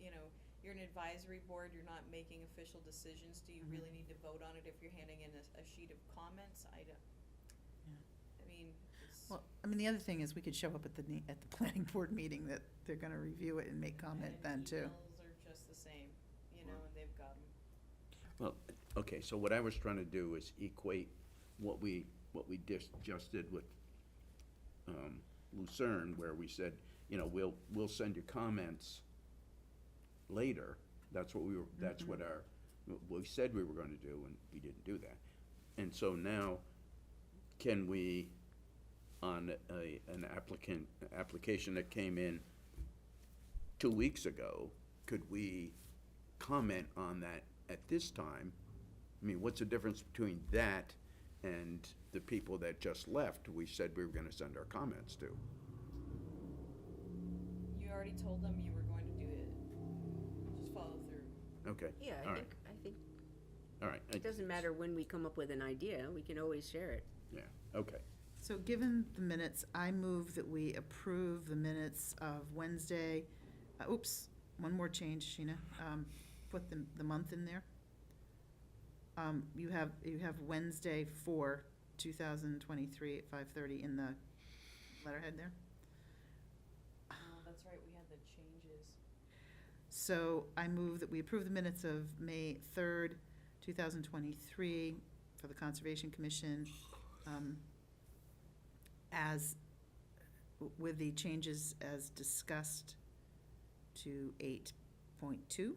you know, you're an advisory board, you're not making official decisions. Do you really need to vote on it if you're handing in a sheet of comments? I don't, I mean, it's. Well, I mean, the other thing is we could show up at the planning board meeting that they're gonna review it and make comment then too. Emails are just the same, you know, and they've got 'em. Well, okay, so what I was trying to do is equate what we just did with Lucerne, where we said, you know, we'll send you comments later. That's what that's what we said we were gonna do, and we didn't do that. And so now, can we, on an application that came in 2 weeks ago, could we comment on that at this time? I mean, what's the difference between that and the people that just left, we said we were gonna send our comments to? You already told them you were going to do it. Just follow through. Okay. Yeah, all I right, think all right. it doesn't matter when we come up with an idea, we can always share it. Yeah, okay. So given the minutes, I move that we approve the minutes of Wednesday, one more change, Sheena, put the month in there. You have Wednesday 4/2023 at 5:30 in the letterhead there. Oh, that's right, we had the changes. So I move that we approve the minutes of May 3rd, 2023 for the Conservation Commission, as, with the changes as discussed to 8.2.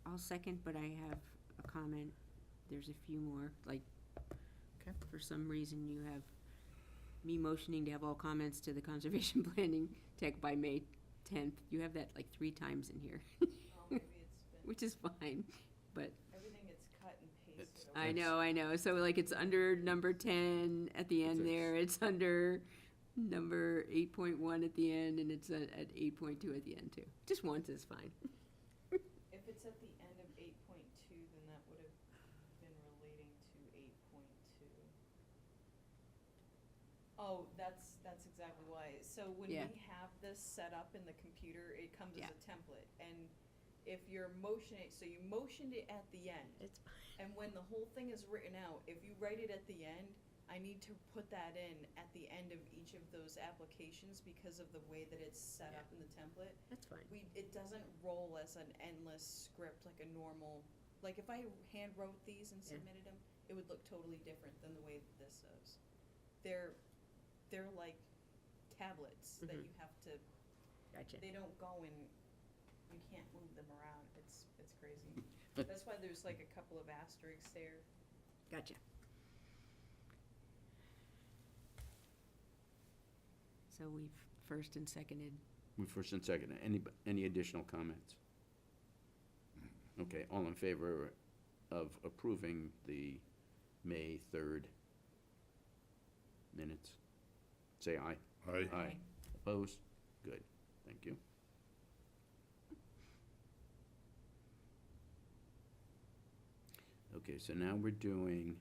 I'll second, but I have a comment. There's a few more, like, Okay. for some reason you have me motioning to have all comments to the conservation planning tech by May 10th. You have that like 3 times in here, Oh, maybe it's been, which is fine, but everything gets cut and pasted. I know. So like it's under number 10 at the end there, it's under number 8.1 at the end, and it's at 8.2 at the end too. Just once is fine. If it's at the end of 8.2, then that would have been relating to 8.2. Oh, that's exactly why. So when Yeah. we have this set up in the computer, it comes Yeah. as a template. And if you're motioning, so you motioned it at the end. It's fine. And when the whole thing is written out, if you write it at the end, I need to put that in at the end of each of those applications because of the way that it's set Yeah. up in the template. That's fine. It doesn't roll as an endless script like a normal, like if I hand wrote these and Yeah. submitted them, it would look totally different than the way that this does. They're like tablets that Mhm. you have to, Gotcha. they don't go in, you can't move them around, it's crazy. That's why there's like a couple of asterisks there. Gotcha. So we've first and seconded. We first and second. Any additional comments? Okay, all in favor of approving the May 3rd minutes? Say aye. Aye. Aye. Opposed? Good, thank you. Okay, so now we're doing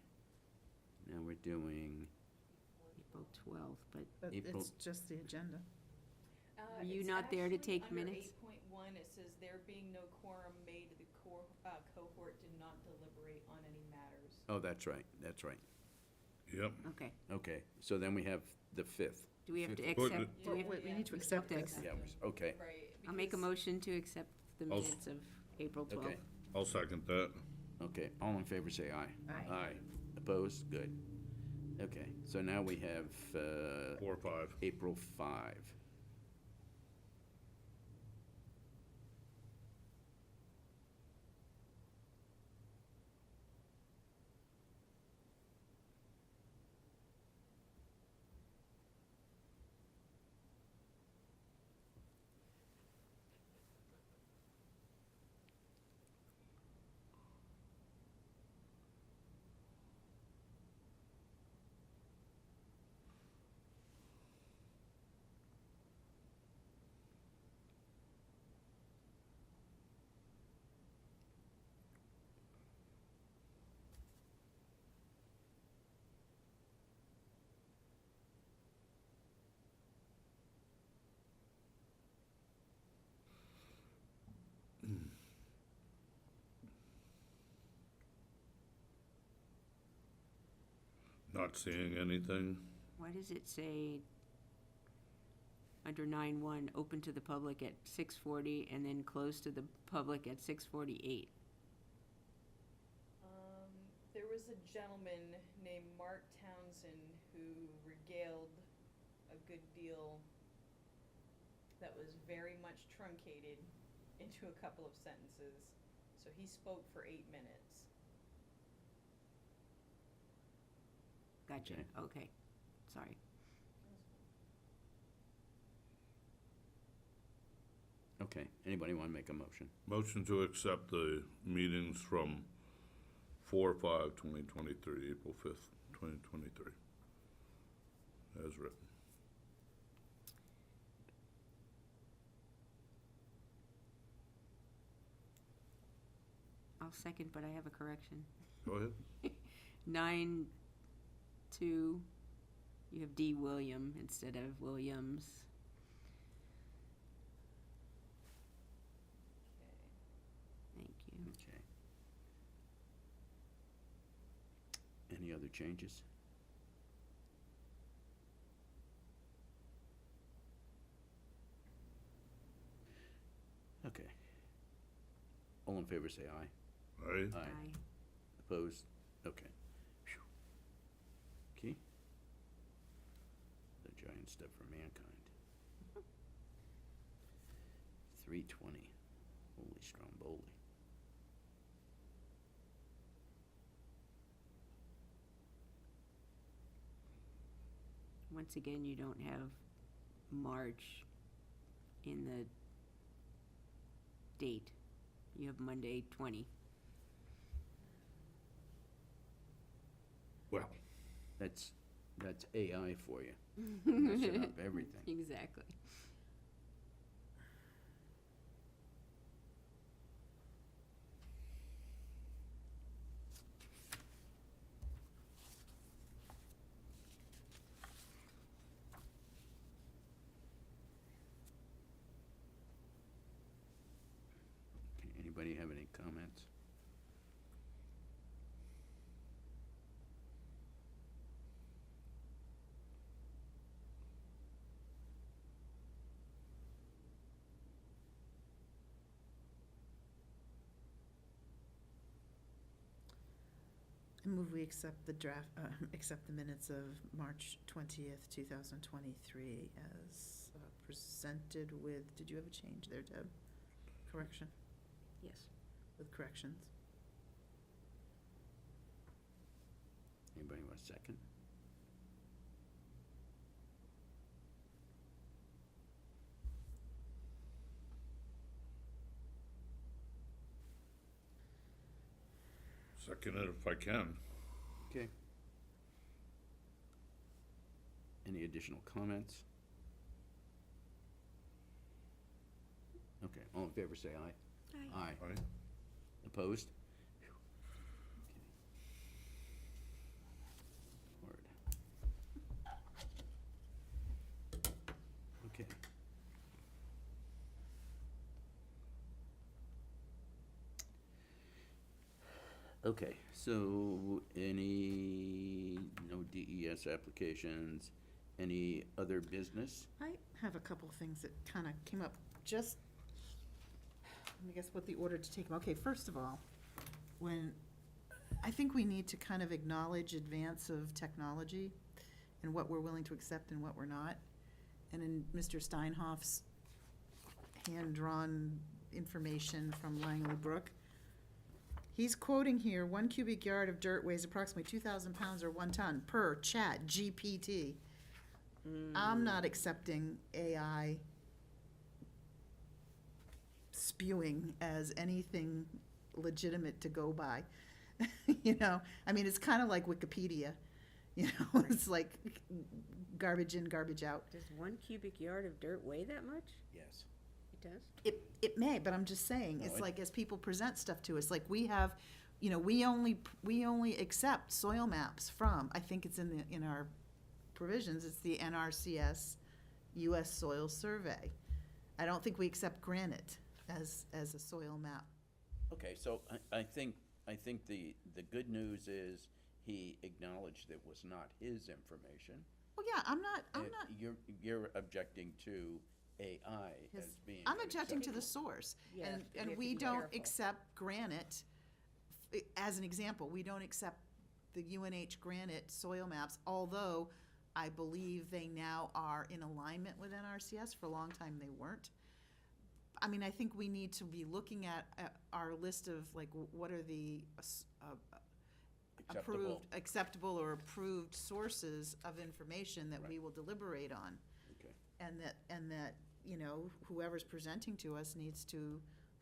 April 12th, but But April- it's just the agenda. Are you It's not there to actually take minutes? Under 8.1, it says there being no quorum made, the cohort did not deliberate on any matters. Oh, that's right, Yep. okay. Okay, so then we have the 5th. Do we have to Put accept? it- Do we have Wait, we Yeah, need to we accept have to this. Yeah, okay, Right. I'll make a because- motion to accept the I'll- minutes of April 12th. okay, I'll second that. okay, all in favor say aye. Aye. Aye. Opposed? Good. Okay, so now we have, 4 or 5. April 5. Not seeing anything. Why does it say under 9-1, open to the public at 6:40 and then closed to the public at 6:48? There was a gentleman named Mark Townsend who regaled a good deal that was very much truncated into a couple of sentences. So he spoke for 8 minutes. Gotcha, okay, sorry. Okay, anybody want to make a motion? Motion to accept the meetings from 4/5/2023, April 5th, 2023, as written. I'll second, but I have a correction. Go ahead. 9-2, you have D. William instead of Williams. Okay. Thank you. Okay. Any other changes? Okay. All in favor, say aye. Aye. Aye. Opposed? Okay. Phew. Okay. The giant step for mankind. 320. Holy Stromboli. Once again, you don't have March in the date. You have Monday 20. Well, that's AI for you. Messing up everything. Exactly. Okay, anybody have any comments? I move we accept the draft, accept the minutes of March 20th, 2023 as presented with, did you have a change there, Deb? Correction, Yes. with corrections. Anybody want a second? Second it if I can. Okay. Any additional comments? Okay, all in favor, say aye. Aye. Aye. Aye. Opposed? Okay. Okay, so no DES applications, any other business? I have a couple of things that kind of came up just, I guess what the order to take them. Okay, first of all, I think we need to kind of acknowledge advance of technology and what we're willing to accept and what we're not. And in Mr. Steinhoff's hand-drawn information from Langley Brook, he's quoting here, 1 cubic yard of dirt weighs approximately 2,000 pounds or 1 ton per Chat GPT. I'm not accepting AI spewing as anything legitimate to go by. You know, I mean, it's kind of like Wikipedia. You know, it's like garbage in, garbage out. Does 1 cubic yard of dirt weigh that much? Yes. It does? It may, but I'm just saying, No, it's it- like as people present stuff to us, like we have, you know, we only accept soil maps from, I think it's in our provisions, it's the NRCS US Soil Survey. I don't think we accept granite as a soil map. Okay, so I think the good news is he acknowledged it was not his information. Well, yeah, I'm not, And you're objecting to AI as being. I'm an objecting to the acceptable- source. Yeah, And, we have to we be don't careful. accept granite, as an example, we don't accept the UNH granite soil maps, although I believe they now are in alignment with NRCS. For a long time, they weren't. I mean, I think we need to be looking at our list of, like, what are the Acceptable. acceptable or approved sources of information that we Right. will deliberate on. Okay. And that, you know, whoever's presenting to us needs to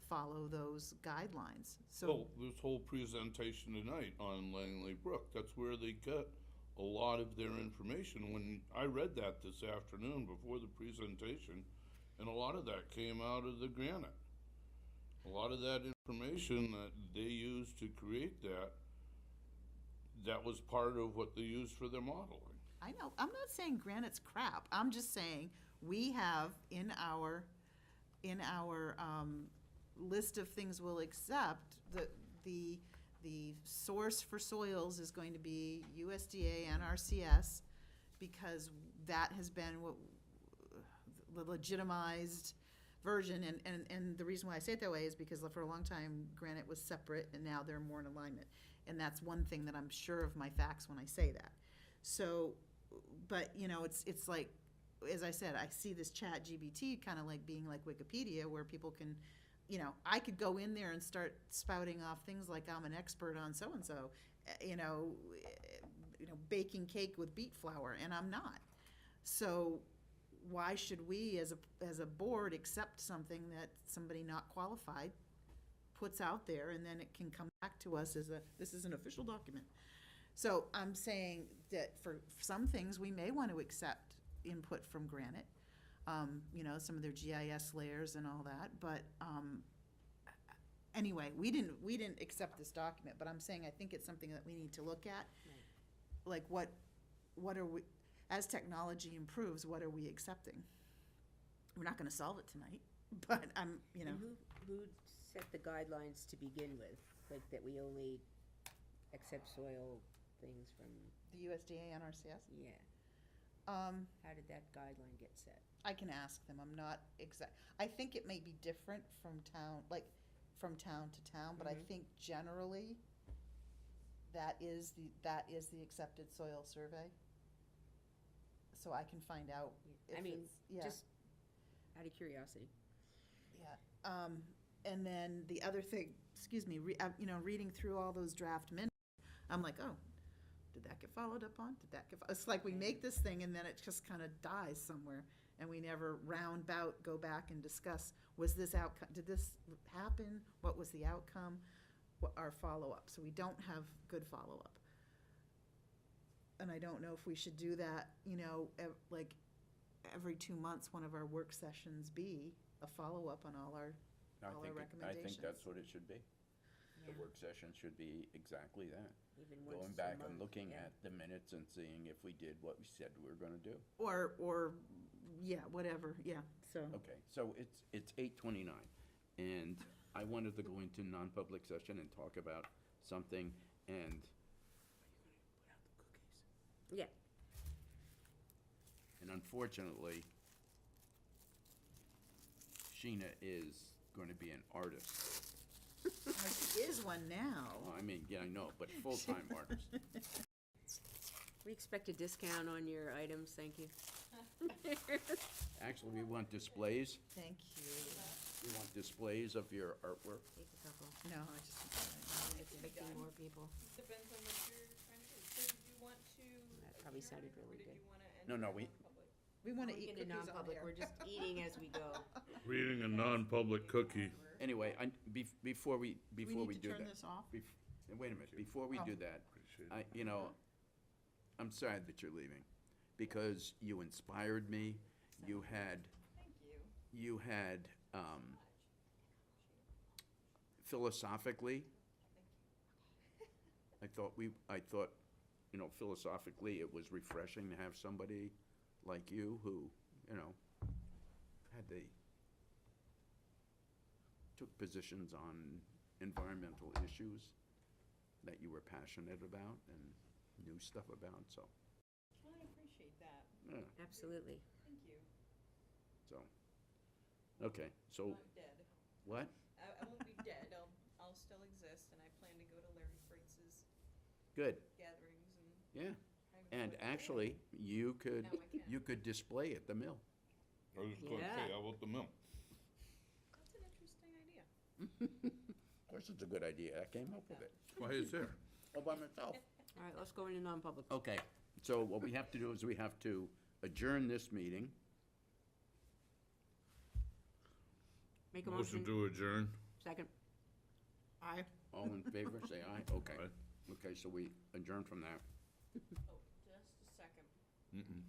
follow those guidelines. So, Well, this whole presentation tonight on Langley Brook, that's where they got a lot of their information. When I read that this afternoon before the presentation, and a lot of that came out of the granite. A lot of that information that they used to create that, that was part of what they used for their modeling. I know, I'm not saying granite's crap, I'm just saying, we have in our list of things we'll accept, the source for soils is going to be USDA, NRCS, because that has been what, the legitimized version, and the reason why I say it that way is because for a long time, granite was separate, and now they're more in alignment. And that's one thing that I'm sure of my facts when I say that. So, but, you know, it's like, as I said, I see this Chat GBT kind of like being like Wikipedia, where people can, you know, I could go in there and start spouting off things like I'm an expert on so-and-so, you know, baking cake with beet flour, and I'm not. So why should we, as a board, accept something that somebody not qualified puts out there, and then it can come back to us as this is an official document? So I'm saying that for some things, we may want to accept input from Granite, you know, some of their GIS layers and all that, but, anyway, we didn't accept this document, but I'm saying I think it's something that we need to look at. Like, what are we, as technology improves, what are we accepting? We're not gonna solve it tonight, but you know. And who set the guidelines to begin with? Like that we only accept soil things from, The USDA NRCS? yeah. How did that guideline get set? I can ask them, I'm not I think it may be different from town, like, from town to town, but I think generally, that is the accepted soil survey. So I can find out if I mean, it's, yeah. just out of curiosity. Yeah, and then the other thing, excuse me, you know, reading through all those draft minutes, I'm like, oh, did that get followed up on? It's like we make this thing and then it just kind of dies somewhere, and we never go back and discuss, was this outcome, did this happen? What was the outcome? What our follow-up? So we don't have good follow-up. And I don't know if we should do that, you know, like every 2 months, one of our work sessions be a follow-up on all our I think that's what it should be. The Yeah. work session should be exactly that. Even once Going a back and month, looking yeah. at the minutes and seeing if we did what we said we were gonna do. Or, yeah, whatever, yeah, so. Okay, so it's 8:29, and I wanted to go into non-public session and talk about something, and. Yeah. And unfortunately, Sheena is going to be an artist. She is one now. Well, I mean, yeah, I know, but full-time artist. We expect a discount on your items, thank you. Actually, we want displays. Thank you. We want displays of your artwork. Take a couple. No, I just. Expecting more people. Depends on what you're trying to do. So did you want to That probably adjourn, sounded or really did good. you wanna No, enter no, we- non-public? We want to We eat get cookies into on non-public, air. we're just eating as we go. Reading a non-public cookie. Anyway, before we We do need to turn that. this off? Wait a minute, before we Oh. do that, I'm sad that you're leaving, because you inspired me. You had, Thank you. you had, philosophically, I thought, you know, philosophically, it was refreshing to have somebody like you who, you know, took positions on environmental issues that you were passionate about, and new stuff about, so, Well, I appreciate that. yeah, Absolutely. Thank you. so. Okay, so, I'm dead. what? I won't be dead. I'll still exist, and I plan to go to Larry Fritz's Good, gatherings and. yeah. hang And out there. actually, you could, Now I can. you could display at the mill. I was gonna say, Yeah. how about the mill? That's an interesting idea. Of course, it's a good idea. I came up with it. Why is there? All by myself. All right, let's go into non-public. Okay, so what we have to do is we have to adjourn this meeting. Make a Motion motion. to adjourn? Second. Aye. All in favor, say aye. Okay. Aye. Okay, so we adjourn from there. Oh, just a second. Mm-mm.